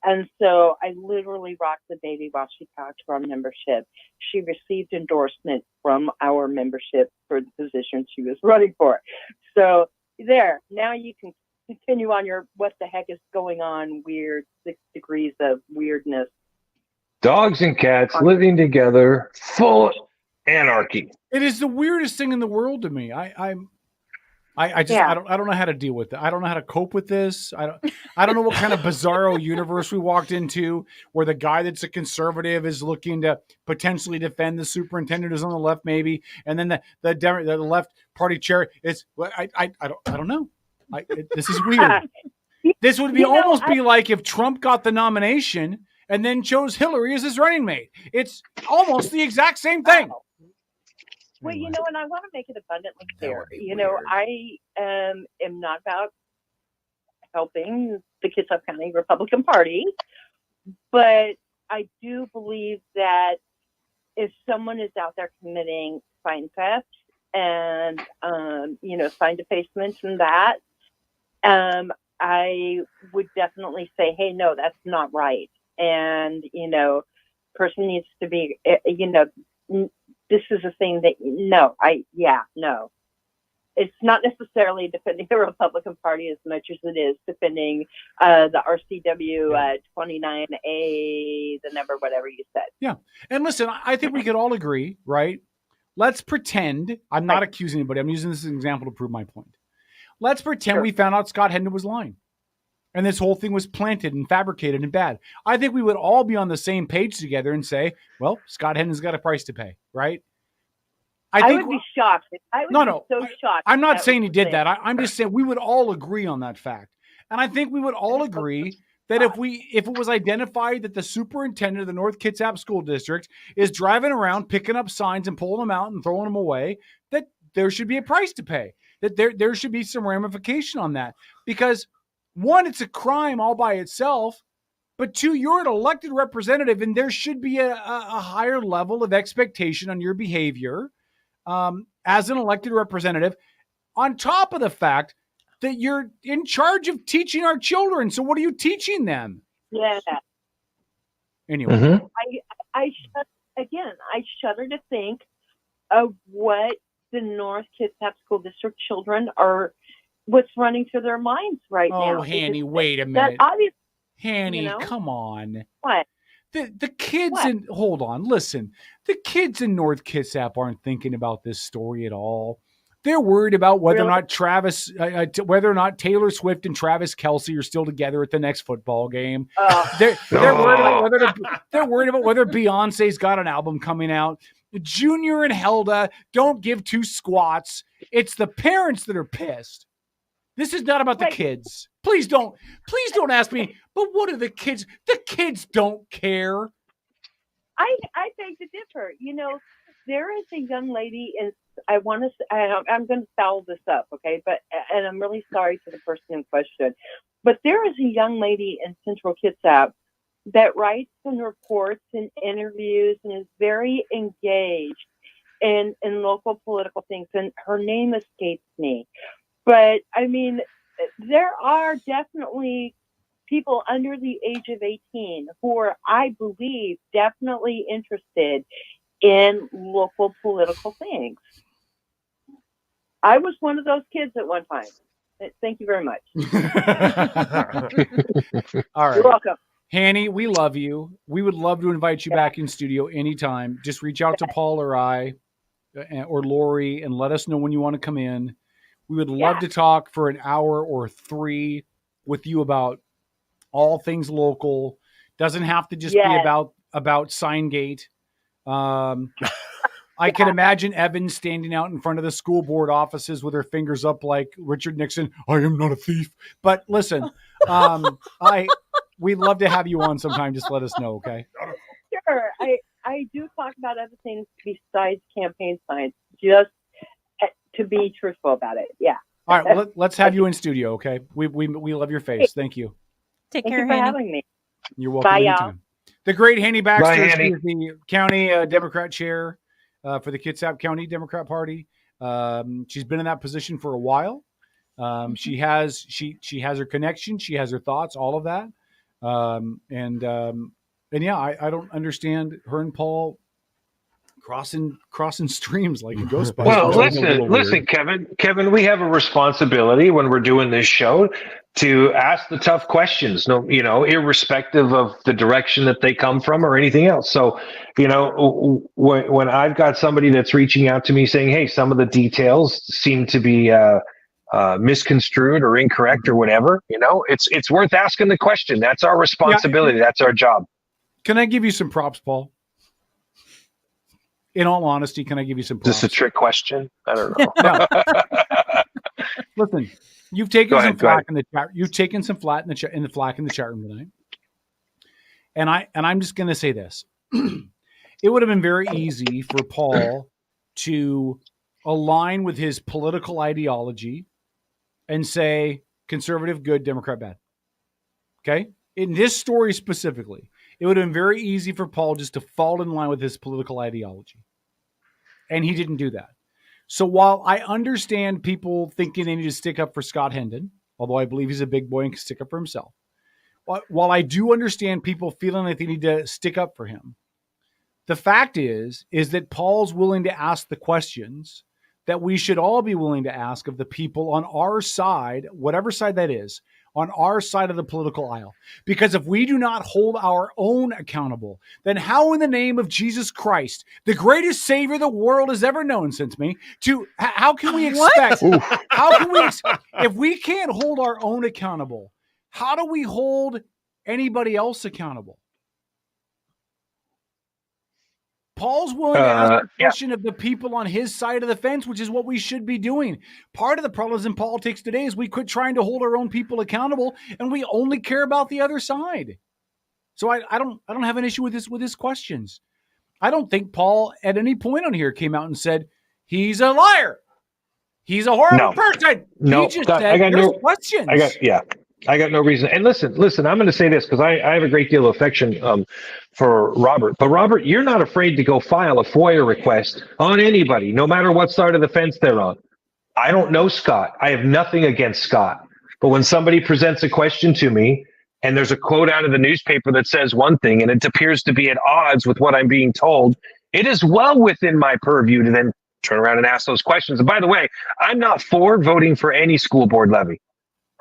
And so I literally rocked the baby while she talked to our membership. She received endorsement from our membership for the position she was running for. So there, now you can continue on your what the heck is going on weird 6 degrees of weirdness. Dogs and cats living together, full anarchy. It is the weirdest thing in the world to me. I don't know how to deal with it. I don't know how to cope with this. I don't know what kind of bizarro universe we walked into where the guy that's a conservative is looking to potentially defend the superintendent who's on the left, maybe, and then the left party chair is. I don't know. This is weird. This would be be like if Trump got the nomination and then chose Hillary as his running mate. It's almost the exact same thing. Well, and I want to make it abundantly clear. I am not about helping the Kitsap County Republican Party, but I do believe that if someone is out there committing fine theft and, sign defacements and that, I would definitely say, hey, no, that's not right. And, person needs to be, this is a thing that, no. It's not necessarily defending the Republican Party as much as it is defending the RCW 29A, the number, whatever you said. Yeah. And listen, I think we could all agree, right? Let's pretend, I'm not accusing anybody. I'm using this as an example to prove my point. Let's pretend we found out Scott Hendon was lying. And this whole thing was planted and fabricated and bad. I think we would all be on the same page together and say, well, Scott Hendon's got a price to pay, right? I would be shocked. I would be so shocked. I'm not saying he did that. I'm just saying we would all agree on that fact. And I think we would all agree that if it was identified that the superintendent of the North Kitsap School District is driving around, picking up signs and pulling them out and throwing them away, that there should be a price to pay, that there should be some ramification on that. Because one, it's a crime all by itself, but two, you're an elected representative and there should be a higher level of expectation on your behavior as an elected representative, on top of the fact that you're in charge of teaching our children. So what are you teaching them? Yeah. Anyway. I shudder to think of what the North Kitsap School District children what's running through their minds right now. Oh, Hanny, wait a minute. Hanny, come on. What? The kids hold on, listen. The kids in North Kitsap aren't thinking about this story at all. They're worried about whether or not Taylor Swift and Travis Kelce are still together at the next football game. They're worried about whether Beyonce's got an album coming out. Junior and Helda don't give two squats. It's the parents that are pissed. This is not about the kids. Please don't ask me, but what are the kids? The kids don't care. I beg to differ. There is a young lady I'm going to foul this up, okay? And I'm really sorry to the person in question, but there is a young lady in Central Kitsap that writes and reports and interviews and is very engaged in local political things, and her name escapes me. But I mean, there are definitely people under the age of 18 who are, I believe, definitely interested in local political things. I was one of those kids at one time. Thank you very much. All right. You're welcome. Hanny, we love you. We would love to invite you back in studio anytime. Just reach out to Paul or I or Lori and let us know when you want to come in. We would love to talk for an hour or 3 with you about all things local. Doesn't have to just be Yes. about Signgate. I can imagine Evan standing out in front of the school board offices with her fingers up like Richard Nixon. I am not a thief. But listen, we'd love to have you on sometime. Just let us know, okay? Sure. I do talk about other things besides campaign signs, just to be truthful about it. Yeah. All right, well, let's have you in studio, okay? We love your face. Thank you. Take Thank care, you for Hanny. having me. You're welcome Bye, y'all. anytime. The great Hanny Baxter, Bye, she Hanny. is the county Democrat chair for the Kitsap County Democrat Party. She's been in that position for a while. She has her connection, she has her thoughts, all of that. And yeah, I don't understand her and Paul crossing streams like a Ghostbusters. Well, That's a little listen, weird. Kevin, we have a responsibility when we're doing this show to ask the tough questions, irrespective of the direction that they come from or anything else. So, when I've got somebody that's reaching out to me saying, hey, some of the details seem to be misconstrued or incorrect or whatever, it's worth asking the question. That's our responsibility. That's our job. Can I give you some props, Paul? In all honesty, can I give you some props? Is this a trick question? I don't know. No. Listen, you've taken Go some ahead. flack in the chat. You've taken some flack in the flack in the chat room tonight. And I'm just going to say this. It would have been very easy for Paul to align with his political ideology and say conservative good, Democrat bad. Okay? In this story specifically, it would have been very easy for Paul just to fall in line with his political ideology. And he didn't do that. So while I understand people thinking they need to stick up for Scott Hendon, although I believe he's a big boy and can stick up for himself, while I do understand people feeling like they need to stick up for him, the fact is that Paul's willing to ask the questions that we should all be willing to ask of the people on our side, whatever side that is, on our side of the political aisle. Because if we do not hold our own accountable, then how in the name of Jesus Christ, the greatest savior the world has ever known since me, how can we expect, if we can't hold our own accountable, how do we hold anybody else accountable? Paul's willing to ask the question of the people on his side of the fence, which is what we should be doing. Part of the problems in politics today is we quit trying to hold our own people accountable, and we only care about the other side. So I don't have an issue with his questions. I don't think Paul at any point on here came out and said he's a liar. He's a horrible person. No, he just said there's questions. I got no reason. And listen, I'm going to say this because I have a great deal of affection for Robert. But Robert, you're not afraid to go file a FOIA request on anybody, no matter what side of the fence they're on. I don't know Scott. I have nothing against Scott. But when somebody presents a question to me and there's a quote out of the newspaper that says one thing and it appears to be at odds with what I'm being told, it is well within my purview to then turn around and ask those questions. And by the way, I'm not for voting for any school board levy.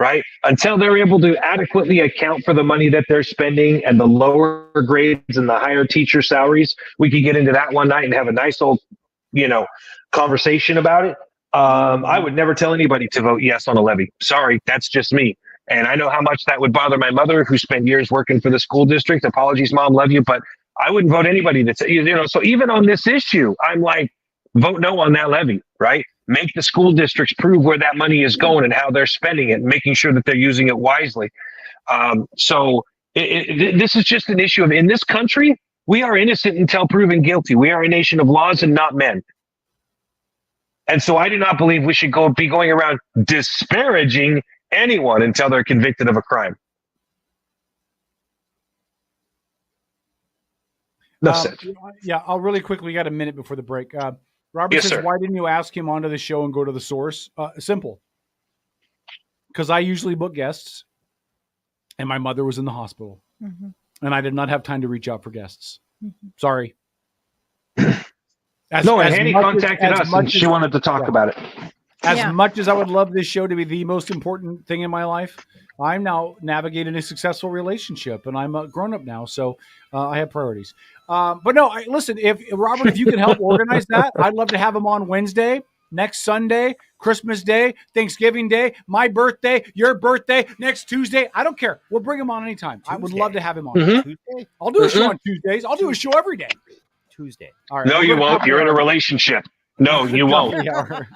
Right? Until they're able to adequately account for the money that they're spending and the lower grades and the higher teacher salaries, we could get into that one night and have a nice old, conversation about it. I would never tell anybody to vote yes on a levy. Sorry, that's just me. And I know how much that would bother my mother, who spent years working for the school district. Apologies, Mom, love you, but I wouldn't vote anybody that's, so even on this issue, I'm like, vote no on that levy, right? Make the school districts prove where that money is going and how they're spending it, making sure that they're using it wisely. So this is just an issue of, in this country, we are innocent until proven guilty. We are a nation of laws and not men. And so I do not believe we should be going around disparaging anyone until they're convicted of a crime. I'll really quickly, we got a minute before the break. Robert Yes, says, sir. why didn't you ask him onto the show and go to the source? Simple. Because I usually book guests, and my mother was in the hospital, and I did not have time to reach out for guests. Sorry. Hanny contacted us, and she wanted to talk about it. As much as I would love this show to be the most important thing in my life, I'm now navigating a successful relationship, and I'm a grown-up now, so I have priorities. But no, listen, if Robert, if you can help organize that, I'd love to have him on Wednesday. next Sunday, Christmas Day, Thanksgiving Day, my birthday, your birthday, next Tuesday. I don't care. We'll bring him on anytime. I would love to have him on. Tuesday? I'll do a show on Tuesdays. I'll do a show every day. Tuesday. All right. No, we'll you go to won't. Comedy You're in a Hour. relationship. No, you won't. Comedy Hour.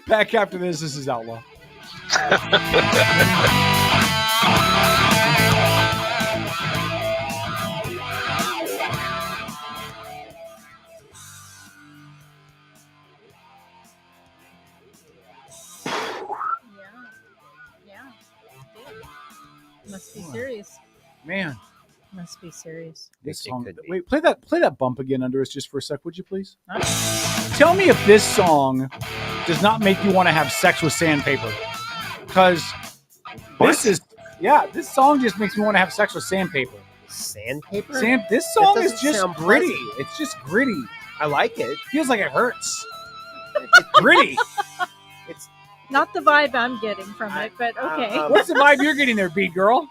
Back after this. This is Outlaw. Must be serious. Man, Must be serious. this song. Wait, play that bump again under us just for a sec, would you please? Tell me if this song does not make you want to have sex with sandpaper. Because this song just makes me want to have sex with sandpaper. Sandpaper? This That song doesn't is just sound gritty. pleasant. It's just gritty. I like it. Feels like it hurts. It's gritty. It's not the vibe I'm getting from it, but okay. What's the vibe you're getting there, B girl?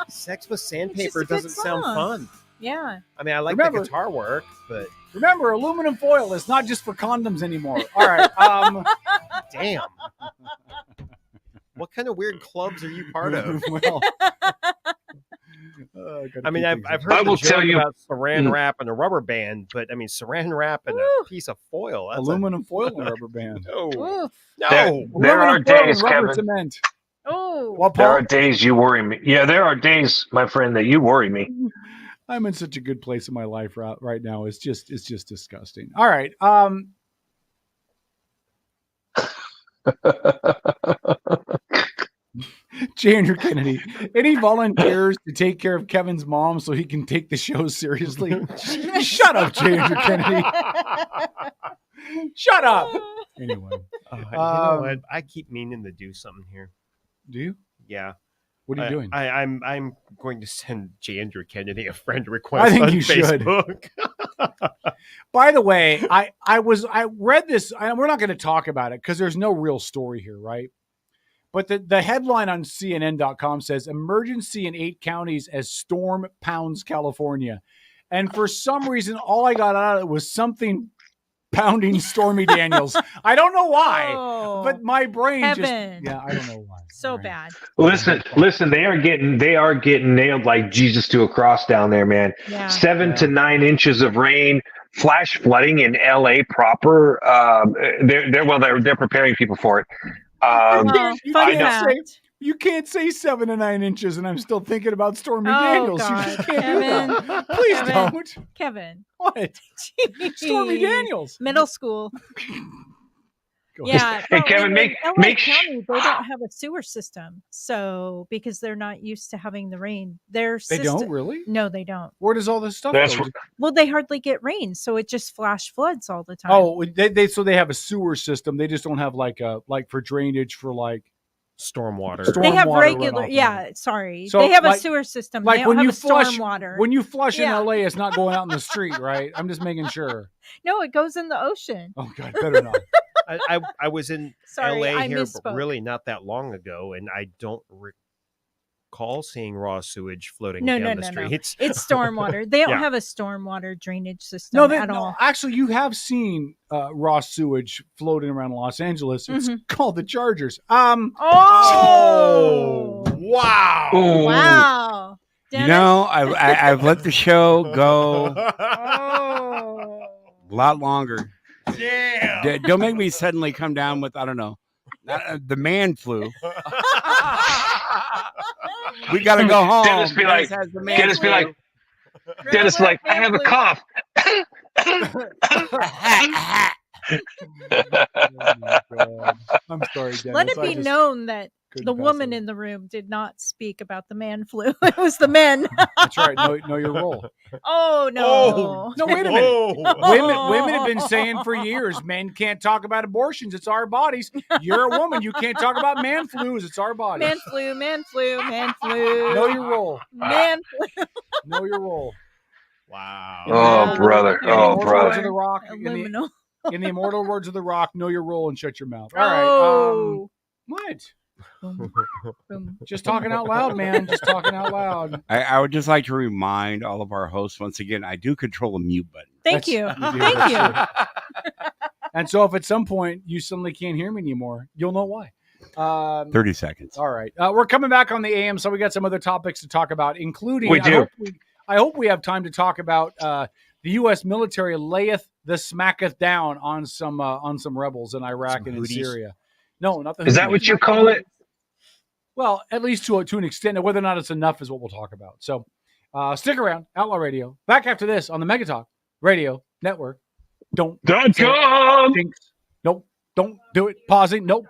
Sex with It's sandpaper just a good doesn't sound song. fun. Yeah. I mean, I like Remember- the guitar work, but Remember, aluminum foil is not just for condoms anymore. All right. damn. What kind of weird clubs are you part of? Well, I mean, I've heard I will the joke tell you- about saran wrap and a rubber band, but I mean, saran wrap and a piece of foil. That's aluminum foil and rubber band. No. Oof. There are Aluminum foil and days, rubber Kevin. cement. Oh. Well, There Paul, are days you worry me. Yeah, there are days, my friend, that you worry me. I'm in such a good place in my life right now. It's just disgusting. All right. J. Andrew Kennedy, any volunteers to take care of Kevin's mom so he can take the show seriously? Shut up, J. Andrew Kennedy. Shut up. Anyway. you know what? I keep meaning to do something here. Do you? Yeah. What are you doing? I'm going to send J. Andrew Kennedy a friend request I think on you should. Facebook. By the way, I read this. We're not going to talk about it because there's no real story here, right? But the headline on CNN.com says emergency in 8 counties as storm pounds California. And for some reason, all I got out of it was something pounding Stormy Daniels. I don't know why, but my brain I don't know why. So bad. Listen, they are getting nailed like Jesus to a cross down there, man. Yeah. 7 to 9 inches of rain, flash flooding in LA proper. They're preparing people for it. You can't say 7 to 9 inches, and I'm still thinking about Stormy Oh, Daniels. God. You just can't Kevin. do that. Please Kevin. don't. Kevin. What? Stormy Daniels. Middle school. Go ahead. Yeah. Hey, Kevin, in LA make County, they don't have a sewer system. So because they're not used to having the rain. Their They system, don't really? No, they don't. Where does all this stuff That's go? Well, they hardly get rain, so it just flash floods all the time. Oh, so they have a sewer system. They just don't have like for drainage for like stormwater. They have Stormwater regular, runoff. yeah. Sorry, So, they have like- a sewer system. Like they don't when have you a flush stormwater. when you flush Yeah. in LA, it's not going out in the street, right? I'm just making sure. No, it goes in the ocean. Oh God, better not. I was in Sorry, LA I here, misspoke. but really not that long ago, and I don't recall seeing raw sewage floating No, down no, the no, no. streets. It's stormwater. They don't Yeah. have a stormwater drainage system No, at all. actually, you have seen raw sewage floating around Los Angeles. It's called the Chargers. Oh, wow! wow! You know, I've let the show go Oh. a lot longer. Yeah. Don't make me suddenly come down with, I don't know, the man flu. We got to go home. Dennis be like, Dennis has the man Dennis be flu. like, Dennis be like, I have a cough. I'm sorry, Dennis. Let it I be just known that couldn't the pass woman in the room did not speak about the man flu. It was the men. That's right. Know your role. Oh no! No, wait a minute. Women have been saying for years, men can't talk about abortions. It's our bodies. You're a woman. You can't talk about man flus. It's our bodies. Man flu, man flu, man flu. Know your role. Man flu. Know your role. Wow. Oh, brother. In the Oh, immortal brother. words of the Rock. Aluminum. In the immortal words of the Rock, know your role and shut your mouth. All right. Oh. What? Boom. Just talking out loud, man. Just talking out loud. I would just like to remind all of our hosts once again, I do control a mute button. Thank you. Thank you. And so if at some point you suddenly can't hear me anymore, you'll know why. 30 seconds. All right. We're coming back on the AM, so we got some other topics to talk about, including We do. I hope we have time to talk about the U.S. military layeth the smacketh down on some rebels in Iraq and in Syria. No, not the Is that Houthis. what you call it? Well, at least to an extent. Whether or not it's enough is what we'll talk about. So stick around. Outlaw Radio. Back after this on the Mega Talk Radio Network. Don't. Nope. Don't do it. Pausing. Nope.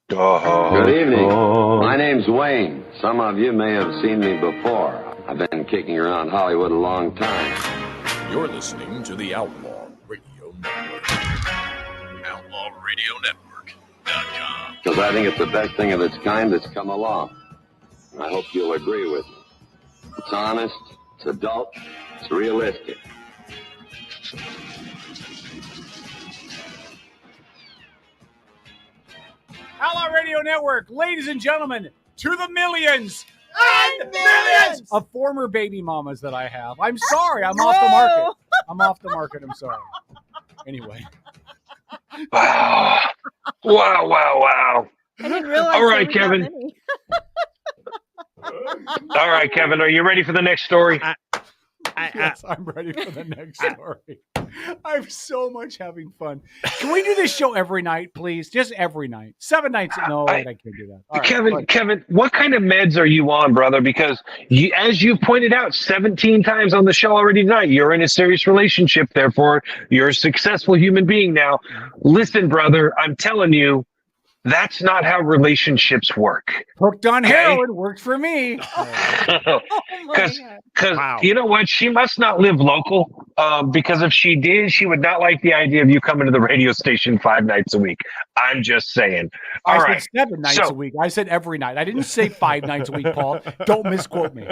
Good evening. My name's Wayne. Some of you may have seen me before. I've been kicking around Hollywood a long time. You're listening to the Outlaw Radio Network. OutlawRadioNetwork.com. Because I think it's the best thing of its kind that's come along. And I hope you'll agree with me. It's honest, it's adult, it's realistic. Outlaw Radio Network, ladies and gentlemen, to the millions and millions of former baby mamas that I have. I'm sorry, I'm off the market. I'm sorry. Anyway. Wow. I didn't realize. All right, Kevin. All right, Kevin, are you ready for the next story? Yes, I'm ready for the next story. I'm so much having fun. Can we do this show every night, please? Just every night. 7 nights. No, I can't do that. All right, Kevin, what kind of meds are you on, brother? Because as you've pointed out 17 times on the show already tonight, you're in a serious relationship. Therefore, you're a successful human being now. Listen, brother, I'm telling you, that's not how relationships work. Hooked on heroin worked for me. Because you know what? She must not live local. Because if she did, she would not like the idea of you coming to the radio station 5 nights a week. I'm just saying. All right. I said 7 nights a week. I said every night. I didn't say 5 nights a week, Paul. Don't misquote me.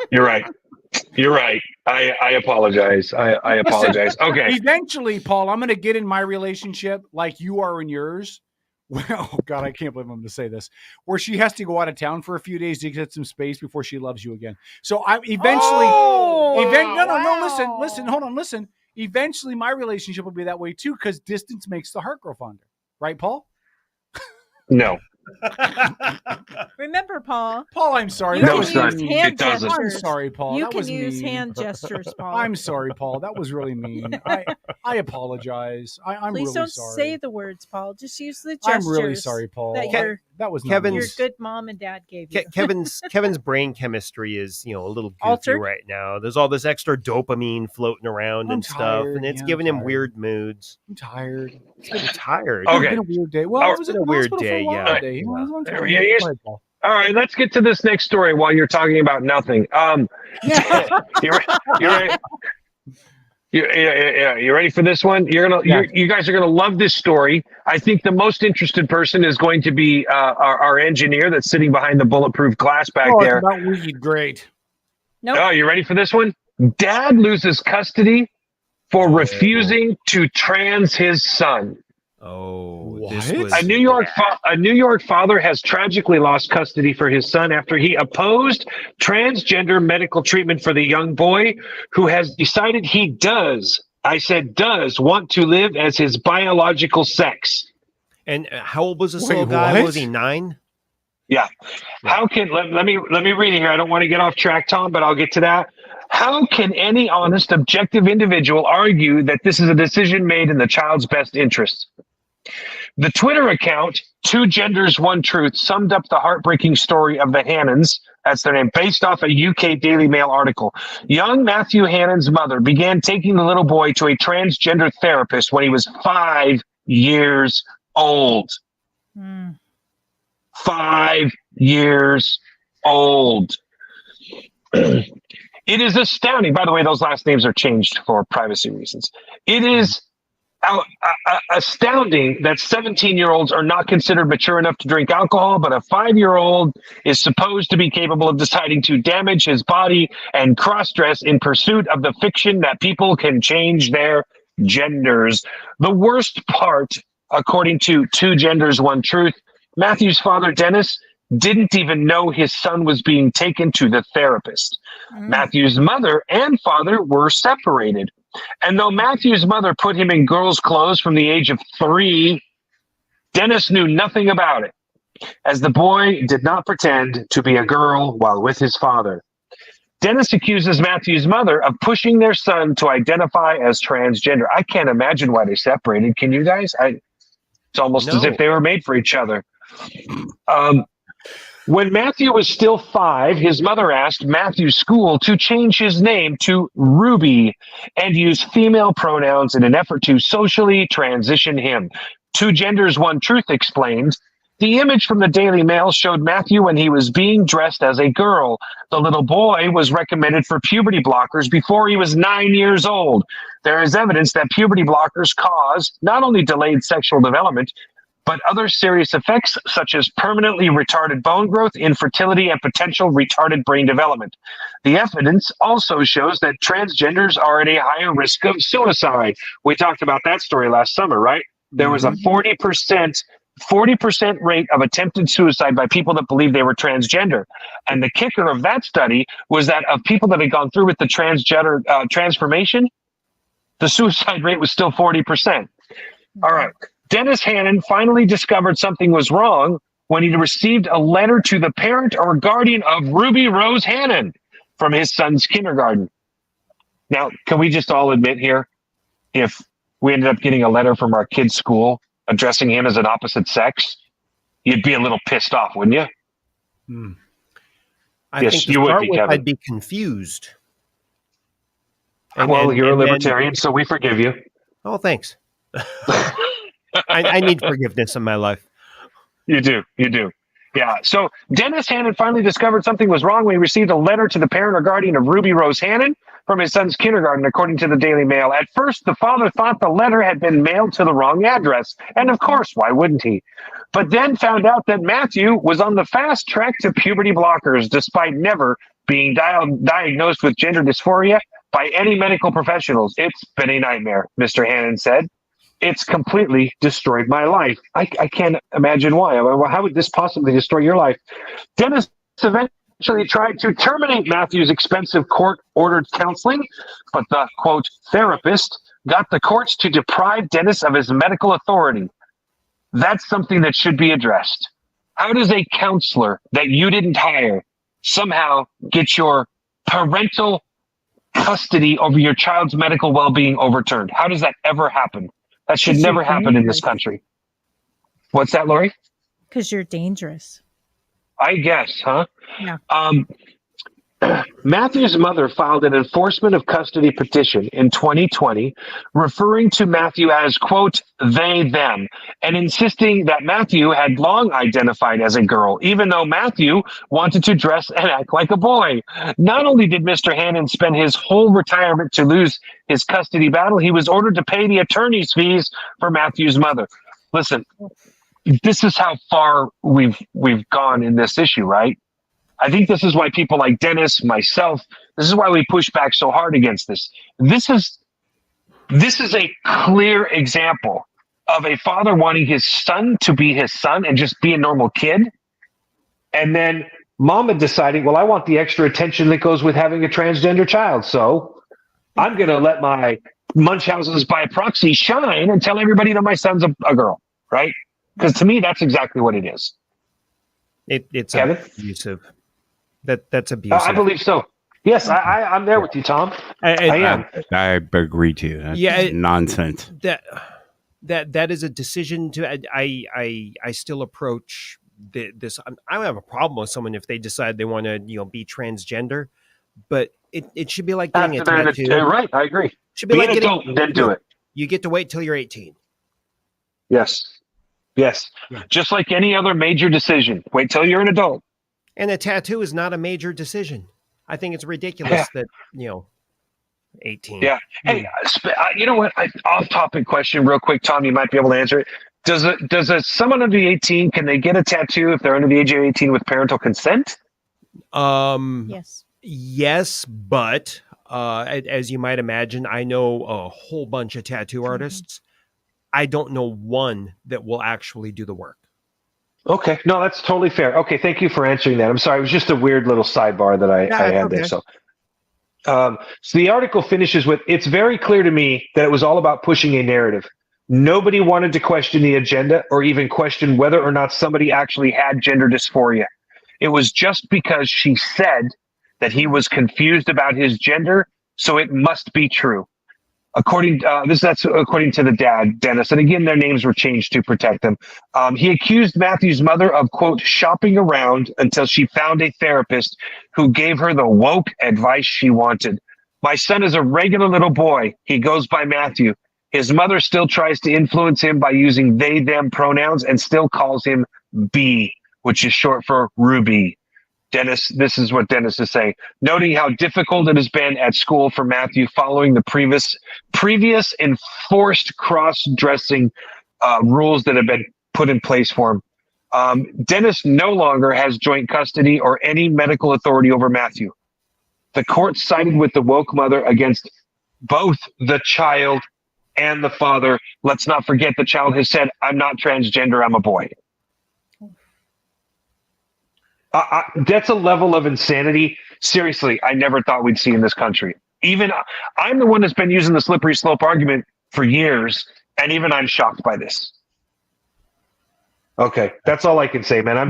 You're right. I apologize. I apologize. Okay. Eventually, Paul, I'm going to get in my relationship like you are in yours. Well, oh God, I can't believe I'm going to say this. Where she has to go out of town for a few days to get some space before she loves you again. So I eventually, listen. Eventually, my relationship will be that way too, because distance makes the heart grow fonder. Right, Paul? No. Remember, Paul. Paul, I'm sorry. No, son, it doesn't. I'm sorry, Paul. You that can was use mean. hand gestures, Paul. I'm sorry, Paul. That was really mean. I apologize. I'm Please really don't sorry. say the words, Paul. Just use the gestures. I'm really sorry, Paul. That was Kevin's, your good mom and dad gave you. Kevin's brain chemistry is a little goofy Altered? right now. There's all this extra dopamine floating around and stuff, and it's giving him weird moods. I'm tired. It's tired. Okay. It's been a weird day. Well, it was a weird day. All right, let's get to this next story while you're talking about nothing. You ready for this one? You guys are gonna love this story. I think the most interested person is going to be our engineer that's sitting behind the bulletproof glass back there. It's about weed. Great. Nope. Oh, you ready for this one? Dad loses custody for refusing to trans his son. This was A New York father has tragically lost custody for his son after he opposed transgender medical treatment for the young boy who has decided he does want to live as his biological sex. And how old was this little guy? Was he 9? Yeah. How can let me read it here. I don't want to get off track, Tom, but I'll get to that. How can any honest, objective individual argue that this is a decision made in the child's best interest? The Twitter account, 2 Genders, 1 Truth, summed up the heartbreaking story of the Hannons, that's their name, based off a UK Daily Mail article. Young Matthew Hannon's mother began taking the little boy to a transgender therapist when he was 5 years old. 5 years old. It is astounding. By the way, those last names are changed for privacy reasons. It is astounding that 17-year-olds are not considered mature enough to drink alcohol, but a 5-year-old is supposed to be capable of deciding to damage his body and cross-dress in pursuit of the fiction that people can change their genders. The worst part, according to 2 Genders, 1 Truth, Matthew's father, Dennis, didn't even know his son was being taken to the therapist. Matthew's mother and father were separated. And though Matthew's mother put him in girls' clothes from the age of 3, Dennis knew nothing about it, as the boy did not pretend to be a girl while with his father. Dennis accuses Matthew's mother of pushing their son to identify as transgender. I can't imagine why they separated. Can you guys? It's almost as if they were made for each other. When Matthew was still 5, his mother asked Matthew's school to change his name to Ruby and use female pronouns in an effort to socially transition him. Two Genders, One Truth explained, the image from the Daily Mail showed Matthew when he was being dressed as a girl. The little boy was recommended for puberty blockers before he was 9 years old. There is evidence that puberty blockers cause not only delayed sexual development, but other serious effects such as permanently retarded bone growth, infertility, and potential retarded brain development. The evidence also shows that transgenders are at a higher risk of suicide. We talked about that story last summer, right? There was a 40% rate of attempted suicide by people that believed they were transgender. And the kicker of that study was that of people that had gone through with the transgender transformation, the suicide rate was still 40%. All right. Dennis Hannon finally discovered something was wrong when he received a letter to the parent or guardian of Ruby Rose Hannon from his son's kindergarten. Now, can we just all admit here, if we ended up getting a letter from our kid's school addressing him as an opposite sex, you'd be a little pissed off, wouldn't you? I think to you would start be, with, Kevin. I'd be confused. You're a and then- libertarian, so we forgive you. Oh, thanks. I need forgiveness in my life. You do. Yeah. So Dennis Hannon finally discovered something was wrong when he received a letter to the parent or guardian of Ruby Rose Hannon from his son's kindergarten, according to the Daily Mail. At first, the father thought the letter had been mailed to the wrong address. And of course, why wouldn't he? But then found out that Matthew was on the fast track to puberty blockers, despite never being diagnosed with gender dysphoria by any medical professionals. It's been a nightmare, Mr. Hannon said. It's completely destroyed my life. I can't imagine why. How would this possibly destroy your life? Dennis eventually tried to terminate Matthew's expensive court-ordered counseling, but the, quote, therapist got the courts to deprive Dennis of his medical authority. That's something that should be addressed. How does a counselor that you didn't hire somehow get your parental custody over your child's medical well-being overturned? How does that ever happen? That should never happen in this country. What's that, Lori? Because you're dangerous. I guess, huh? Yeah. Matthew's mother filed an enforcement of custody petition in 2020, referring to Matthew as, quote, they, them, and insisting that Matthew had long identified as a girl, even though Matthew wanted to dress and act like a boy. Not only did Mr. Hannon spend his whole retirement to lose his custody battle, he was ordered to pay the attorney's fees for Matthew's mother. Listen, this is how far we've gone in this issue, right? I think this is why people like Dennis, myself, this is why we push back so hard against this. This is a clear example of a father wanting his son to be his son and just be a normal kid. And then mama deciding, well, I want the extra attention that goes with having a transgender child. So I'm going to let my Munchausen's by proxy shine and tell everybody that my son's a girl, right? Because to me, that's exactly what it is. It's Kevin? abusive. That's abusive. I believe so. Yes, I'm there with you, Tom. I am. I agree to you. That's nonsense. That is a decision to. I still approach this. I don't have a problem with someone if they decide they want to be transgender, but it should be like getting a tattoo. Right, I agree. Should be like an adult and then do it. You get to wait till you're 18. Yes. Just like any other major decision. Wait till you're an adult. And a tattoo is not a major decision. I think it's ridiculous that 18. Yeah. Hey, you know what? Off-topic question, real quick, Tom. You might be able to answer it. Does someone under 18 can they get a tattoo if they're under the age of 18 with parental consent? Yes. Yes, but as you might imagine, I know a whole bunch of tattoo artists. I don't know one that will actually do the work. Okay. No, that's totally fair. Okay. Thank you for answering that. I'm sorry. It was just a weird little sidebar that I had there. So, So the article finishes with, it's very clear to me that it was all about pushing a narrative. Nobody wanted to question the agenda or even question whether or not somebody actually had gender dysphoria. It was just because she said that he was confused about his gender, so it must be true. That's according to the dad, Dennis. And again, their names were changed to protect them. He accused Matthew's mother of, quote, shopping around until she found a therapist who gave her the woke advice she wanted. My son is a regular little boy. He goes by Matthew. His mother still tries to influence him by using they, them pronouns and still calls him B, which is short for Ruby. Dennis, this is what Dennis is saying, noting how difficult it has been at school for Matthew following the previous enforced cross-dressing rules that have been put in place for him. Dennis no longer has joint custody or any medical authority over Matthew. The court sided with the woke mother against both the child and the father. Let's not forget the child has said, I'm not transgender, I'm a boy. That's a level of insanity, seriously, I never thought we'd see in this country. Even I'm the one that's been using the slippery slope argument for years, and even I'm shocked by this. Okay, that's all I can say, man.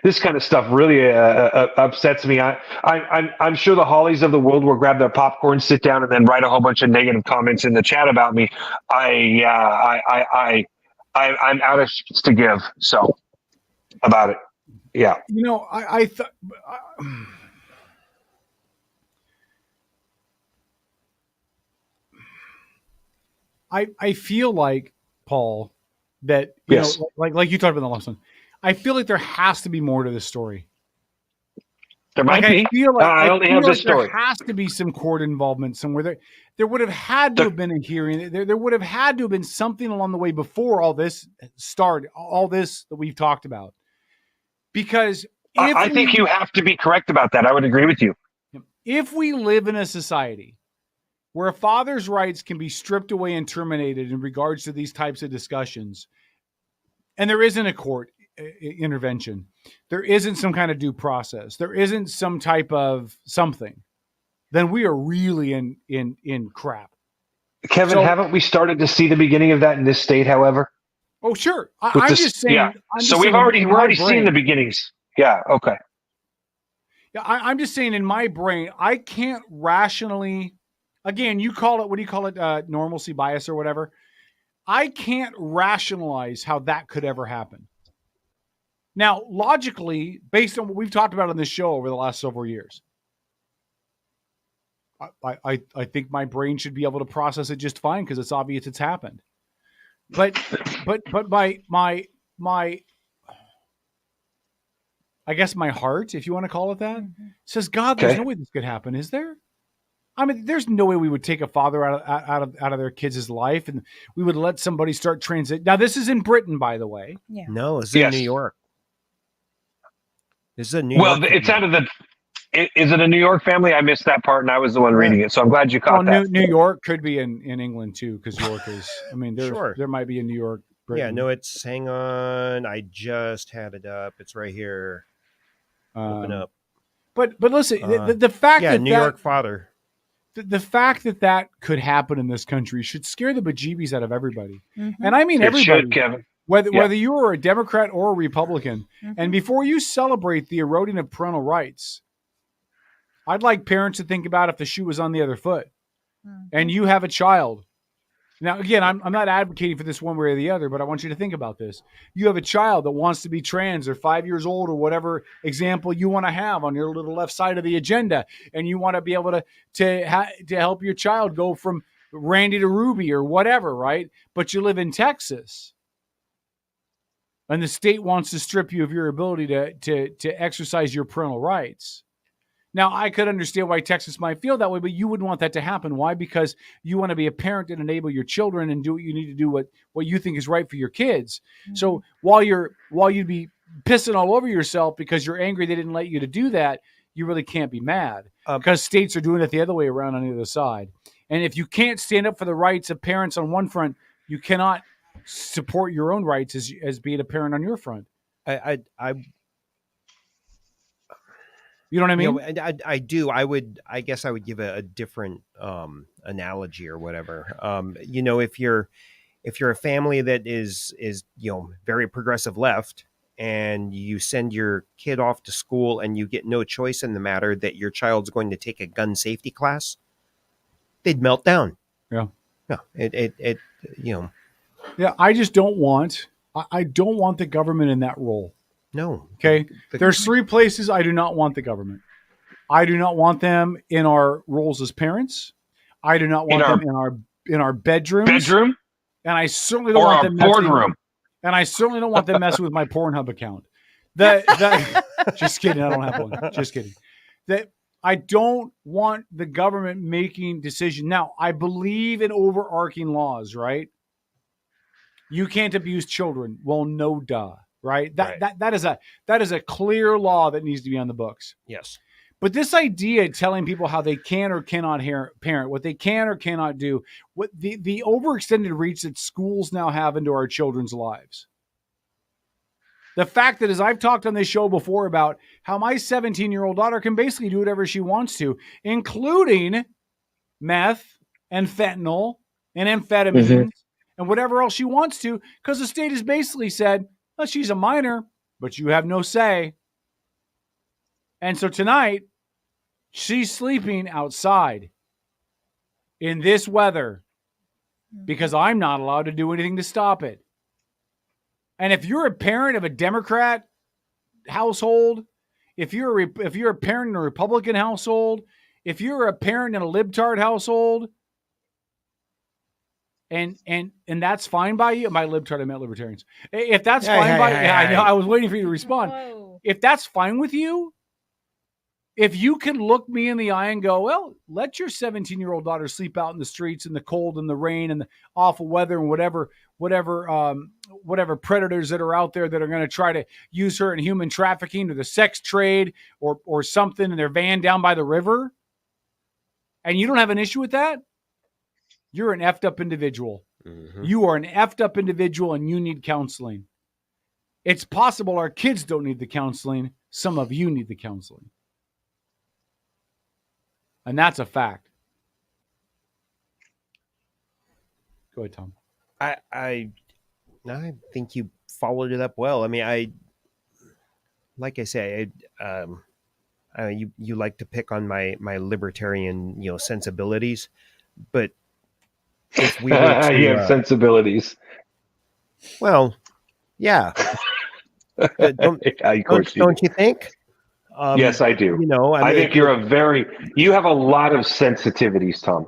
This kind of stuff really upsets me. I'm sure the Hollies of the world will grab their popcorn, sit down, and then write a whole bunch of negative comments in the chat about me. I'm out of shits to give. So about it, yeah. You know, I thought. I feel like, Paul, that you know, like you talked about in the last one. I feel like there has to be more to this story. There might be. I feel like, I only have this story. There has to be some court involvement somewhere. There would have had to have been a hearing. There would have had to have been something along the way before all this started. All this that we've talked about. Because I think you have to be correct about that. I would agree with you. If we live in a society where a father's rights can be stripped away and terminated in regards to these types of discussions, and there isn't a court intervention, there isn't some kind of due process, there isn't some type of something, then we are really in crap. Kevin, haven't we started to see the beginning of that in this state, however? Oh, sure. I'm just saying. Yeah. So we're already seeing the beginnings. Yeah. Okay. Yeah. I'm just saying, in my brain, I can't rationally, again, you call it, what do you call it? Normalcy bias or whatever. I can't rationalize how that could ever happen. Now, logically, based on what we've talked about on this show over the last several years, I think my brain should be able to process it just fine because it's obvious it's happened. But my I guess my heart, if you want to call it that, says, God, there's no way this could happen, is there? I mean, there's no way we would take a father out of their kids' life and we would let somebody start transit. Now, this is in Britain, by the way. Yeah. No, it's in New York. This is a New York. Well, it's out of the. Is it a New York family? I missed that part, and I was the one reading it, so I'm glad you caught that. New York could be in England too, because York is. I mean, there might be a New York. Britain. Yeah, no, it's. Hang on, I just had it up. It's right here. Open up. But listen, the fact that New York father. The fact that could happen in this country should scare the bejeebies out of everybody, and I mean everybody. Should, Kevin. Whether you are a Democrat or a Republican, and before you celebrate the eroding of parental rights, I'd like parents to think about if the shoe was on the other foot, and you have a child. Now, again, I'm not advocating for this one way or the other, but I want you to think about this. You have a child that wants to be trans or 5 years old or whatever example you want to have on your little left side of the agenda, and you want to be able to help your child go from Randy to Ruby or whatever, right? But you live in Texas, and the state wants to strip you of your ability to exercise your parental rights. Now, I could understand why Texas might feel that way, but you wouldn't want that to happen. Why? Because you want to be a parent and enable your children and do what you need to do, what you think is right for your kids. So while you'd be pissing all over yourself because you're angry they didn't let you to do that, you really can't be mad because states are doing it the other way around on the other side. And if you can't stand up for the rights of parents on one front, you cannot support your own rights as being a parent on your front. You know what I mean? I do. I guess I would give a different analogy or whatever. If you're a family that is very progressive left, and you send your kid off to school and you get no choice in the matter that your child's going to take a gun safety class, they'd melt down. Yeah. No, Yeah, I just don't want. I don't want the government in that role. No. Okay. There's 3 places I do not want the government. I do not want them in our roles as parents. I do not want them in our bedrooms. Bedroom? And I certainly don't want them boardroom. And I certainly don't want them messing with my Pornhub account. Just kidding. I don't have one. Just kidding. I don't want the government making decisions. Now, I believe in overarching laws, right? You can't abuse children. Well, no duh, right? That is a clear law that needs to be on the books. Yes. But this idea of telling people how they can or cannot parent, what they can or cannot do, what the overextended reach that schools now have into our children's lives. The fact that, as I've talked on this show before about how my 17-year-old daughter can basically do whatever she wants to, including meth and fentanyl and amphetamines and whatever else she wants to, because the state has basically said, well, she's a minor, but you have no say. And so tonight, she's sleeping outside in this weather because I'm not allowed to do anything to stop it. And if you're a parent of a Democrat household, if you're a parent in a Republican household, if you're a parent in a libtard household, and that's fine by you, by libtard I meant libertarians. If that's fine by you, I know I was waiting for you to respond. Whoa. If that's fine with you, if you can look me in the eye and go, well, let your 17-year-old daughter sleep out in the streets in the cold and the rain and the awful weather and whatever predators that are out there that are going to try to use her in human trafficking or the sex trade or something in their van down by the river, and you don't have an issue with that, you're an effed up individual. Mm-hmm. You are an effed up individual and you need counseling. It's possible our kids don't need the counseling. Some of you need the counseling. And that's a fact. Go ahead, Tom. I think you followed it up well. I mean, like I say, you like to pick on my libertarian, sensibilities, but if we were to, you have sensibilities. Well, yeah. Don't you think? Yes, I do. I think you have a lot of sensitivities, Tom.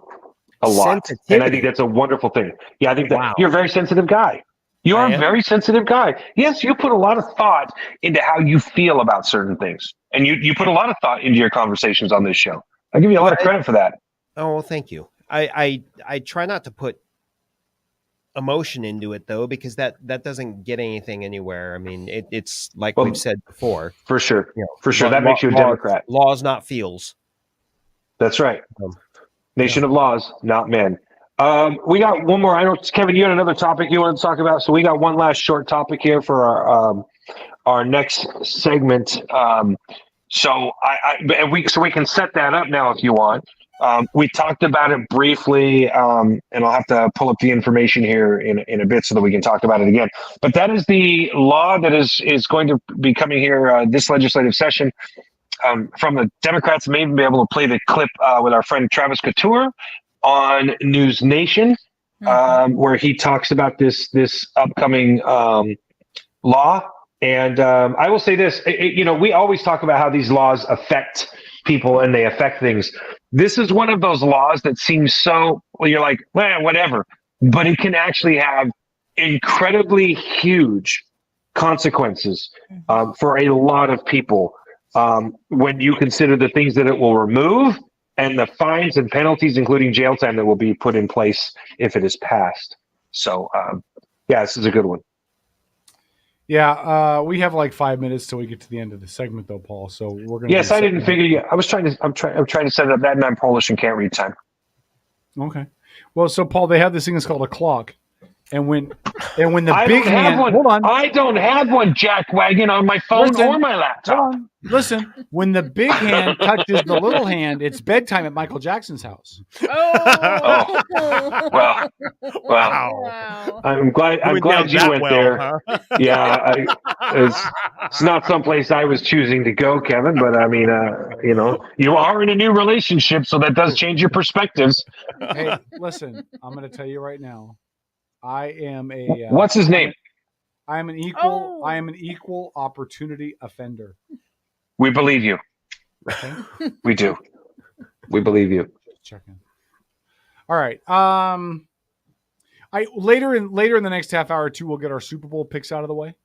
A lot. And I think that's a wonderful thing. Yeah, I think that you're a very sensitive guy. You are a very sensitive guy. Yes, you put a lot of thought into how you feel about certain things. And you put a lot of thought into your conversations on this show. I give you a lot of credit for that. Oh, well, thank you. I try not to put emotion into it, though, because that doesn't get anything anywhere. I mean, it's like we've said before. For sure. For sure. That makes you a Democrat. Laws, not feels. That's right. Nation of laws, not men. We got one more. I know, Kevin, you had another topic you wanted to talk about, so we got one last short topic here for our next segment. So we can set that up now if you want. We talked about it briefly, and I'll have to pull up the information here in a bit so that we can talk about it again. But that is the law that is going to be coming here this legislative session. From the Democrats, may even be able to play the clip with our friend Travis Couture on News Nation, where he talks about this upcoming law. And I will say this, we always talk about how these laws affect people and they affect things. This is one of those laws that seems so, you're like, well, whatever, but it can actually have incredibly huge consequences for a lot of people. When you consider the things that it will remove and the fines and penalties, including jail time, that will be put in place if it is passed. So, this is a good one. Yeah, we have like 5 minutes till we get to the end of the segment, though, Paul. So we're gonna. Yes, I didn't figure you. I'm trying to set it up. That, and I'm Polish and can't read time. Okay. Well, so Paul, they have this thing that's called a clock, and when And when the I big don't have hand, one. hold on, I don't have one jack wagon on my phone or my laptop. Hold on. Listen, when the big hand touches the little hand, it's bedtime at Michael Jackson's house. Oh, well, Wow. I'm glad You went down you that went well, there. huh? Yeah, it's not someplace I was choosing to go, Kevin. But I mean, you are in a new relationship, so that does change your perspectives. Hey, listen, I'm going to tell you right now. I am a. What's his name? I am an equal. I am an equal opportunity offender. We believe you. Okay. We do. We believe you. Just checking. All right. I later in the next half hour or two, we'll get our Super Bowl picks out of the way.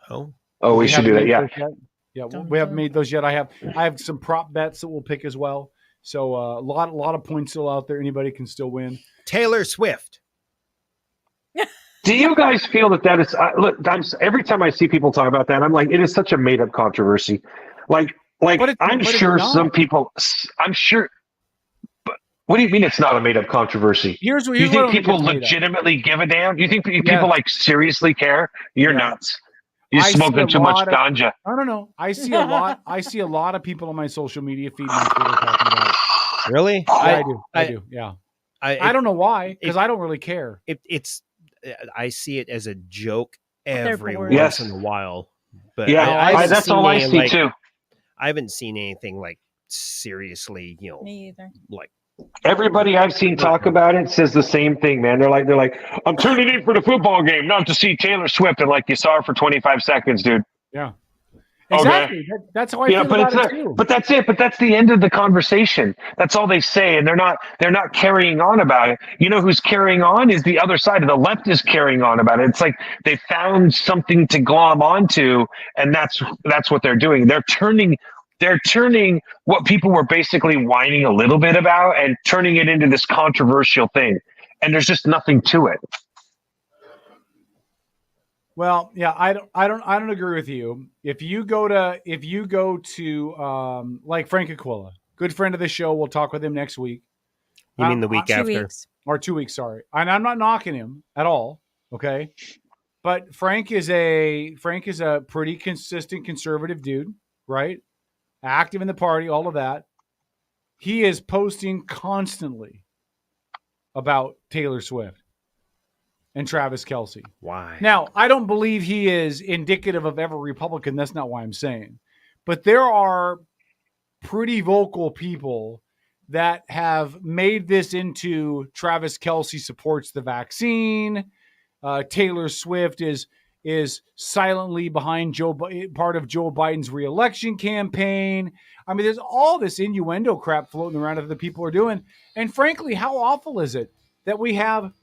Oh, we should do that. Yeah. Yeah, we haven't made those yet. I have some prop bets that we'll pick as well. So a lot of points still out there. Anybody can still win. Taylor Swift. Do you guys feel that is? Look, every time I see people talk about that, I'm like, it is such a made up controversy. I'm sure some people. I'm sure. But what do you mean it's not a made up controversy? Here's you think people legitimately give a damn? You think people seriously care? You're nuts. You're smoking too much ganja. No. I see a lot. I see a lot of people on my social media feed on Twitter talking about it. Really? Yeah, I do. Yeah. I don't know why, because I don't really care. I see it as a joke every bored. once in a while. But Yeah, that's all I see too. I haven't seen anything seriously, Me either. Everybody I've seen talk about it says the same thing, man. They're like, I'm tuning in for the football game, not to see Taylor Swift. And you saw her for 25 seconds, dude. Yeah. Exactly. Okay. That's how I feel about it too. But that's it. But that's the end of the conversation. That's all they say, and they're not carrying on about it. You know who's carrying on is the other side. The left is carrying on about it. It's like they found something to glom onto, and that's what they're doing. They're turning what people were basically whining a little bit about and turning it into this controversial thing. And there's just nothing to it. Well, yeah, I don't agree with you. If you go to like Frank Aquila, good friend of the show, we'll talk with him next week. You mean the week after? 2 weeks. Or 2 weeks, sorry. And I'm not knocking him at all, okay? But Frank is a pretty consistent conservative dude, right? Active in the party, all of that. He is posting constantly about Taylor Swift and Travis Kelce. Why? Now, I don't believe he is indicative of every Republican. That's not why I'm saying. But there are pretty vocal people that have made this into Travis Kelce supports the vaccine. Taylor Swift is silently behind part of Joe Biden's reelection campaign. I mean, there's all this innuendo crap floating around that the people are doing. And frankly, how awful is it that we have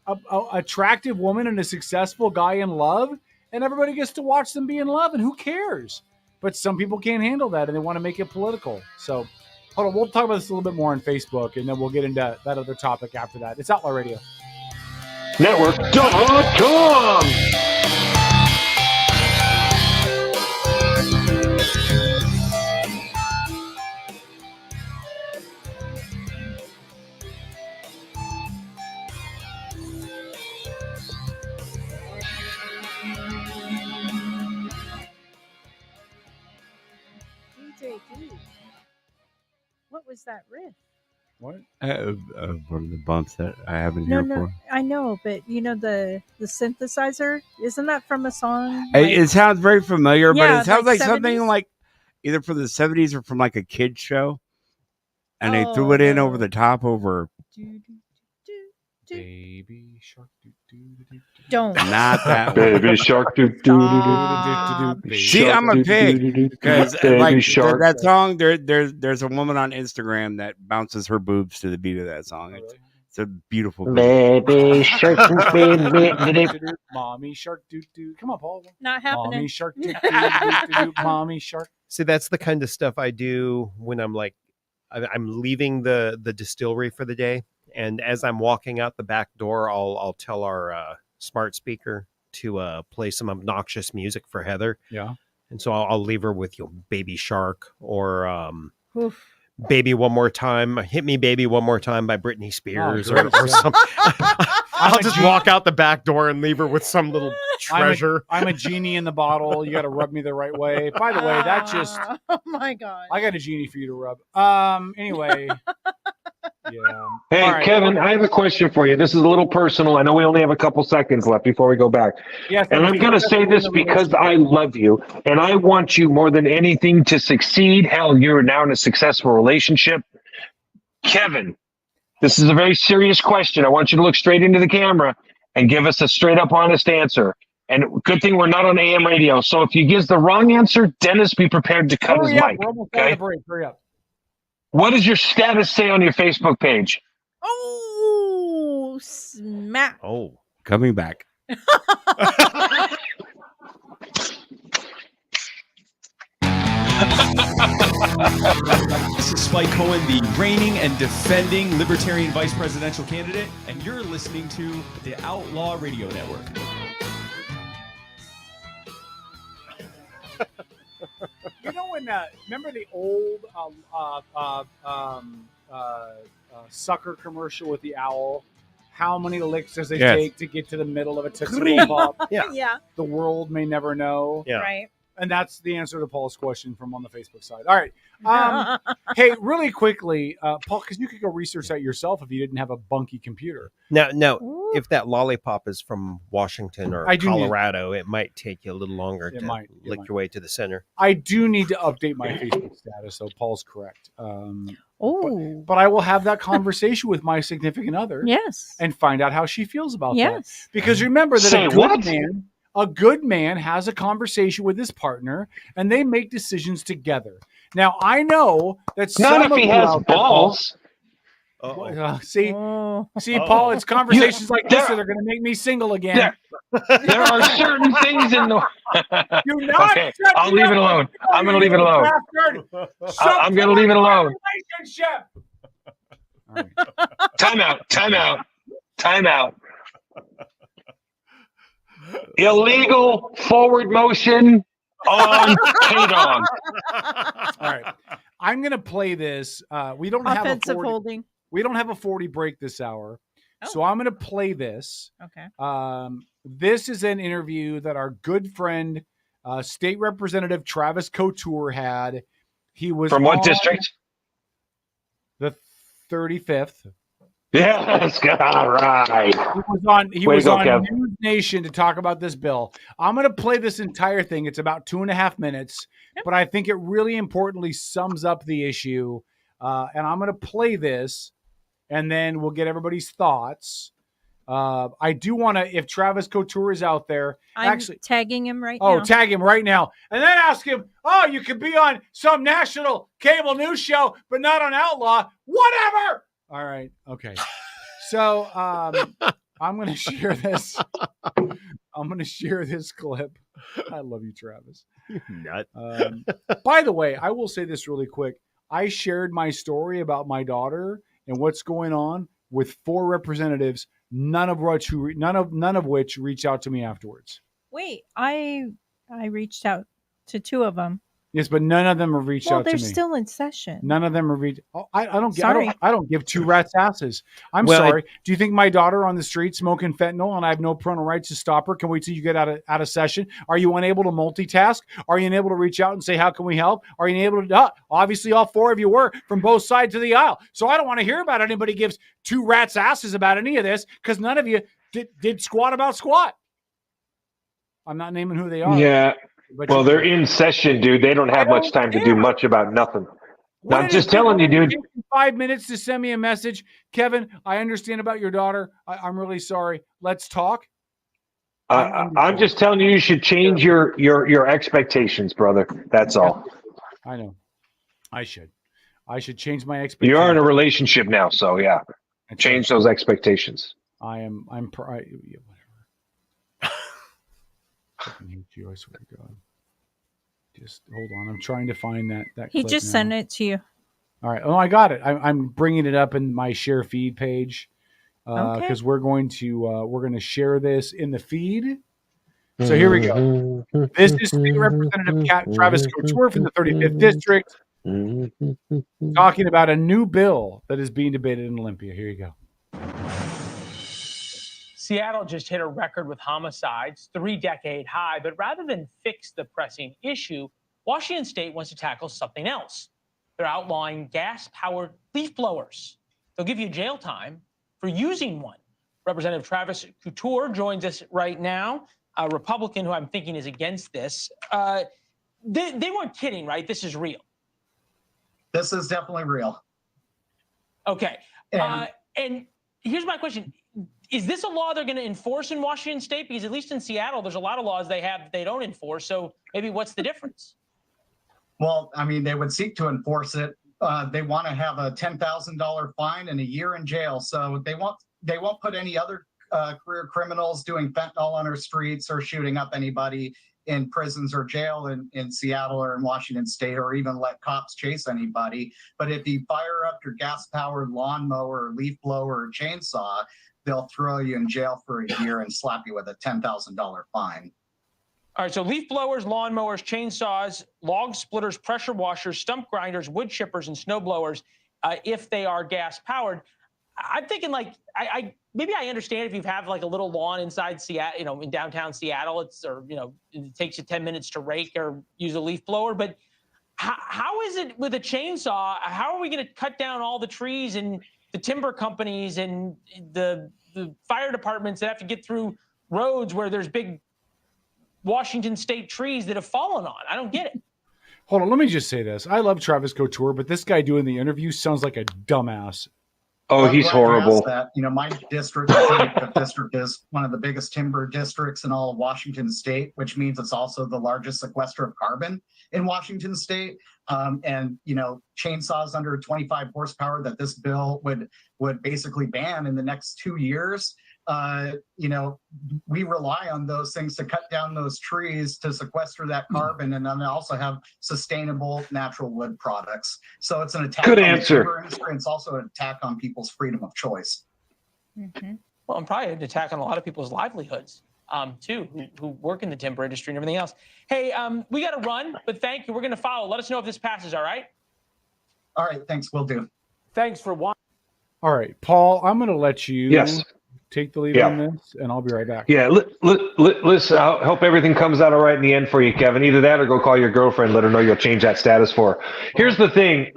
a attractive woman and a successful guy in love, and everybody gets to watch them be in love, and who cares? But some people can't handle that, and they want to make it political. So, hold on, we'll talk about this a little bit more on Facebook, and then we'll get into that other topic after that. It's Outlaw Radio Network.com. What was that riff? What? One of the bumps that I haven't heard before. I know, but the synthesizer, isn't that from a song? It sounds very familiar, but Yeah, it sounds like 70s? something either from the 70s or from a kid show. And they threw it in over the top over. Baby shark. Don't. Not that Baby shark. See, I'm a pig because Baby shark. that song. There's a woman on Instagram that bounces her boobs to the beat of that song. It's a beautiful. Baby shark. Mommy shark. Come on, Paul. Not happening. Mommy shark. Mommy shark. See, that's the kind of stuff I do when I'm I'm leaving the distillery for the day. And as I'm walking out the back door, I'll tell our smart speaker to play some obnoxious music for Heather. Yeah. And so I'll leave her with Baby Shark or Baby One More Time, Hit Me Baby One More Time by Britney Spears or great. some. I'll just walk out the back door and leave her with some little treasure. I'm a genie in the bottle. You got to rub me the right way. By the way, that just. Oh my god. I got a genie for you to rub. Anyway. Yeah. Hey, All right. Kevin, I have a question for you. This is a little personal. I know we only have a couple seconds left before we go back. Yes, and I'm going to say this because I love you and I want you more than anything to succeed. Hell, you're now in a successful relationship. Kevin, this is a very serious question. I want you to look straight into the camera and give us a straight up honest answer. And good thing we're not on AM radio. So if you give the wrong answer, Dennis, be prepared to cut his mic. We're almost out of the break. Hurry up. What does your status say on your Facebook page? Oh, smack. Oh, coming back. This is Spike Cohen, the reigning and defending Libertarian vice presidential candidate, and you're listening to the Outlaw Radio Network. You know when? Remember the old sucker commercial with the owl? How many licks does it take to get to the middle of a Tootsie Pop? Yeah. The world may never know. Yeah. Right. And that's the answer to Paul's question from on the Facebook side. All right. Hey, really quickly, Paul, because you could go research that yourself if you didn't have a bunky computer. Now, if that lollipop is from Washington or Colorado, it might take you a little longer to lick your way to the center. I do need to update my Facebook status, so Paul's correct. But I will have that conversation with my significant other. Yes. And find out how she feels about that. Yes. Because remember that Say what? a good man has a conversation with his partner and they make decisions together. Now, I know that Not some if he of you has out there, balls. see, Paul, it's conversations like this that are going to make me single again. There are certain things in the. Do not Okay, I'll leave it alone. I'm going to leave it alone. I'm going to leave it alone. Time out. Illegal forward motion on K-Dog. All right. I'm going to play this. We don't have Offensive a 40, holding. We don't have a 40 break this hour. So I'm going to play this. Okay. This is an interview that our good friend, State Representative Travis Couture had. He was From what on district? The 35th. Yes, all right. He was on News Nation to talk about this bill. I'm going to play this entire thing. It's about 2.5 minutes, but I think it really importantly sums up the issue. And I'm going to play this, and then we'll get everybody's thoughts. I do want to, if Travis Couture is out there, I'm tagging him right now. Oh, tag him right now. And then ask him, you could be on some national cable news show, but not on Outlaw. Whatever. All right. Okay. So I'm going to share this. I'm going to share this clip. I love you, Travis. Nut. By the way, I will say this really quick. I shared my story about my daughter and what's going on with 4 representatives, none of which reached out to me afterwards. Wait, I reached out to 2 of them. Yes, but none of them have reached out to me. Well, they're still in session. None of them have reached. I Sorry. don't give 2 rats asses. I'm sorry. Do you think my daughter on the street smoking fentanyl and I have no parental rights to stop her? Can wait till you get out of session? Are you unable to multitask? Are you unable to reach out and say, how can we help? Are you able to? Obviously, all 4 of you were from both sides of the aisle. So I don't want to hear about anybody gives 2 rats asses about any of this because none of you did squat about squat. I'm not naming who they are. Yeah. Well, they're in session, dude. They don't have much time to do much about nothing. I'm just telling you, dude. 5 minutes to send me a message. Kevin, I understand about your daughter. I'm really sorry. Let's talk. I'm just telling you, you should change your expectations, brother. That's all. I know. I should change my expectations. You are in a relationship now, so yeah. Change those expectations. I'm I hate you, I swear to God. Just hold on. I'm trying to find that He clip just now. sent it to you. All right. Oh, I got it. I'm bringing it up in my share feed page because we're going to share this in the feed. So here we go. This is State Representative Travis Couture from the 35th District. talking about a new bill that is being debated in Olympia. Here you go. Seattle just hit a record with homicides, 3-decade high, but rather than fix the pressing issue, Washington State wants to tackle something else. They're outlawing gas-powered leaf blowers. They'll give you jail time for using one. Representative Travis Couture joins us right now, a Republican who I'm thinking is against this. They weren't kidding, right? This is real. This is definitely real. Okay. And here's my question. Is this a law they're going to enforce in Washington State? Because at least in Seattle, there's a lot of laws they have they don't enforce. So maybe what's the difference? Well, I mean, they would seek to enforce it. They want to have a $10,000 fine and a year in jail. So they won't put any other career criminals doing fentanyl on our streets or shooting up anybody in prisons or jail in Seattle or in Washington State, or even let cops chase anybody. But if you fire up your gas-powered lawnmower, leaf blower, or chainsaw, they'll throw you in jail for a year and slap you with a $10,000 fine. All right, so leaf blowers, lawnmowers, chainsaws, log splitters, pressure washers, stump grinders, wood chippers, and snow blowers, if they are gas-powered. I'm thinking I maybe I understand if you have like a little lawn inside Seattle, in downtown Seattle, it takes you 10 minutes to rake or use a leaf blower. But how is it with a chainsaw? How are we going to cut down all the trees and the timber companies and the fire departments that have to get through roads where there's big Washington State trees that have fallen on? I don't get it. Hold on, let me just say this. I love Travis Couture, but this guy doing the interview sounds like a dumbass. Oh, Well, he's I'm glad you horrible. asked that. My district, the 35th district, is one of the biggest timber districts in all of Washington State, which means it's also the largest sequester of carbon in Washington State. And chainsaws under 25 horsepower that this bill would basically ban in the next 2 years. We rely on those things to cut down those trees to sequester that carbon, and then also have sustainable natural wood products. So it's an attack Good on answer. the timber industry. It's also an attack on people's freedom of choice. Mm-hmm. Well, and probably an attack on a lot of people's livelihoods, too, who work in the timber industry and everything else. Hey, we got to run, but thank you. We're going to follow. Let us know if this passes, all right? All right, thanks. Will do. Thanks for watching. All right, Paul, I'm going to let you take the lead Yeah. on this, and I'll be right back. Yeah, listen, I hope everything comes out all right in the end for you, Kevin. Either that or go call your girlfriend, let her know you'll change that status for her. Here's the thing.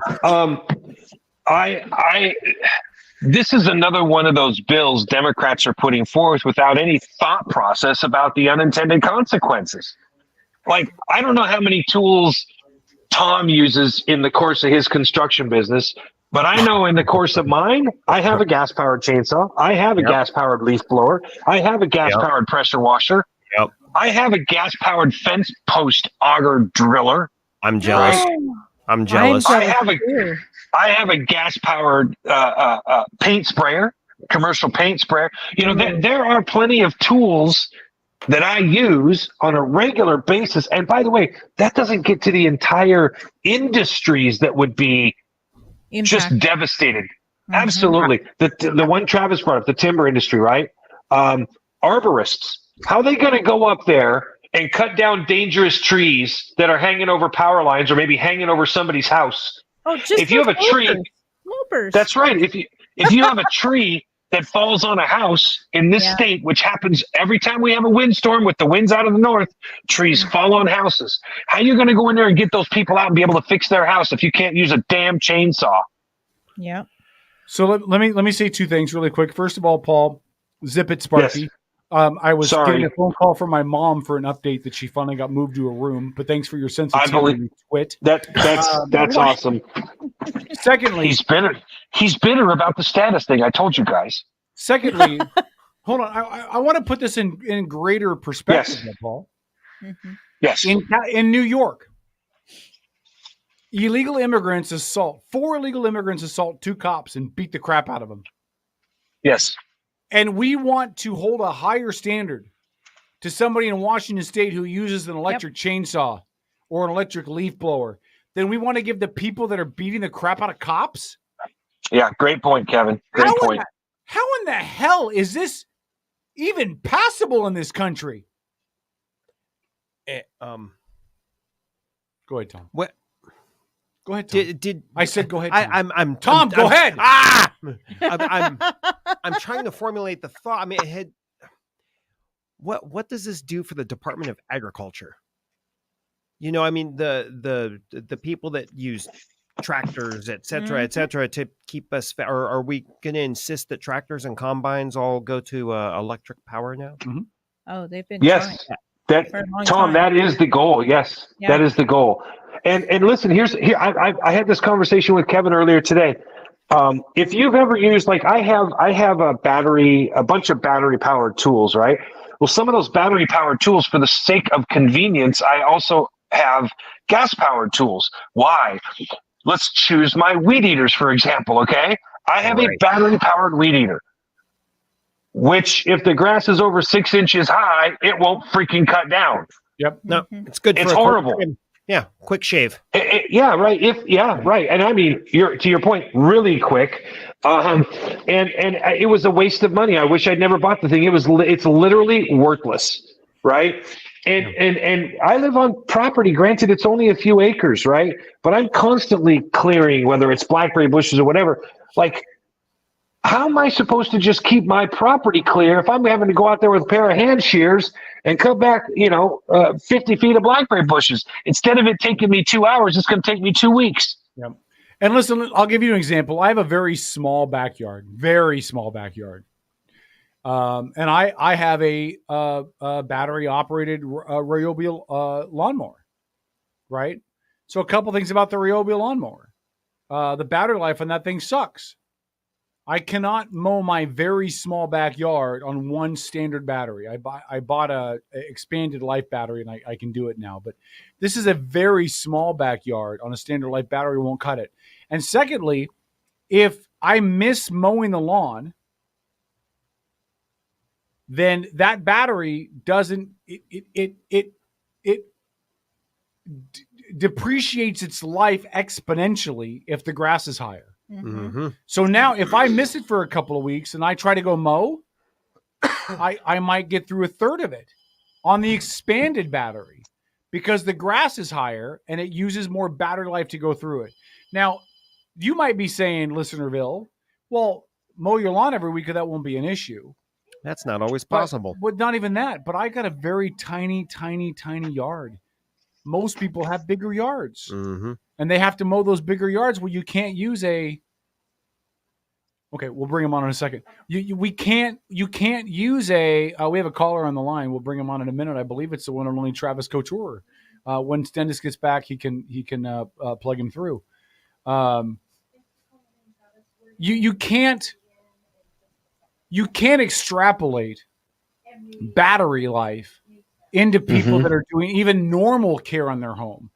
This is another one of those bills Democrats are putting forth without any thought process about the unintended consequences. Like, I don't know how many tools Tom uses in the course of his construction business, but I know in the course of mine, I have a gas-powered chainsaw. I have a gas-powered leaf blower. I have a gas-powered pressure washer. I have a gas-powered fence post auger driller. I'm jealous. Right? I'm jealous. I have a gas-powered paint sprayer, commercial paint sprayer. There are plenty of tools that I use on a regular basis. And by the way, that doesn't get to the entire industries that would be just devastated. Mm-hmm. Absolutely. The one Travis brought up, the timber industry, right? Arborists, how are they going to go up there and cut down dangerous trees that are hanging over power lines or maybe hanging over somebody's house? Oh, just if you have a tree, loopers. That's right. If you have a tree that falls on a house in this state, which happens every time we have a windstorm with the winds out of the north, trees fall on houses. How are you going to go in there and get those people out and be able to fix their house if you can't use a damn chainsaw? Yeah. So let me say two things really quick. First of all, Paul, zip it, Sparky. Yes. I was Sorry. getting a phone call from my mom for an update that she finally got moved to a room. But thanks for your sense of I believe humor, you twit. That's awesome. Secondly, he's bitter about the status thing. I told you guys. Secondly, hold on. I want to put this in greater perspective, Paul. Mm-hmm. Yes. In New York, four illegal immigrants assault 2 cops and beat the crap out of them. Yes. And we want to hold a higher standard to somebody in Washington State who uses an electric chainsaw or an electric leaf blower than we want to give the people that are beating the crap out of cops. Yeah, great point, Kevin. Great point. How in the hell is this even passable in this country? Go ahead, Tom. What? Go ahead, Tom. Did I said go ahead? Tom. I'm Tom. Go ahead. I'm trying to formulate the thought. I mean, what does this do for the Department of Agriculture? You know, I mean, the people that use tractors, et cetera, to keep us, or are we going to insist that tractors and combines all go to electric power now? Oh, they've been Yes, trying for a long Tom, time. that is the goal. Yes, Yeah. that is the goal. And listen, I had this conversation with Kevin earlier today. If you've ever used, like I have a bunch of battery powered tools, right? Well, some of those battery powered tools, for the sake of convenience, I also have gas powered tools. Why? Let's choose my weed eaters, for example. Okay. I have a battery powered weed eater, which if the grass is over 6 inches high, it won't freaking cut down. Yep. No, it's good. It's for horrible. Quick shave. Yeah, right. Right. And I mean, to your point, really quick. And it was a waste of money. I wish I'd never bought the thing. It's literally worthless, right? And I live on property. Granted, it's only a few acres, right? But I'm constantly clearing, whether it's blackberry bushes or whatever. Like, how am I supposed to just keep my property clear if I'm having to go out there with a pair of hand shears and cut back, 50 feet of blackberry bushes? Instead of it taking me 2 hours, it's going to take me 2 weeks. Yep. And listen, I'll give you an example. I have a very small backyard. And I have a battery operated Ryobi lawnmower, right? So a couple things about the Ryobi lawnmower. The battery life on that thing sucks. I cannot mow my very small backyard on one standard battery. I bought a expanded life battery, and I can do it now. But this is a very small backyard on a standard life battery, won't cut it. And secondly, if I miss mowing the lawn, then that battery doesn't depreciates its life exponentially if the grass is higher. So now if I miss it for a couple of weeks and I try to go mow, I might get through a third of it on the expanded battery because the grass is higher and it uses more battery life to go through it. Now, you might be saying, listenerville, well, mow your lawn every week, that won't be an issue. That's not always possible. But not even that. But I got a very tiny yard. Most people have bigger yards. And they have to mow those bigger yards where you can't use okay, we'll bring him on in a second. You can't use we have a caller on the line. We'll bring him on in a minute. I believe it's the one and only Travis Couture. When Stendis gets back, he can plug him through. You can't extrapolate battery life into people that are doing even normal care on their home,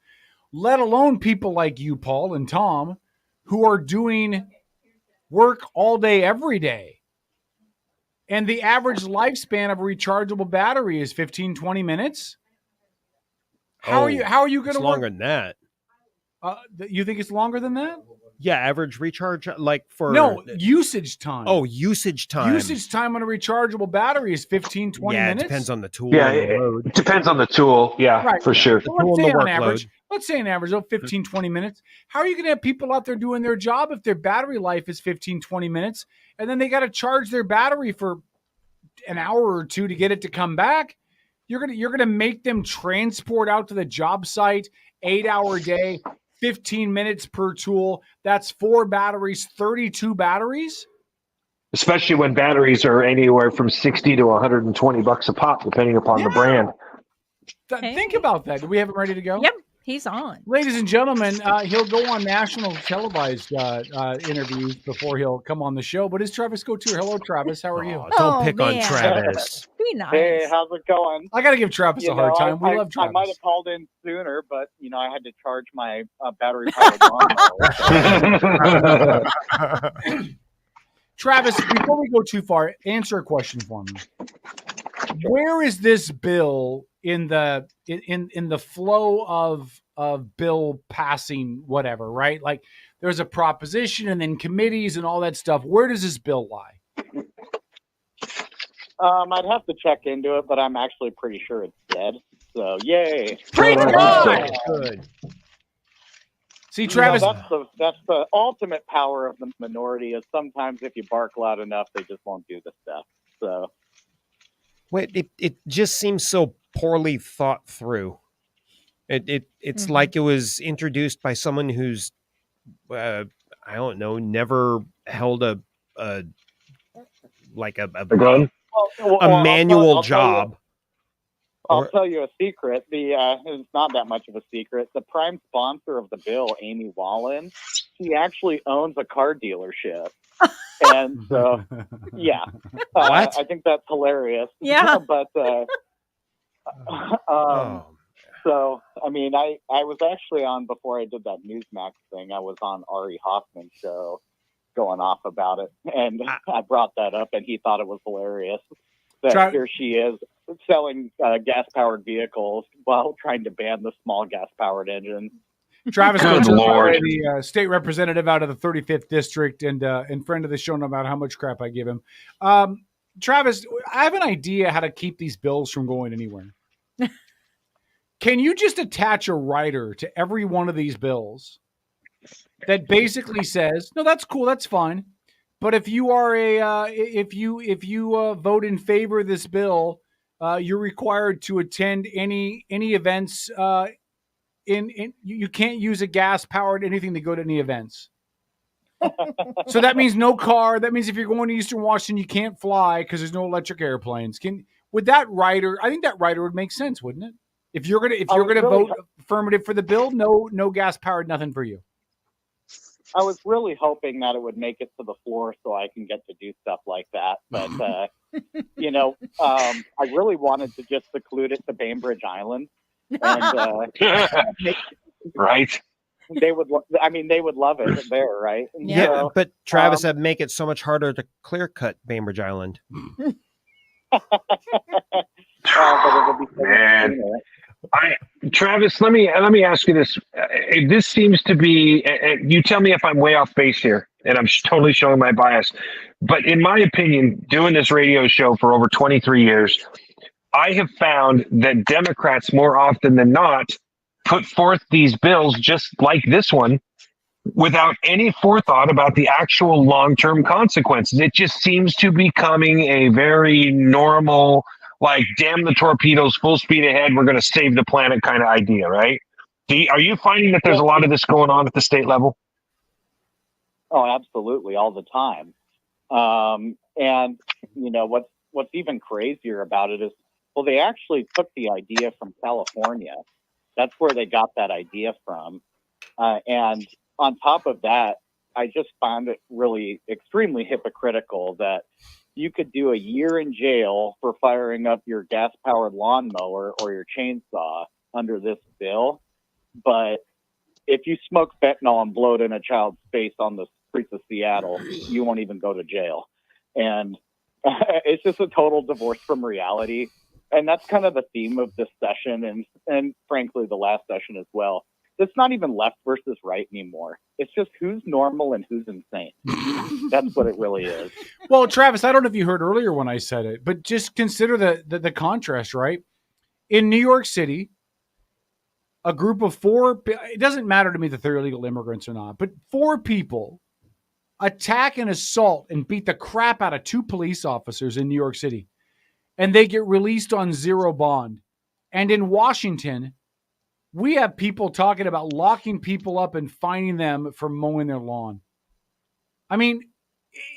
let alone people like you, Paul and Tom, who are doing work all day, every day. And the average lifespan of a rechargeable battery is 15, 20 minutes. How are you going to work? Longer than that. You think it's longer than that? Yeah, average recharge, like for... No, usage time. Oh, usage time. Usage time on a rechargeable battery is 15, 20 minutes. Yeah, it depends on the tool. Yeah, it depends on the tool. Yeah, right. For sure. So let's say on average, 15, 20 minutes. How are you going to have people out there doing their job if their battery life is 15, 20 minutes, and then they got to charge their battery for an hour or two to get it to come back? You're gonna make them transport out to the job site, 8-hour day, 15 minutes per tool. That's 4 batteries, 32 batteries. Especially when batteries are anywhere from $60 to $120 a pop, depending upon the brand. Think about that. Do we have it ready to go? Yep, he's on. Ladies and gentlemen, he'll go on national televised interviews before he'll come on the show. But it's Travis Couture. Hello, Travis. How are you? Don't pick on Travis. Be nice. Hey, how's it going? I got to give Travis a hard time. We love Travis. I might have called in sooner, but I had to charge my battery powered lawnmower. Travis, before we go too far, answer a question for me. Where is this bill in the flow of bill passing, whatever, right? Like there's a proposition and then committees and all that stuff. Where does this bill lie? I'd have to check into it, but I'm actually pretty sure it's dead. So yay! Praise God! Good. See, Travis, that's the ultimate power of the minority. Is sometimes if you bark loud enough, they just won't do the stuff. So, Wait, it just seems so poorly thought through. It's like it was introduced by someone who's I don't know, never held a gun? manual job. I'll tell you a secret. It's not that much of a secret. The prime sponsor of the bill, Amy Wallen, she actually owns a car dealership. And so, yeah, I think that's hilarious. Yeah. But, so, I mean, I was actually on, before I did that Newsmax thing, I was on Ari Hoffman's show going off about it. And I brought that up, and he thought it was hilarious. That here she is selling gas-powered vehicles while trying to ban the small gas-powered engines. Travis, Good Lord. the state representative out of the 35th district and friend of the show, no matter how much crap I give him. Travis, I have an idea how to keep these bills from going anywhere. Can you just attach a rider to every one of these bills that basically says, no, that's cool, that's fine. But if you are if you vote in favor of this bill, you're required to attend any events. You can't use a gas powered anything to go to any events. So that means no car. That means if you're going to Eastern Washington, you can't fly because there's no electric airplanes. Would that rider? I think that rider would make sense, wouldn't it? If you're gonna vote affirmative for the bill, no gas powered nothing for you. I was really hoping that it would make it to the floor so I can get to do stuff like that. But, I really wanted to just seclude it to Bainbridge Island. And, right. They would love it there, right? And Yeah, so, but Travis, that'd make it so much harder to clear cut Bainbridge Island. Man. Travis, let me ask you this. This seems to be, you tell me if I'm way off base here, and I'm totally showing my bias. But in my opinion, doing this radio show for over 23 years, I have found that Democrats more often than not put forth these bills just like this one without any forethought about the actual long-term consequences. It just seems to be becoming a very normal, like, damn the torpedoes, full speed ahead, we're going to save the planet kind of idea, right? Are you finding that there's a lot of this going on at the state level? Oh, absolutely, all the time. And what's even crazier about it is, well, they actually took the idea from California. That's where they got that idea from. And on top of that, I just found it really extremely hypocritical that you could do a year in jail for firing up your gas-powered lawnmower or your chainsaw under this bill. But if you smoke fentanyl and blow it in a child's face on the streets of Seattle, you won't even go to jail. And it's just a total divorce from reality. And that's kind of the theme of this session and frankly, the last session as well. It's not even left versus right anymore. It's just who's normal and who's insane. That's what it really is. Well, Travis, I don't know if you heard earlier when I said it, but just consider the contrast, right? In New York City, a group of 4, it doesn't matter to me that they're illegal immigrants or not, but 4 people attack and assault and beat the crap out of 2 police officers in New York City. And they get released on 0 bond. And in Washington, we have people talking about locking people up and fining them for mowing their lawn. I mean,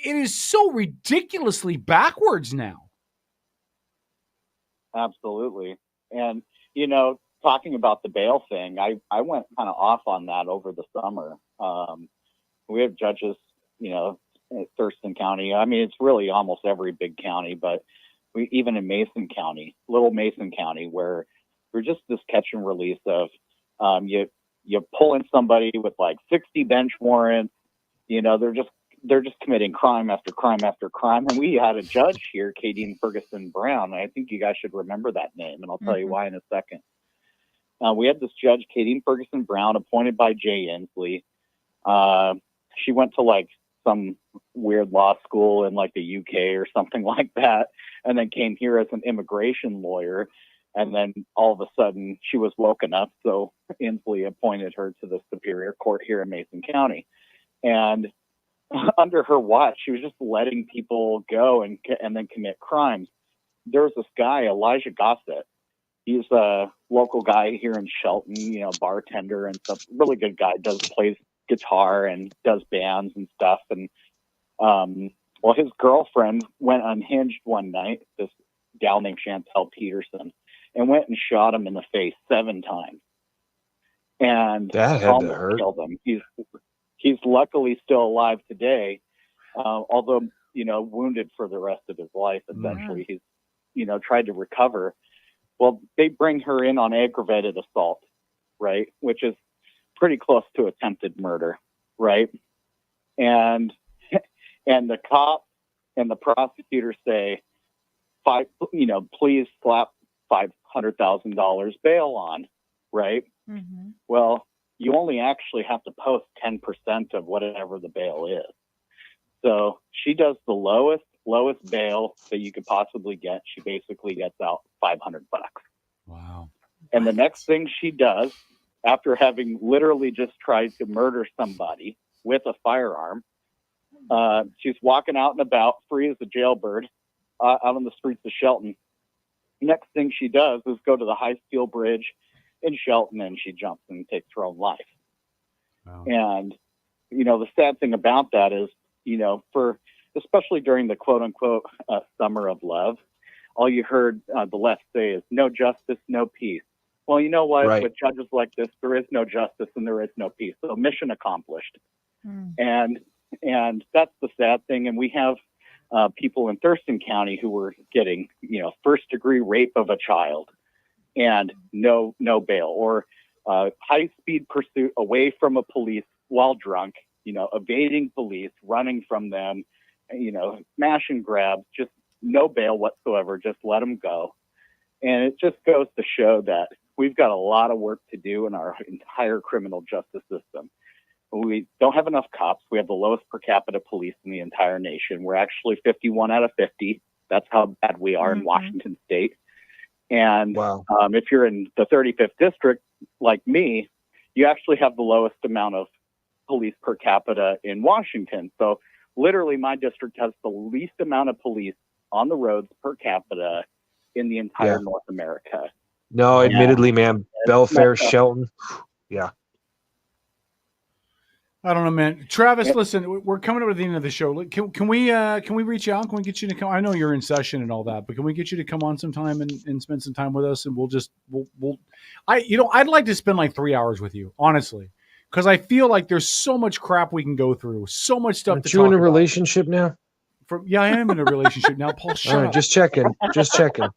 it is so ridiculously backwards now. Absolutely. And, talking about the bail thing, I went kind of off on that over the summer. We have judges, in Thurston County. I mean, it's really almost every big county, but even in Mason County, Little Mason County, where we're just this catch and release of you pull in somebody with like 60 bench warrants, they're just committing crime after crime after crime. And we had a judge here, Kadeen Ferguson Brown. I think you guys should remember that name, and I'll tell you why in a second. We had this judge, Kadeen Ferguson Brown, appointed by Jay Inslee. She went to like some weird law school in like the UK or something like that, and then came here as an immigration lawyer. And then all of a sudden she was woken up. So Inslee appointed her to the Superior Court here in Mason County. And under her watch, she was just letting people go and then commit crimes. There was this guy, Elijah Gossett. He's a local guy here in Shelton, you know, bartender and stuff. Really good guy, plays guitar and does bands and stuff. And well, his girlfriend went unhinged one night, this gal named Chantel Peterson, and went and shot him in the face 7 times. And that had to hurt. Killed him. He's luckily still alive today, although, you know, wounded for the rest of his life. Essentially, he's, you know, tried to recover. Well, they bring her in on aggravated assault, right? Which is pretty close to attempted murder, right? And the cop and the prosecutor say, please slap $500,000 bail on, right? Mm-hmm. Well, you only actually have to post 10% of whatever the bail is. So she does the lowest bail that you could possibly get. She basically gets out $500. Wow. And the next thing she does, after having literally just tried to murder somebody with a firearm, she's walking out and about, free as a jailbird, out on the streets of Shelton. Next thing she does is go to the high steel bridge in Shelton, and she jumps and takes her own life. Wow. And, you know, the sad thing about that is, you know, especially during the quote unquote summer of love, all you heard the left say is no justice, no peace. Well, you know what? Right. With judges like this, there is no justice and there is no peace. So mission accomplished. And that's the sad thing. And we have people in Thurston County who were getting, you know, first-degree rape of a child and no bail, or high-speed pursuit away from a police while drunk, you know, evading police, running from them, you know, smash and grab, just no bail whatsoever, just let them go. And it just goes to show that we've got a lot of work to do in our entire criminal justice system. We don't have enough cops. We have the lowest per capita police in the entire nation. We're actually 51 out of 50. That's how bad we are in Washington State. And if you're in the 35th district, like me, you actually have the lowest amount of police per capita in Washington. So literally my district has the least amount of police on the roads per capita in the entire North America. No, admittedly, man, Belfair, Shelton. Yeah. I don't know, man. Travis, listen, we're coming up to the end of the show. Can we reach out? Can we get you to come? I know you're in session and all that, but can we get you to come on sometime and spend some time with us? And I'd like to spend like 3 hours with you, honestly, because I feel like there's so much crap we can go through, so much stuff. Aren't you in a relationship now? Yeah, I am in a relationship now. Paul, shut all right, up. Just checking.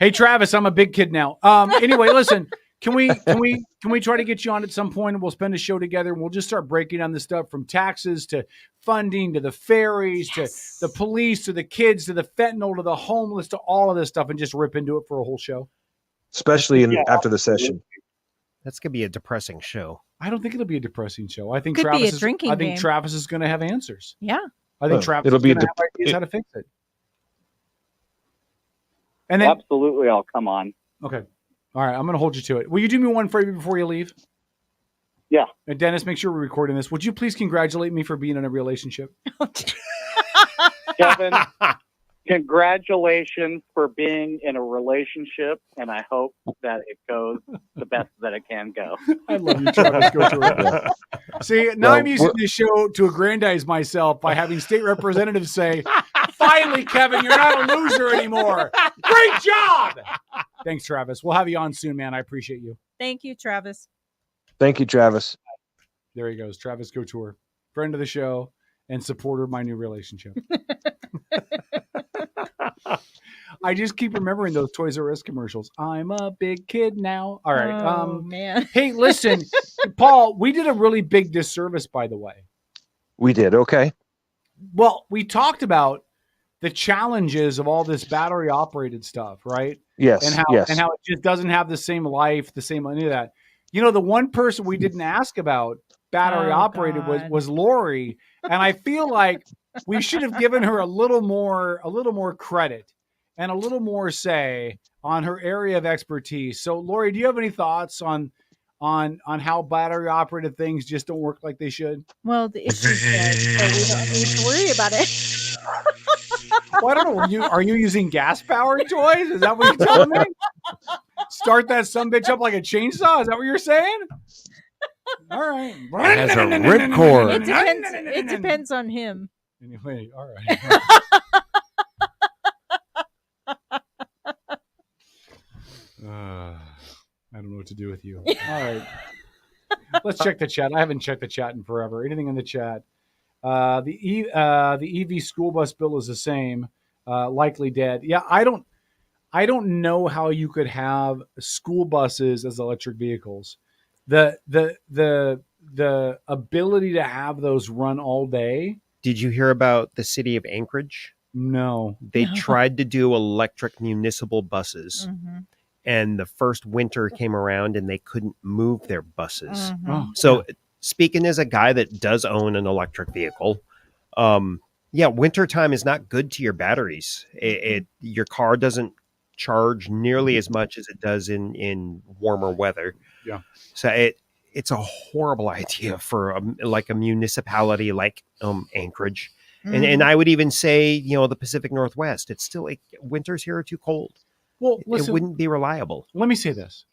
Hey, Travis, I'm a big kid now. Anyway, listen. Can we try to get you on at some point and we'll spend a show together and we'll just start breaking down this stuff from taxes to funding to the ferries to the police to the kids to the fentanyl to the homeless to all of this stuff and just rip into it for a whole show? Especially after the session. That's going to be a depressing show. I don't think it'll be a depressing show. I think Could Travis be a drinking game. Travis is going to have answers. Yeah. I think Travis is going to have ideas how to fix it. And then, absolutely, I'll come on. Okay. All right, I'm going to hold you to it. Will you do me one favor before you leave? Yeah. And Dennis, make sure we're recording this. Would you please congratulate me for being in a relationship? Kevin, congratulations for being in a relationship, and I hope that it goes the best that it can go. I love you, Travis. Go through it. See, now I'm using this show to aggrandize myself by having state representatives say, finally, Kevin, you're not a loser anymore. Great job. Thanks, Travis. We'll have you on soon, man. I appreciate you. Thank you, Travis. Thank you, Travis. There he goes. Travis Couture, friend of the show and supporter of my new relationship. I just keep remembering those Toys R Us commercials. I'm a big kid now. All right. Oh, man. Hey, listen, Paul, we did a really big disservice, by the way. We did. Okay. Well, we talked about the challenges of all this battery operated stuff, right? Yes. And how it just doesn't have the same life, the same any of that. You know, the one person we didn't ask about battery operated was Lori. And I feel like we should have given her a little more credit and a little more say on her area of expertise. So, Lori, do you have any thoughts on how battery operated things just don't work like they should? Well, the issue's dead, so we don't need to worry about it. Well, I don't know. Are you using gas powered toys? Is that what you're telling me? Start that sumbitch up like a chainsaw? Is that what you're saying? All right. It has a ripcord. It depends on him. Anyway, all right. I don't know what to do with you. All right. Let's check the chat. I haven't checked the chat in forever. Anything in the chat? The EV school bus bill is the same. Likely dead. Yeah, I don't know how you could have school buses as electric vehicles. The ability to have those run all day. Did you hear about the city of Anchorage? No. They tried to do electric municipal buses. Mm-hmm. And the first winter came around and they couldn't move their buses. Mm-hmm. Oh, so speaking as a guy that does own an electric vehicle, wintertime is not good to your batteries. Your car doesn't charge nearly as much as it does in warmer weather. Yeah. So it's a horrible idea for a municipality like Anchorage. Mm-hmm. And I would even say, the Pacific Northwest. It's still winters here are too cold. Well, listen, it wouldn't be reliable. Let me say this.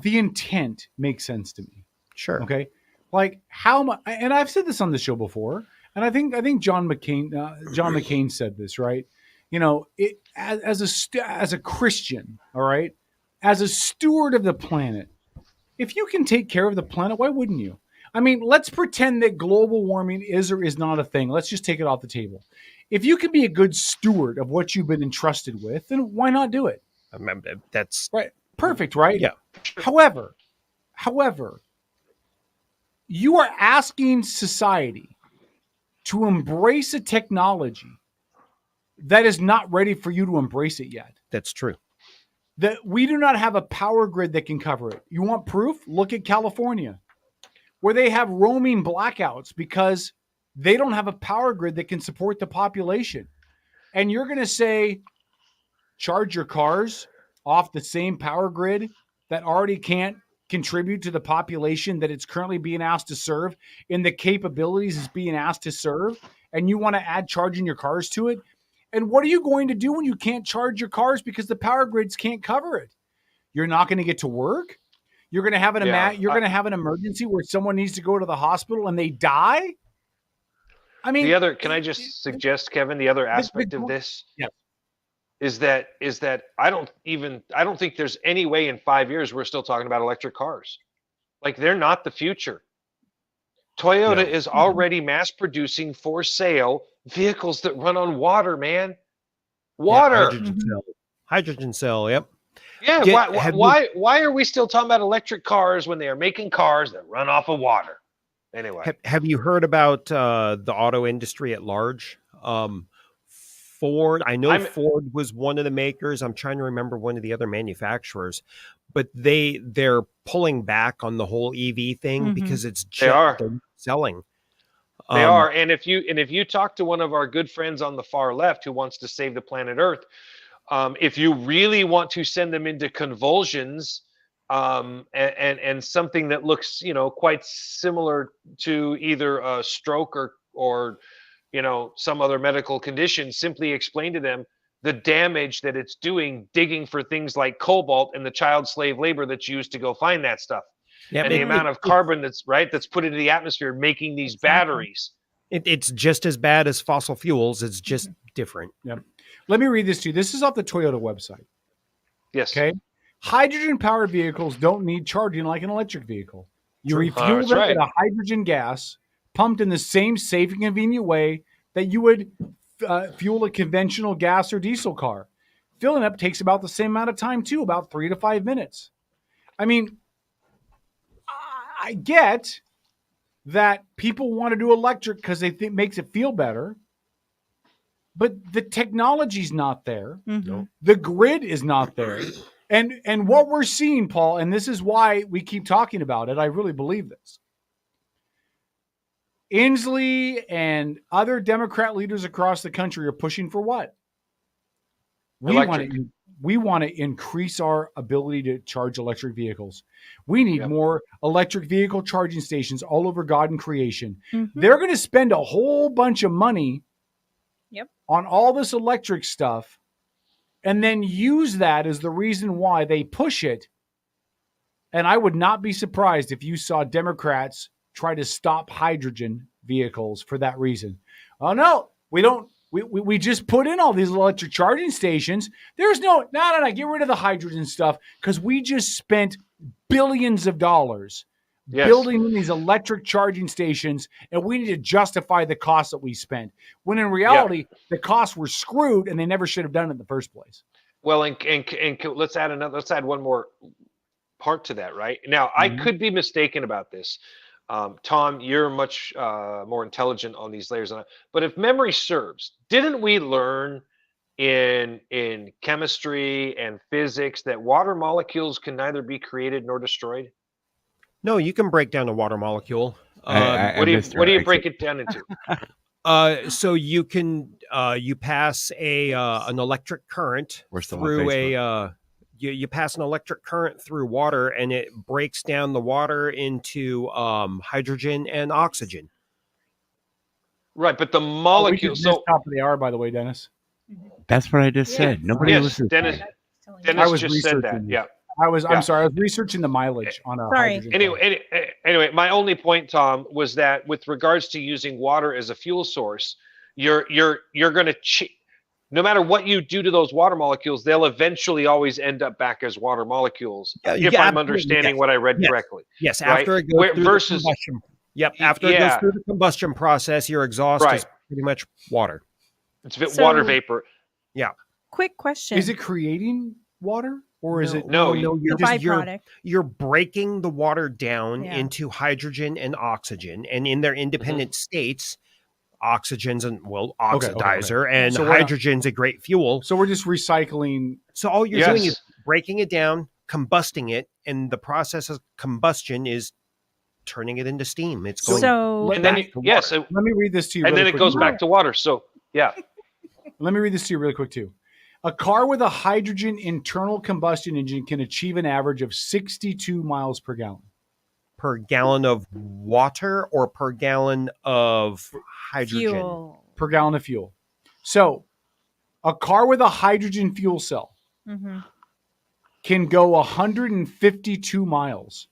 The intent makes sense to me. Sure. Okay. Like how much, and I've said this on the show before, and I think John McCain said this, right? As a Christian, all right, as a steward of the planet, if you can take care of the planet, why wouldn't you? I mean, let's pretend that global warming is or is not a thing. Let's just take it off the table. If you can be a good steward of what you've been entrusted with, then why not do it? That's right. Perfect, right? Yeah. However, you are asking society to embrace a technology that is not ready for you to embrace it yet. That's true. That we do not have a power grid that can cover it. You want proof? Look at California, where they have roaming blackouts because they don't have a power grid that can support the population. And you're going to say, charge your cars off the same power grid that already can't contribute to the population that it's currently being asked to serve in the capabilities it's being asked to serve. And you want to add charging your cars to it. And what are you going to do when you can't charge your cars because the power grids can't cover it? You're not going to get to work. You're going to have going to have an emergency where someone needs to go to the hospital and they die. I mean, can I just suggest, Kevin, the other aspect of this is that I don't think there's any way in 5 years we're still talking about electric cars. Like, they're not the future. Toyota is already mass producing for sale vehicles that run on water, man. Water. Yeah, hydrogen cell. Yep. Yeah. Why are we still talking about electric cars when they are making cars that run off of water? Anyway, have you heard about the auto industry at large? Ford. I know Ford was one of the makers. I'm trying to remember one of the other manufacturers, but they're pulling back on the whole EV thing because it's just selling. They are, and if you talk to one of our good friends on the far left who wants to save the planet Earth, if you really want to send them into convulsions, and something that looks, quite similar to either a stroke or some other medical condition, simply explain to them the damage that it's doing digging for things like cobalt and the child slave labor that's used to go find that stuff. Yeah, and the amount of carbon that's put into the atmosphere making these batteries. It's just as bad as fossil fuels. It's just different. Yep. Let me read this to you. This is off the Toyota website. Yes. Okay. Hydrogen-powered vehicles don't need charging like an electric vehicle. You refuel them with a hydrogen gas pumped in the same safe and convenient way that you would fuel a conventional gas or diesel car. Filling up takes about the same amount of time too, about 3 to 5 minutes. I mean, I get that people want to do electric because they think it makes it feel better, but the technology's not there. Mm-hmm. The grid is not there. And what we're seeing, Paul, and this is why we keep talking about it, I really believe this. Inslee and other Democrat leaders across the country are pushing for what? we want to increase our ability to charge electric vehicles. We need more electric vehicle charging stations all over God and creation. Mm-hmm. They're going to spend a whole bunch of money on all this electric stuff and then use that as the reason why they push it. And I would not be surprised if you saw Democrats try to stop hydrogen vehicles for that reason. Oh, no, we don't. We just put in all these electric charging stations. There's no, get rid of the hydrogen stuff because we just spent billions of dollars building these electric charging stations, and we need to justify the cost that we spent. When in reality, the costs were screwed, and they never should have done it in the first place. Well, and let's add one more part to that, right? Now, I could be mistaken about this. Tom, you're much more intelligent on these layers than I. But if memory serves, didn't we learn in chemistry and physics that water molecules can neither be created nor destroyed? No, you can break down a water molecule. What do you break it down into? So you can you pass an electric current through you pass an electric current through water, and it breaks down the water into hydrogen and oxygen. Right, but the molecule. So top of the hour, by the way, Dennis. That's what I just said. Nobody listens. Dennis just said that. Yeah. I'm sorry. I was researching the mileage on a hydrogen. Anyway, my only point, Tom, was that with regards to using water as a fuel source, you're going to no matter what you do to those water molecules, they'll eventually always end up back as water molecules. If I'm understanding what I read correctly. Yes, after it goes through the combustion. Yep, after it goes through the combustion process, your exhaust is pretty much water. It's water vapor. Yeah. Quick question: is it creating water? Or is it you're breaking the water down into hydrogen and oxygen, and in their independent states, oxygen's an oxidizer, and hydrogen's a great fuel. So we're just recycling. So all you're doing is breaking it down, combusting it, and the process of combustion is turning it into steam. It's going let me read this to you. And then it goes back to water. So let me read this to you really quick too. A car with a hydrogen internal combustion engine can achieve an average of 62 miles per gallon. Per gallon of water or per gallon of hydrogen? Fuel. Per gallon of fuel. So a car with a hydrogen fuel cell can go 152 miles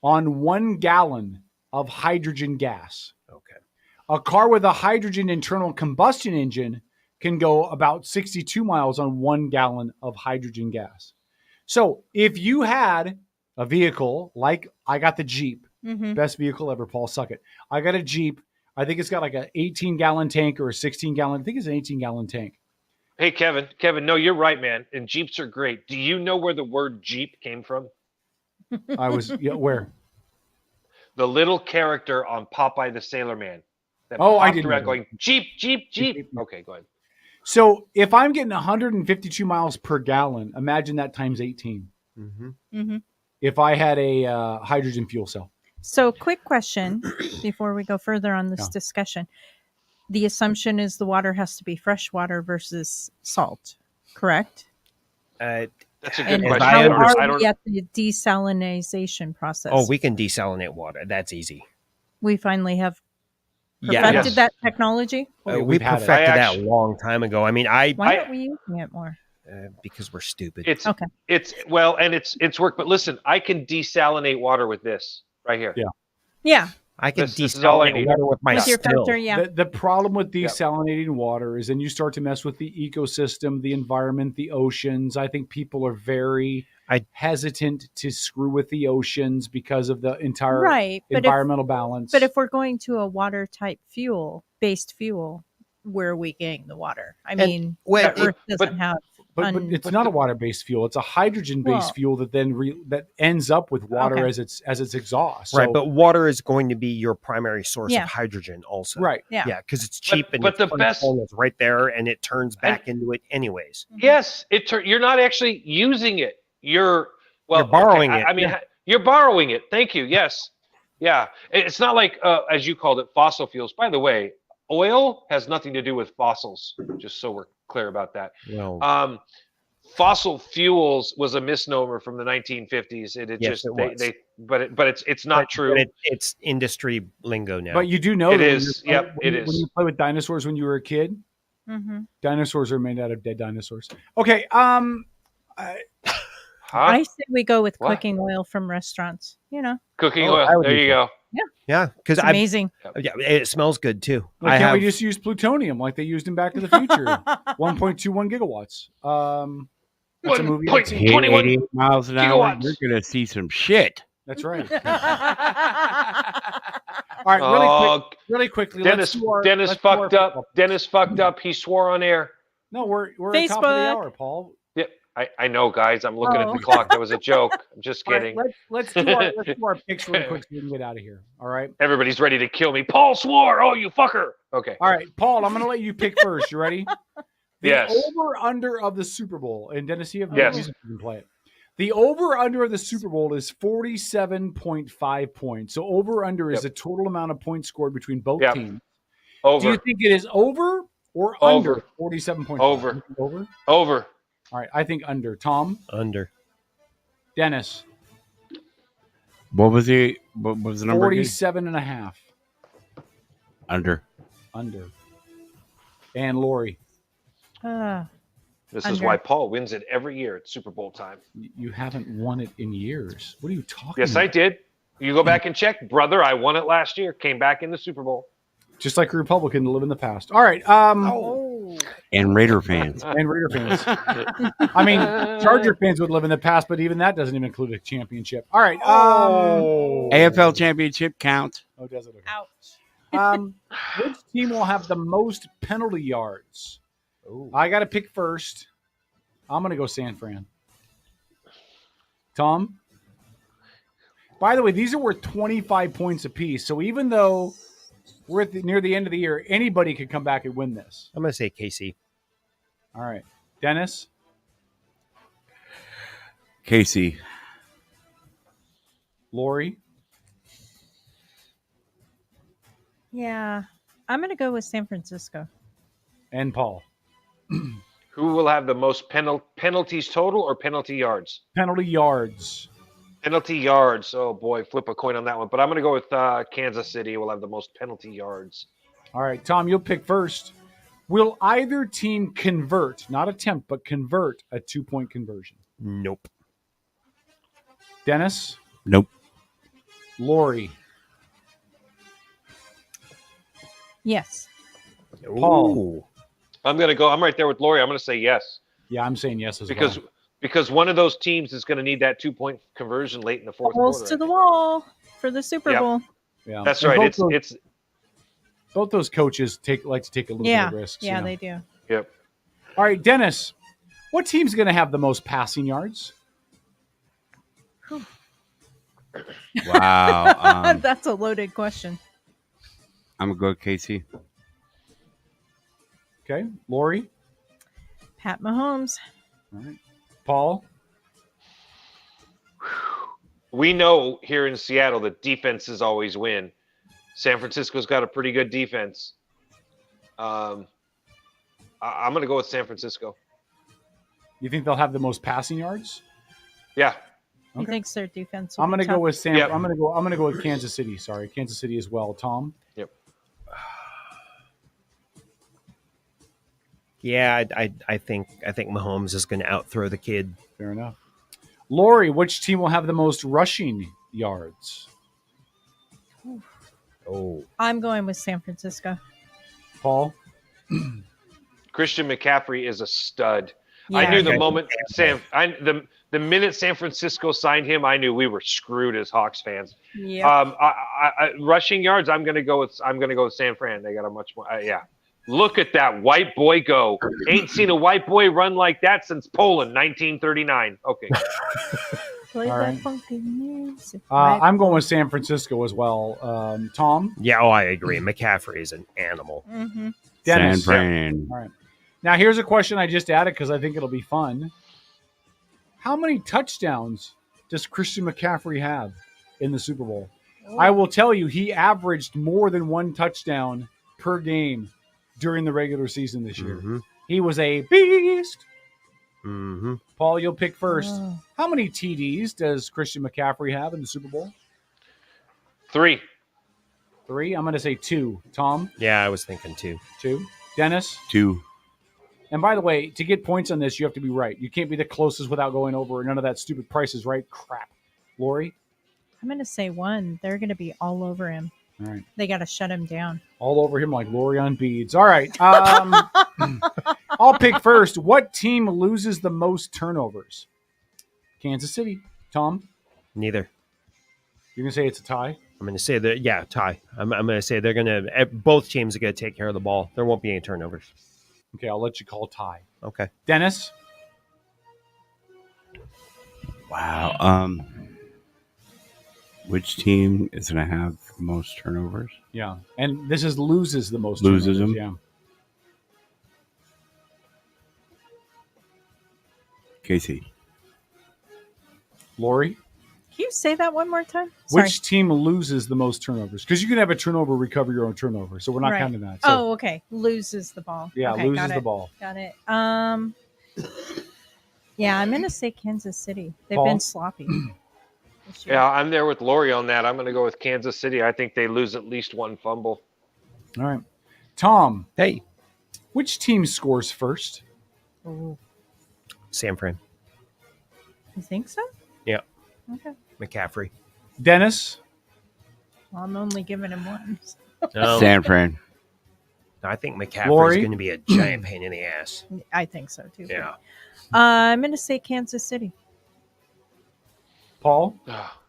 on 1 gallon of hydrogen gas. Okay. A car with a hydrogen internal combustion engine can go about 62 miles on 1 gallon of hydrogen gas. So if you had a vehicle, like I got the Jeep, best vehicle ever, Paul, suck it. I got a Jeep. I think it's got like an 18-gallon tank or a 16-gallon. I think it's an 18-gallon tank. Hey, Kevin, no, you're right, man. And Jeeps are great. Do you know where the word Jeep came from? Where? The little character on Popeye the Sailor Man. I didn't around going, Jeep, Jeep, Jeep. Okay, go ahead. So if I'm getting 152 miles per gallon, imagine that times 18. If I had a hydrogen fuel cell. So quick question before we go further on this discussion. The assumption is the water has to be fresh water versus salt, correct? That's a good question. How are we at the desalinization process? Oh, we can desalinate water. That's easy. We finally have perfected that technology? We perfected that a long time ago. I mean, why aren't we using it more? Because we're stupid. It's work. But listen, I can desalinate water with this right here. Yeah. I can desalinate water with my still. Filter, The problem with desalinating water is then you start to mess with the ecosystem, the environment, the oceans. I think people are very hesitant to screw with the oceans because of the entire environmental balance. But if we're going to a water type based fuel, where are we getting the water? I mean, Earth doesn't have. But it's not a water-based fuel. It's a hydrogen-based fuel that then that ends up with water as its exhaust. Right, but water is going to be your primary source of hydrogen also. Right. Yeah, because it's cheap and the best is right there, and it turns back into it anyways. Yes, you're not actually using it. You're borrowing it. I mean, you're borrowing it. Thank you. Yes. Yeah. It's not like, as you called it, fossil fuels. By the way, oil has nothing to do with fossils, just so we're clear about that. Well, fossil fuels was a misnomer from the 1950s. Yes, it was. It's not true. But it's industry lingo now. But you do know It that is. Yep, it is. When you play with dinosaurs when you were a kid, dinosaurs are made out of dead dinosaurs. Okay. I say we go with What? cooking oil from restaurants. Cooking Oh, I oil. would There do you so. go. Yeah, because It's amazing. Yeah, it smells good too. Why can't we just use plutonium like they used in Back to the Future? 1.21 gigawatts. That's a movie. 88 miles an hour. gigawatts. You're gonna see some shit. That's right. All right, really quickly. Dennis fucked up. Dennis fucked up. He swore on air. No, we're at top of the Facebook. hour, Paul. Yeah, I know, guys. I'm looking at the clock. That was a joke. I'm just All right, kidding. let's do our picks really quick so we can get out of here. All right. Everybody's ready to kill me. Paul swore. Oh, you fucker. Okay. All right, Paul. I'm going to let you pick first. You ready? The Yes. over/under of the Super Bowl, and Dennis, you have Yes. music, you can play it. The over/under of the Super Bowl is 47.5 points. So over/under is the total amount of points scored between both teams. Over. Do you think it is over or Over. under 47.5? Over. Over. Over. All right, I think under. Tom. Under. Dennis. What was the number? 47.5. Under. Under. And Lori. This is Under. why Paul wins it every year at Super Bowl time. You haven't won it in years. What are you talking Yes, about? I did. You go back and check, brother. I won it last year. Came back in the Super Bowl. Just like a Republican to live in the past. All right. And Raider fans. And Raider fans. I mean, Charger fans would live in the past, but even that doesn't even include a championship. All right. AFL championship count. Oh, does it? Ouch. Which team will have the most penalty yards? I got to pick first. I'm going to go San Fran. Tom? By the way, these are worth 25 points apiece. So even though we're near the end of the year, anybody could come back and win this. I'm going to say KC. All right. Dennis? Casey. Lori? Yeah. I'm going to go with San Francisco. And Paul? Who will have the most penalties total or penalty yards? Penalty yards. Penalty yards. Oh, boy. Flip a coin on that one. But I'm going to go with Kansas City will have the most penalty yards. All right. Tom, you'll pick first. Will either team convert, not attempt, but convert a 2-point conversion? Nope. Dennis? Nope. Lori? Yes. Paul? I'm right there with Lori. I'm going to say yes. Yeah, I'm saying yes as well. Because one of those teams is going to need that 2-point conversion late in the fourth Balls quarter. to the wall for the Super Bowl. Yeah, that's right. Both those coaches like to take a little bit of risks. Yeah, they do. Yep. All right, Dennis, what team's going to have the most passing yards? Wow. That's a loaded question. I'm going to go with Casey. Okay. Lori? Pat Mahomes. All right. Paul? We know here in Seattle that defenses always win. San Francisco's got a pretty good defense. I'm going to go with San Francisco. You think they'll have the most passing yards? Yeah. He thinks their defense. I'm going to go with Sam. Yep. I'm going to go with Kansas City. Sorry, Kansas City as well. Tom. Yep. Yeah, I think Mahomes is going to outthrow the kid. Fair enough. Lori, which team will have the most rushing yards? Oh. I'm going with San Francisco. Paul. Christian McCaffrey is a stud. Yeah. I knew the moment the minute San Francisco signed him, I knew we were screwed as Hawks fans. Yeah. Rushing yards, I'm going to go with San Fran. They got a much more. Yeah. Look at that white boy go. Ain't seen a white boy run like that since Poland, 1939. Okay. Play All that right. funky music. I'm going with San Francisco as well. Tom. Yeah, I agree. McCaffrey is an animal. Mm-hmm. Dennis. San Fran. All right. Now here's a question I just added because I think it'll be fun. How many touchdowns does Christian McCaffrey have in the Super Bowl? I will tell you, he averaged more than one touchdown per game during the regular season this year. Mm-hmm. He was a beast. Mm-hmm. Paul, you'll pick first. Oh. How many TDs does Christian McCaffrey have in the Super Bowl? 3. 3. I'm going to say 2. Tom? Yeah, I was thinking 2. 2. Dennis? 2. And by the way, to get points on this, you have to be right. You can't be the closest without going over. None of that stupid Price is Right crap. Lori? I'm going to say 1. They're going to be all over him. All right. They got to shut him down. All over him like Lori on beads. All right. I'll pick first. What team loses the most turnovers? Kansas City. Tom? Neither. You're going to say it's a tie? I'm going to say that, yeah, tie. I'm going to say they're going to, both teams are going to take care of the ball. There won't be any turnovers. Okay, I'll let you call tie. Okay. Dennis? Wow. Which team is going to have the most turnovers? Yeah. And this is loses the most Loses turnovers. them? Yeah. Casey. Lori? Can you say that one more time? Sorry. Which team loses the most turnovers? Because you can have a turnover recover your own turnover, so we're not Right. counting that. So, Oh, okay. Loses the ball. Yeah, okay, loses got the it. ball. Got it. Yeah, I'm going to say Kansas City. They've Paul? been sloppy. this year. Yeah, I'm there with Lori on that. I'm going to go with Kansas City. I think they lose at least 1 fumble. All right. Tom. Hey. Which team scores first? Ooh. San Fran. You think so? Yeah. Okay. McCaffrey. Dennis? Well, I'm only giving him 1. No. San Fran. I think McCaffrey's Lori? going to be a giant pain in the ass. I think so, too. Yeah. I'm going to say Kansas City. Paul?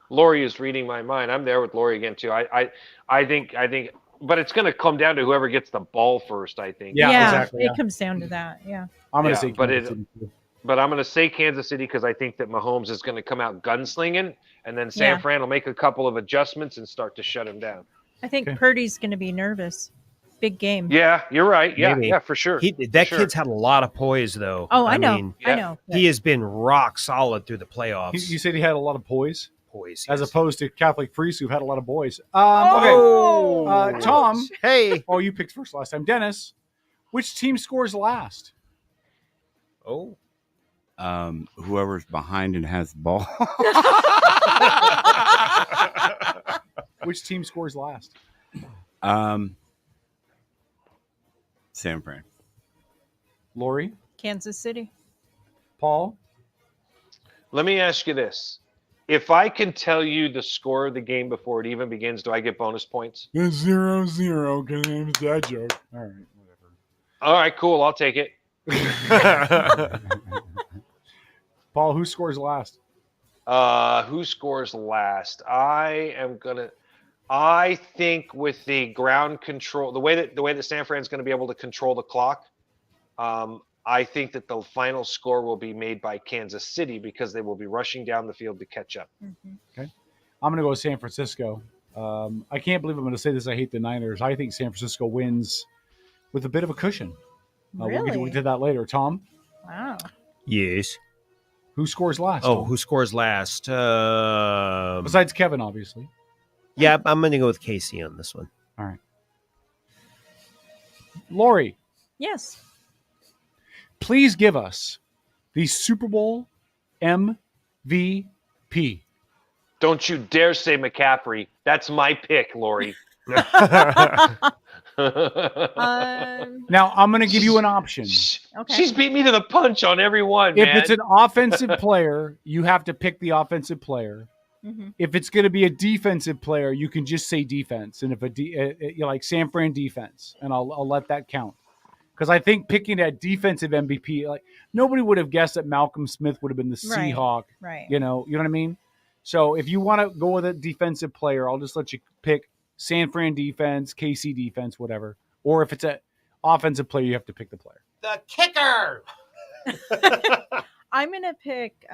Lori is reading my mind. I'm there with Lori again too. I think, but it's going to come down to whoever gets the ball first. I think. Yeah, exactly. It comes down to that. Yeah. I'm going to Yeah, say but Kansas City. too. But I'm going to say Kansas City because I think that Mahomes is going to come out gunslinging, and then San Yeah. Fran will make a couple of adjustments and start to shut him down. I think Okay. Purdy's going to be nervous. Big game. Yeah, you're right. Yeah, Maybe. yeah, for sure. That For kid's sure. had a lot of poise, though. Oh, I know. mean, I know. he has been rock solid through the playoffs. You said he had a lot of poise? Poise. As yes. opposed to Catholic priests who've had a lot of boys. Oh! Okay. Tom. Hey. Oh, you picked first last time. Dennis. Which team scores last? Oh. Whoever's behind and has the ball. Which team scores last? San Fran. Lori? Kansas City. Paul? Let me ask you this. If I can tell you the score of the game before it even begins, do I get bonus points? It's 0-0 because it's that joke. All right, whatever. All right, cool. I'll take it. Paul, who scores last? Who scores last? I think with the ground control, the way that San Fran's going to be able to control the clock, I think that the final score will be made by Kansas City because they will be rushing down the field to catch up. Okay. I'm going to go with San Francisco. I can't believe I'm going to say this. I hate the Niners. I think San Francisco wins with a bit of a cushion. We'll get to that later. Tom? Wow. Yes. Who scores last? Oh, Tom? who scores last? Besides Kevin, obviously. Yeah, I'm going to go with Casey on this one. All right. Lori, Yes. please give us the Super Bowl MVP. Don't you dare say McCaffrey. That's my pick, Lori. Now, I'm going to give you an option. Okay. She's beat me to the punch on every one, If man. it's an offensive player, you have to pick the offensive player. Mhm. If it's going to be a defensive player, you can just say defense. And if you like San Fran defense, and I'll let that count. Because I think picking a defensive MVP, like nobody would have guessed that Malcolm Smith would have been the Right, Seahawk. right. You know what I mean? So if you want to go with a defensive player, I'll just let you pick San Fran defense, KC defense, whatever. Or if it's an offensive player, you have to pick the player. The kicker. I'm going to pick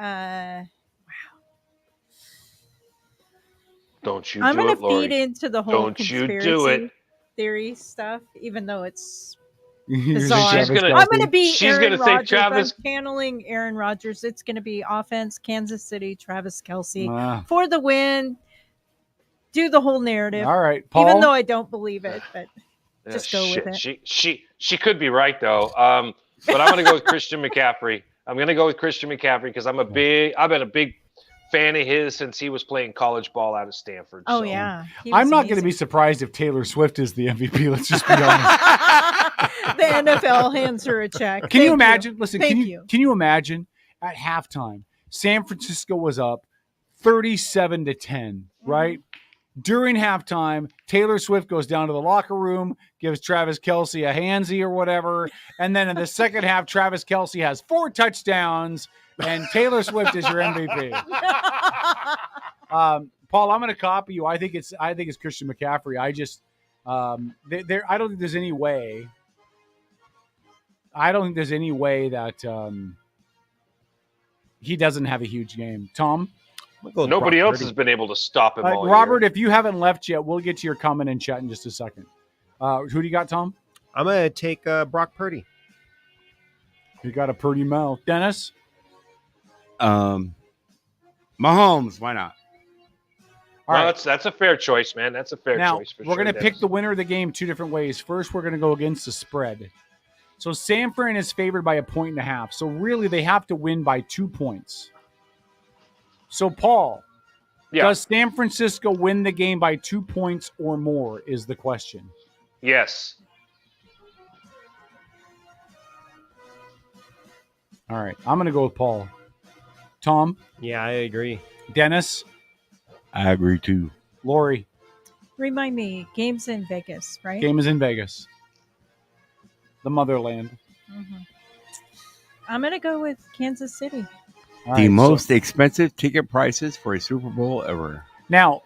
Don't you I'm do going it, to Lori. feed into the whole Don't you conspiracy do it. theory stuff, even though it's You're bizarre. Travis gonna- I'm going to Kelce. be She's Aaron gonna say Rodgers. Travis- I'm channeling Aaron Rodgers. It's going to be offense, Kansas City, Travis Kelce Ah. for the win. Do the whole narrative. All right, Paul. Even though I don't believe it, but just go Shit. with it. She could be right though. But I'm going to go with Christian McCaffrey. I'm going to go with Christian McCaffrey because I've been a big fan of his since he was playing college ball out of Stanford. Oh, so. yeah. I'm not going to be surprised if Taylor Swift is the MVP. Let's just be honest. The NFL hands her a check. Can you imagine? Listen, Thank can you imagine at halftime, San Francisco was up 37-10, right? During halftime, Taylor Swift goes down to the locker room, gives Travis Kelce a handsy or whatever. And then in the second half, Travis Kelce has 4 touchdowns and Taylor Swift is your MVP. Paul, I'm going to copy you. I think it's Christian McCaffrey. I just, I don't think there's any way. I don't think there's any way that he doesn't have a huge game. Tom? Nobody else has been able to stop him all Robert, year. if you haven't left yet, we'll get to your comment in chat in just a second. Who do you got, Tom? I'm going to take Brock Purdy. You got a Purdy mouth. Dennis? Mahomes, why not? All right. That's a fair choice, man. That's a fair choice for sure. We're going to pick the winner of the game 2 different ways. First, we're going to go against the spread. So San Fran is favored by 1.5. So really, they have to win by 2 points. So, Paul, does San Francisco win the game by 2 points or more is the question. Yes. All right. I'm going to go with Paul. Tom? Yeah, I agree. Dennis? I agree too. Lori? Remind me, game's in Vegas, right? Game is in Vegas. The motherland. I'm going to go with Kansas City. The most expensive ticket prices for a Super Bowl ever. Now,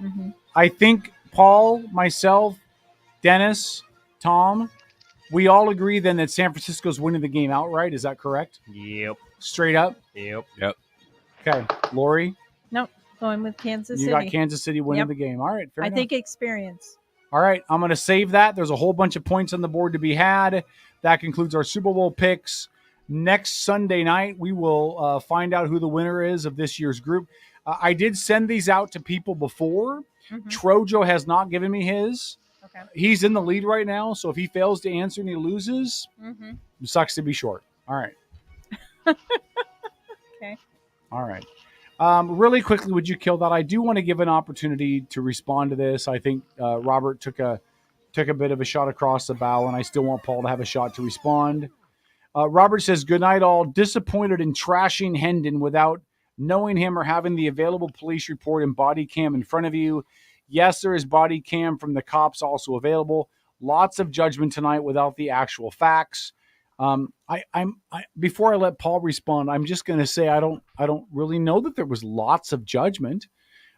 I think Paul, myself, Dennis, Tom, we all agree then that San Francisco's winning the game outright. Is that correct? Yep. Straight up? Yep. Okay. Lori? Nope. Going with Kansas You City. got Kansas City winning the game. All right. Fair I enough. think experience. All right. I'm going to save that. There's a whole bunch of points on the board to be had. That concludes our Super Bowl picks. Next Sunday night, we will find out who the winner is of this year's group. I did send these out to people before. Trojo has not given me his. Okay. He's in the lead right now, so if he fails to answer and he loses, it sucks to be short. All right. Okay. All right. Really quickly, would you kill that? I do want to give an opportunity to respond to this. I think Robert took a bit of a shot across the bow, and I still want Paul to have a shot to respond. Robert says, good night, all. Disappointed in trashing Hendon without knowing him or having the available police report and body cam in front of you. Yes, there is body cam from the cops also available. Lots of judgment tonight without the actual facts. Before I let Paul respond, I'm just going to say I don't really know that there was lots of judgment.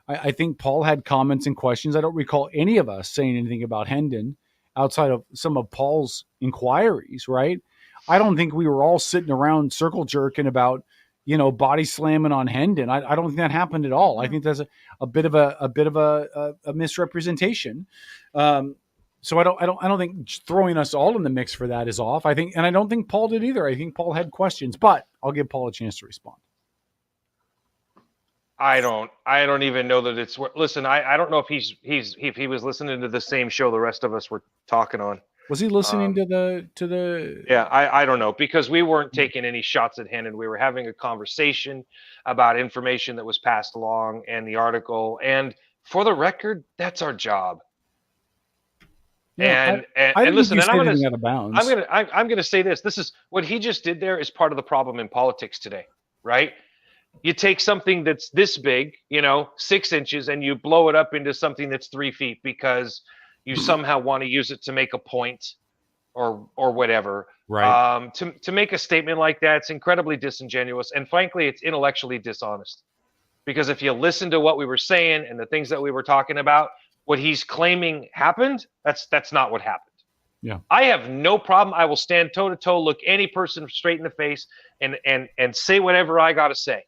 I think Paul had comments and questions. I don't recall any of us saying anything about Hendon outside of some of Paul's inquiries, right? I don't think we were all sitting around circle jerking about, body slamming on Hendon. I don't think that happened at all. I think that's a bit of a misrepresentation. So I don't think throwing us all in the mix for that is off. I don't think Paul did either. I think Paul had questions, but I'll give Paul a chance to respond. I don't even know that it's. Listen, I don't know if if he was listening to the same show the rest of us were talking on. Was he listening to the? Yeah, I don't know, because we weren't taking any shots at Hendon. We were having a conversation about information that was passed along and the article. And for the record, that's our job. Yeah, and listen, and I'm gonna say this. This is what he just did there is part of the problem in politics today, right? You take something that's this big, 6 inches, and you blow it up into something that's 3 feet because you somehow want to use it to make a point or whatever. Right. To make a statement like that, it's incredibly disingenuous. And frankly, it's intellectually dishonest. Because if you listen to what we were saying and the things that we were talking about, what he's claiming happened, that's not what happened. Yeah. I have no problem. I will stand toe to toe, look any person straight in the face and say whatever I got to say.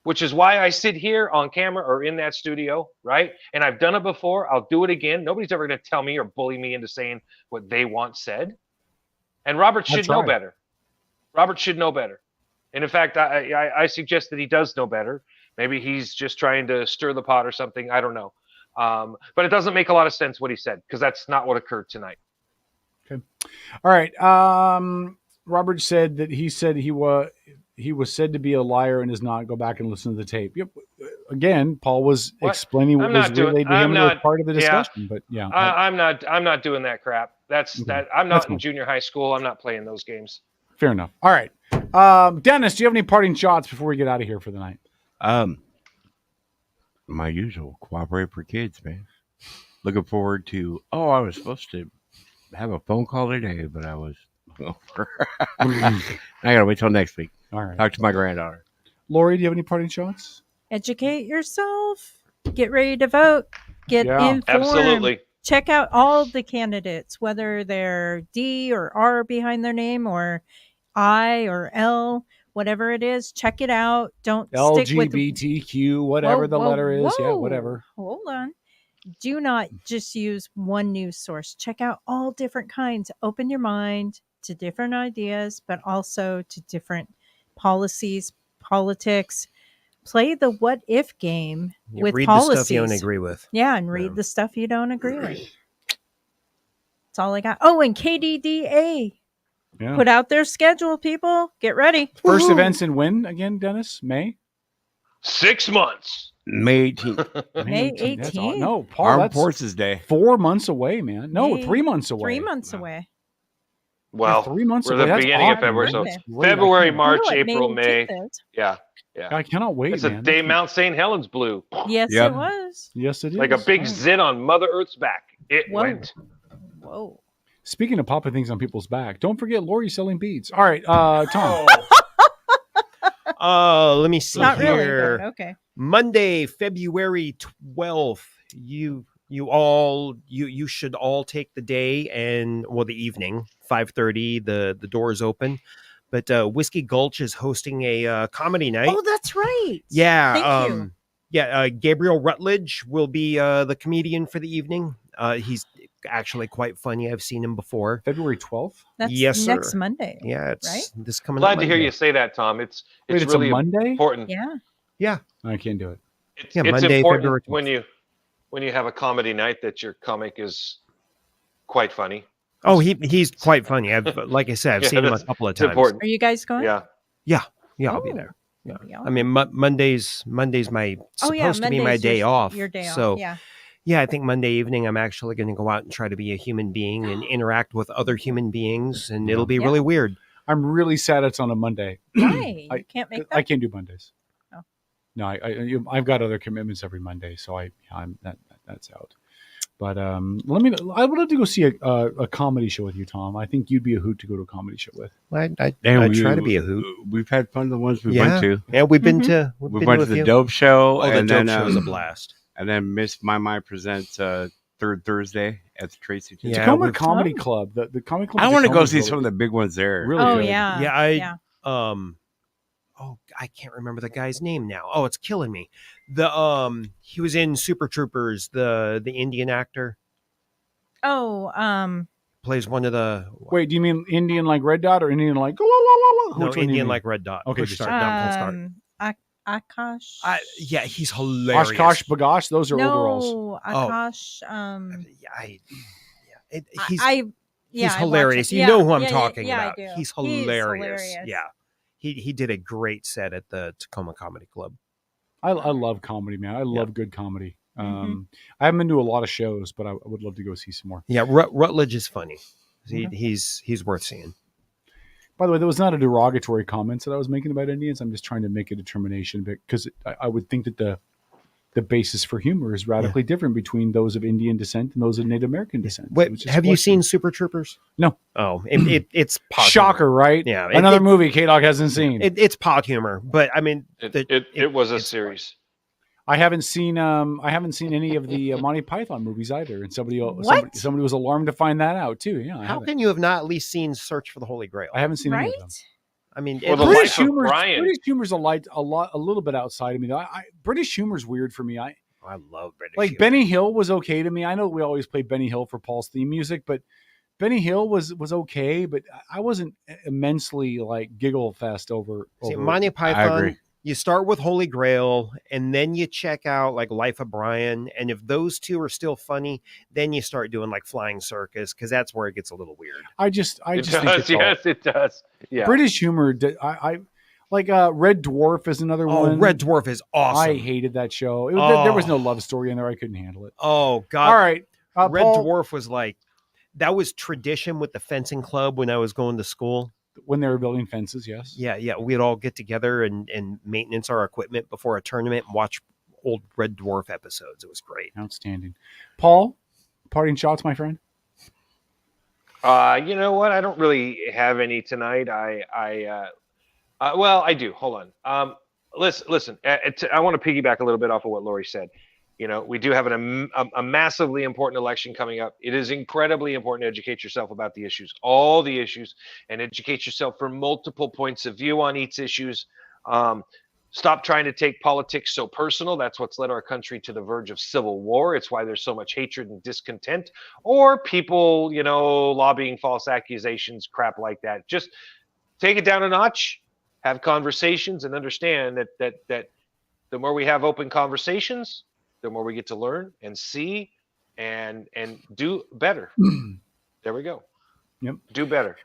Which is why I sit here on camera or in that studio, right? And I've done it before. I'll do it again. Nobody's ever going to tell me or bully me into saying what they want said. And Robert should know better. Robert should know better. And in fact, I suggest that he does know better. Maybe he's just trying to stir the pot or something. I don't know. But it doesn't make a lot of sense what he said, because that's not what occurred tonight. Okay. All right. Robert said that he he was said to be a liar and is not. Go back and listen to the tape. Yep. Again, Paul was What? explaining what I'm was not doing. relayed to him I'm and it was not part of the Yeah, discussion. But yeah, I'm not. I'm not doing that crap. That's Okay. that. I'm That's not in fine. junior high school. I'm not playing those games. Fair enough. All right. Dennis, do you have any parting shots before we get out of here for the night? My usual, cooperate for kids, man. Looking forward to. Oh, I was supposed to have a phone call today, but I was over. I gotta wait till next week. All right. Talk to my granddaughter. Lori, do you have any parting shots? Educate yourself. Get ready to vote. Get informed. Absolutely. Check out all the candidates, whether they're D or R behind their name or I or L, whatever it is. Check it out. Don't stick with LGBTQ, whatever the letter is. Yeah, whatever. Hold on. Do not just use one news source. Check out all different kinds. Open your mind to different ideas, but also to different policies, politics. Play the what if game with read policies. the stuff you don't agree with. Yeah, and read the stuff you don't agree with. That's all I got. Oh, and KDDA. Yeah. Put out their schedule, people. Get ready. First Woohoo. events in when again, Dennis? May? 6 months. May 18th. May That's 18th. No, Paul, Armed that's Forces Day. 4 months away, man. No, May- 3 months away. 3 months away. Well, 3 months we're away. the That's beginning of odd, February, so man. it's That's great. February, I can't- March, You know what May April, May. 18th is. Yeah. I cannot wait, It's the man. day Mount St. Helens blew. Yes, Yep. it was. Yes, it is. Like a big Right. zit on Mother Earth's back. It Whoa. went. Whoa. Speaking of popping things on people's back, don't forget Lori's selling beads. All right, Tom. Let me see Not really, here. but okay. Monday, February 12th. You should all take the day and the evening, 5:30. The doors open, but Whiskey Gulch is hosting a comedy night. Oh, that's right. Yeah. Thank you. Gabriel Rutledge will be the comedian for the evening. He's actually quite funny. I've seen him before. February 12th? That's yes, next sir. Monday. Yeah, it's right? this coming. Glad up to hear Monday. you say that, Tom. It's Wait, it's a really Monday? important. Yeah. Yeah. I can't do it. It's Monday, important February 12th. when you have a comedy night that your comic is quite funny. Oh, he's quite funny. Like I said, I've Yeah, seen him a that's- couple of it's times. important. Are you guys going? Yeah. Yeah, I'll be Oh. there. Yeah. Yeah. I mean, Monday's my Oh, yeah, supposed to be my Monday's day your- off. your day off, So yeah. I think Monday evening I'm actually going to go out and try to be a human being and interact with other human beings, and it'll be Yeah. really weird. I'm really sad it's on a Monday. Why? You can't make that? I can't do Mondays. Oh. No, I've got other commitments every Monday, so that's out. But I would love to go see a comedy show with you, Tom. I think you'd be a hoot to go to a comedy show with. I And try to be a hoot. We've had fun. The ones we Yeah. went to. Yeah, we've been Mm-hmm. to. We went to the Dope Show. Oh, the and Dope then, Show was a blast. And then Miss My Mind presents Third Thursday at the Tracy. Yeah, Tacoma we've- Comedy Club. The Comedy Club. I in want to Tacoma go is see really some of the big ones there. Really Oh, good. yeah. Yeah, I can't remember the guy's name now. Oh, it's killing me. He was in Super Troopers, the Indian actor. Oh, Plays one of the Wait, do you mean Indian like Red Dot or Indian like? Which no one do you Indian mean? like Red Dot. Okay, Push just start, down, full start. Akash. Yeah, he's hilarious. Oshkosh Bagosh. Those are overalls. No, Akash. He's I he's watch hilarious. it. You Yeah, know who I'm yeah, talking yeah, I about. do. He's hilarious. hilarious. Yeah, he did a great set at the Tacoma Comedy Club. I love comedy, man. I love good comedy. Mm-hmm. I haven't been to a lot of shows, but I would love to go see some more. Yeah, Rutledge is funny. He's worth seeing. By the way, that was not a derogatory comment that I was making about Indians. I'm just trying to make a determination because I would think that the basis for humor is radically different between those of Indian descent and those of Native American descent. Wait, It's just have a you question. seen Super Troopers? No. Oh, it's pot Shocker, humor. right? Yeah, another movie K-Dog hasn't seen. It's pot humor, but I mean, It was a series. I haven't seen any of the Monty Python movies either, and somebody was alarmed to find that out too. Yeah, how can you have not at least seen Search for the Holy Grail? I haven't seen any Right? of them. I mean, Or the British Life of humor. Brian. British humor's a little bit outside of me. British humor's weird for me. I love British. Like humor. Benny Hill was okay to me. I know we always play Benny Hill for Paul's theme music, but Benny Hill was okay. But I wasn't immensely like giggle fest over. See, over Monty I Python. agree. You start with Holy Grail, and then you check out like Life of Brian, and if those two are still funny, then you start doing like Flying Circus because that's where it gets a little weird. I just It think does. it's all- Yes, it does. Yeah. British humor. Like Red Dwarf is another one. Oh, Red Dwarf is awesome. I hated that show. Oh. There was no love story in there. I couldn't handle it. Oh God! All right, Red Paul, Dwarf was like that was tradition with the fencing club when I was going to school. When they were building fences, yes. Yeah. We'd all get together and maintenance our equipment before a tournament and watch old Red Dwarf episodes. It was great. Outstanding. Paul, parting shots, my friend. You know what? I don't really have any tonight. Well, I do. Hold on. Listen. I want to piggyback a little bit off of what Lori said. You know, we do have a massively important election coming up. It is incredibly important to educate yourself about the issues, all the issues, and educate yourself from multiple points of view on each issues. Stop trying to take politics so personal. That's what's led our country to the verge of civil war. It's why there's so much hatred and discontent, or people, lobbying false accusations, crap like that. Just take it down a notch, have conversations, and understand that the more we have open conversations, the more we get to learn and see and do better. There we go. Yep. Do better.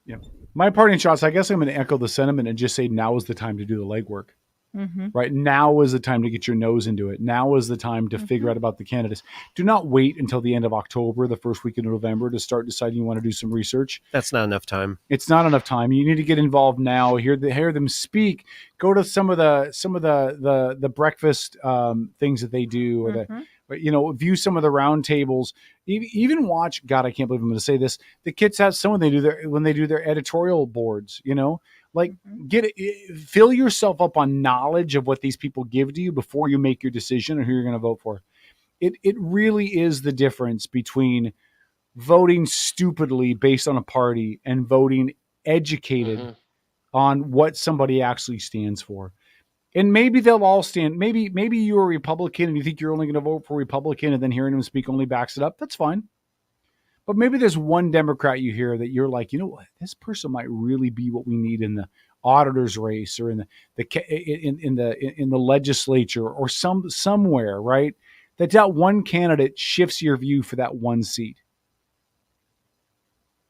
Yep. My parting shots, I guess I'm going to echo the sentiment and just say now is the time to do the legwork. Mm-hmm. Right now is the time to get your nose into it. Now is the time to figure out about the candidates. Do not wait until the end of October, the first week of November, to start deciding you want to do some research. That's not enough time. It's not enough time. You need to get involved now. Hear them speak. Go to some of the breakfast things that they do, or view some of the round tables. Even watch. God, I can't believe I'm going to say this. The kids have when they do their editorial boards. Fill yourself up on knowledge of what these people give to you before you make your decision on who you're going to vote for. It really is the difference between voting stupidly based on a party and voting educated on what somebody actually stands for. And maybe they'll all stand. Maybe you're a Republican and you think you're only going to vote for Republican, and then hearing them speak only backs it up. That's fine. But maybe there's one Democrat you hear that you're like, you know what, this person might really be what we need in the auditor's race or in the legislature or somewhere, right? That one candidate shifts your view for that one seat.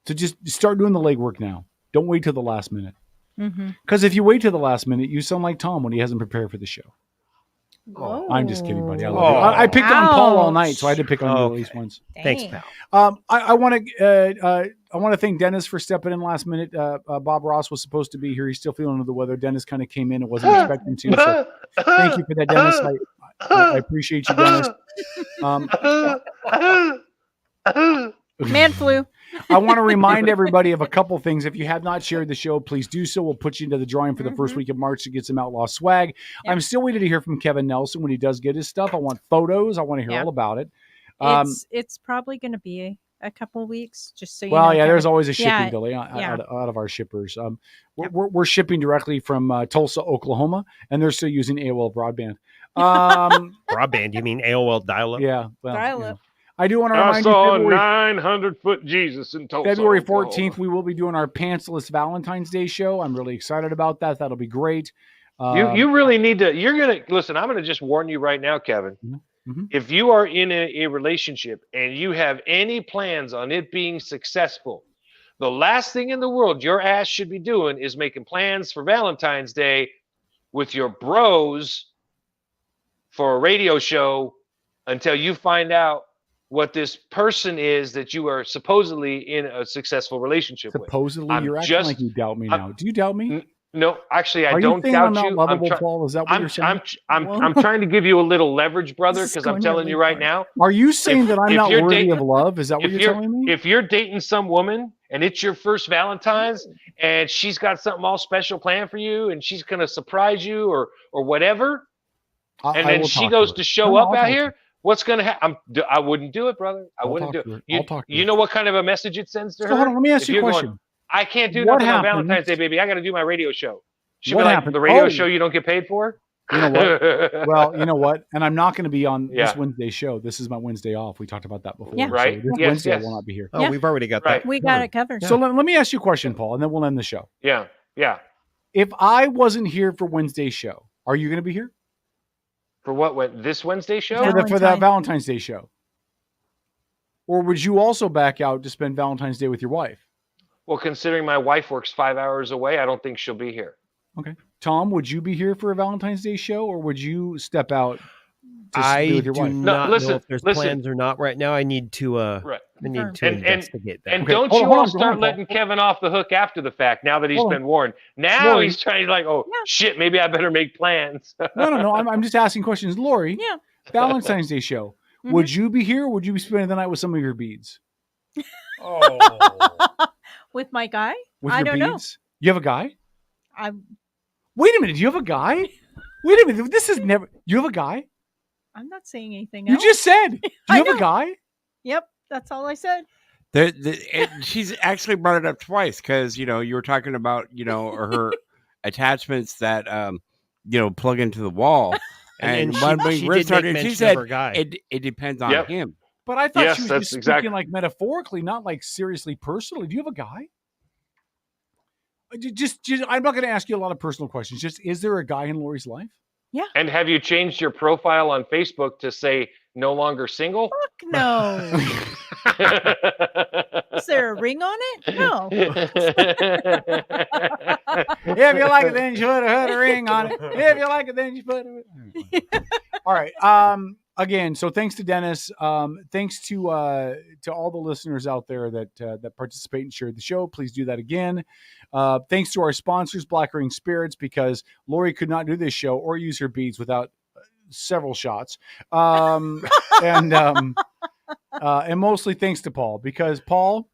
So just start doing the legwork now. Don't wait till the last minute. Because if you wait till the last minute, you sound like Tom when he hasn't prepared for the show. Whoa. I'm just kidding, buddy. I love you. I picked on Paul all night, so I had to pick on you at least once. Thanks, pal. I want to thank Dennis for stepping in last minute. Bob Ross was supposed to be here. He's still feeling under the weather. Dennis kind of came in and wasn't expecting to. So thank you for that, Dennis. I appreciate you, Dennis. Man flu. I want to remind everybody of a couple things. If you have not shared the show, please do so. We'll put you into the drawing for the first week of March to get some Outlaw swag. Yep. I'm still waiting to hear from Kevin Nelson when he does get his stuff. I want photos. I want to hear all about it. It's probably going to be a couple of weeks, just so you know. Kevin. There's always a shipping delay out of our shippers. We're shipping directly from Tulsa, Oklahoma, and they're still using AOL broadband. Broadband? You mean AOL dial-up? Yeah. Well, dial-up. I do want to remind you, I saw 900-foot Jesus in Tulsa. February 14th, we will be doing our pantsless Valentine's Day show. I'm really excited about that. That'll be great. You really need to. You're gonna listen. I'm gonna just warn you right now, Kevin. If you are in a relationship and you have any plans on it being successful, the last thing in the world your ass should be doing is making plans for Valentine's Day with your bros for a radio show until you find out what this person is that you are supposedly in a successful relationship with. Supposedly, you're acting like you doubt me now. Do you doubt me? No, actually, I Are don't you doubt I'm you. Lovable, Paul? Is that what you're saying? I'm trying to give you a little leverage, brother, because I'm telling you right now. Are you saying that I'm not worthy of love? Is that what you're telling me? If you're dating some woman and it's your first Valentine's and she's got something all special planned for you and she's going to surprise you or whatever, and then she goes to show up out here, what's going to happen? I wouldn't do it, brother. I wouldn't do it. You know what kind of a message it sends to her? Hold on, let me ask you a question. I can't do nothing on Valentine's Day, baby. I got to do my radio show. She'll be like, the radio show you don't get paid for? You know what? Well, you know what? And I'm not going to be on this Wednesday show. This is my Wednesday off. We talked about that before. Yeah. Right. So this Wednesday I will not be here. Oh, we've already got that. We got it covered. So let me ask you a question, Paul, and then we'll end the show. Yeah. If I wasn't here for Wednesday's show, are you going to be here? For what? This Wednesday show? For that Valentine's Day show. Or would you also back out to spend Valentine's Day with your wife? Well, considering my wife works 5 hours away, I don't think she'll be here. Okay. Tom, would you be here for a Valentine's Day show, or would you step out to be I with your do wife? not know if there's plans or not right now. I need to investigate that. And Okay, don't hold you on, all hold on, start Paul. letting Kevin off the hook after the fact. Now that he's Hold on. been warned, now Lori. he's trying to like, oh shit, maybe I better make plans. No. I'm just asking questions. Lori, Yeah. Valentine's Day show. Would you be here, or would you be spending the night with some of your beads? With my guy? With I your don't know. beads? You have a guy? I'm Wait a minute. Do you have a guy? Wait a minute. This is never. You have a guy? not saying anything You else. just said. Do you I have a know. guy? Yep, that's all I said. She's actually brought it up twice because you were talking about her attachments that plug into the wall, And when she Rick did started, make she mention said of her guy. it depends on Yep. him. But I thought Yes, she was that's just speaking exact- like metaphorically, not like seriously personally. Do you have a guy? Just I'm not going to ask you a lot of personal questions. Just, is there a guy in Lori's life? Yeah. And have you changed your profile on Facebook to say no longer single? Fuck no. Is there a ring on it? No. If you like it, then you put a ring on it. If you like it, then you put it. All right. Again, so thanks to Dennis. Thanks to all the listeners out there that participate and share the show. Please do that again. Thanks to our sponsors, Black Ring Spirits, because Lori could not do this show or use her beads without several shots. And mostly thanks to Paul, because Paul,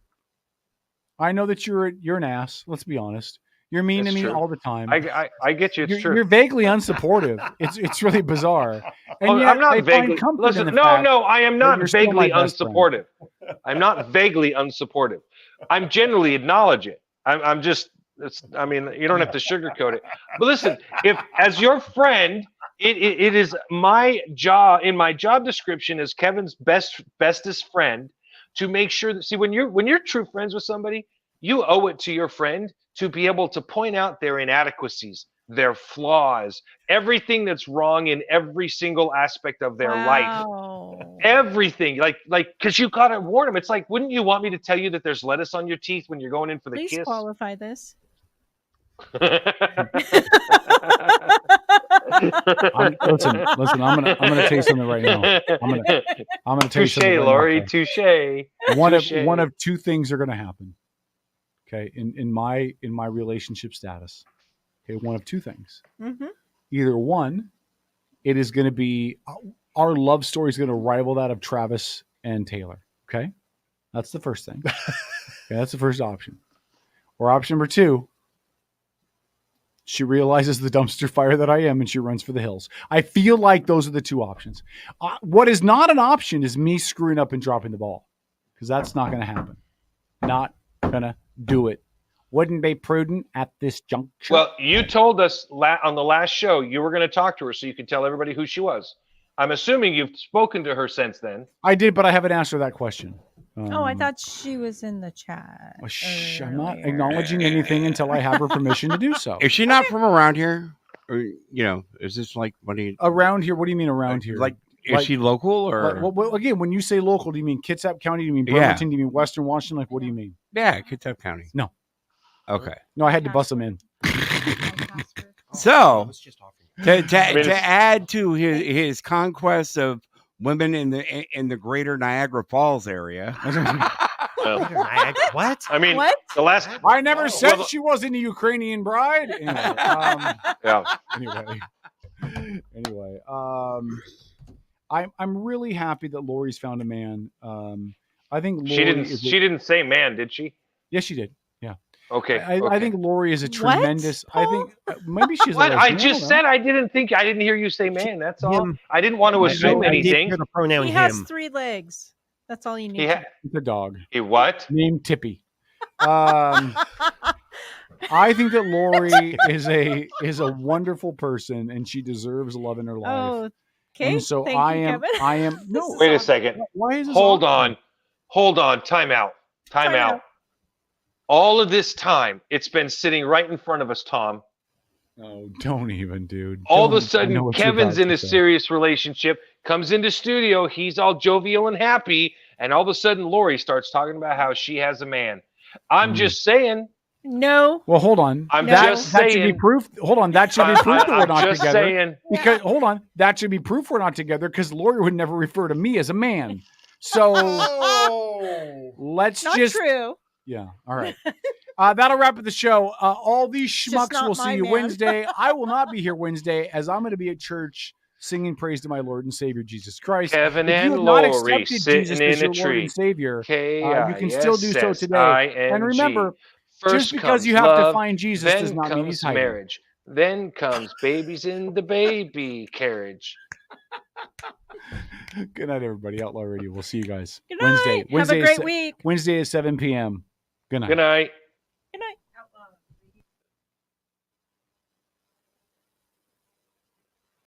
I know that you're an ass. Let's be honest. You're mean It's to me true. all the time. I get you. It's true. You're vaguely unsupportive. It's really bizarre. And yet I'm not I find vaguely. comfort Listen, in the fact I am that not you're still my vaguely best friend. unsupportive. I'm not vaguely unsupportive. I'm generally acknowledge it. I'm just. I mean, you don't have to sugarcoat it. But listen, if as your friend, it is my job in my job description as Kevin's bestest friend to make sure that when you're true friends with somebody, you owe it to your friend to be able to point out their inadequacies, their flaws, everything that's wrong in every single aspect of their life. Everything. Like, because you gotta warn them. It's like, wouldn't you want me to tell you that there's lettuce on your teeth when you're going in for the Please kiss? qualify this. Listen. I'm gonna tell you something right now. I'm gonna tell you something right now, Lori, okay? touche. One of two things are gonna happen. Okay, in my relationship status. Okay, one of two things. Mm-hmm. Either one, it is going to be our love story is going to rival that of Travis and Taylor. Okay, that's the first thing. Okay, that's the first option. Or option number two, she realizes the dumpster fire that I am and she runs for the hills. I feel like those are the two options. What is not an option is me screwing up and dropping the ball, because that's not going to happen. Not going to do it. Wouldn't be prudent at this juncture. Well, you told us on the last show you were going to talk to her so you could tell everybody who she was. I'm assuming you've spoken to her since then. I did, but I haven't asked her that question. I thought she was in the chat. I'm not acknowledging anything until I have her permission to do so. Is she not from around here? Or, is this like around here? What do you mean around here? Like, is she local or? Well, again, when you say local, do you mean Kitsap County? Do you mean Burlington? Do you mean Western Washington? Like, what do you mean? Yeah, Kitsap County. No. Okay. No, I had to bust them in. So, to add to his conquest of women in the greater Niagara Falls area. What? I mean, what? The last. I never said she wasn't a Ukrainian bride. Anyway, yeah. Anyway, I'm really happy that Lori's found a man. I think Lori she didn't say man, did she? Yes, she did. Yeah. Okay. I think Lori is a tremendous. I think maybe she's. What? I just said I didn't hear you say man. That's all. I didn't want to assume anything. The pronoun he has 3 legs. That's all you need. The dog. He what? Named Tippy. I think that Lori is a wonderful person and she deserves love in her life. Oh, okay. And so Thank I you, am. Kevin. I am. No. Wait a second. Why is this Hold awkward? on. Time out. All of this time, it's been sitting right in front of us, Tom. Oh, don't even, dude. All of a I know sudden, what you're Kevin's about in to a say. serious relationship, comes into studio, he's all jovial and happy, and all of a sudden, Lori starts talking about how she has a man. I'm just saying, No. Well, hold on. I'm that, just that should be saying. proof. Hold on. That should be proof that we're I'm not just together. saying. Because hold on. That should be proof we're not together because Lori would never refer to me as a man. So let's Not just. true. Yeah. All right. That'll wrap up the show. All these Just schmucks not will see my you man. Wednesday. I will not be here Wednesday as I'm going to be at church singing praise to my Lord and Savior Jesus Christ. Kevin If you and have not Lori accepted sitting Jesus in as a your Lord tree. and Savior, you can still do so today. K-I-S-S-I-N-G. And remember, just First because comes you have to love, find Jesus does then not mean he's comes hiding. marriage, then comes babies in the baby carriage. Good night, everybody. Outlaw Radio. We'll see you guys Good night. Wednesday. Have a great week. Wednesday at 7 p.m. Good night. Good night.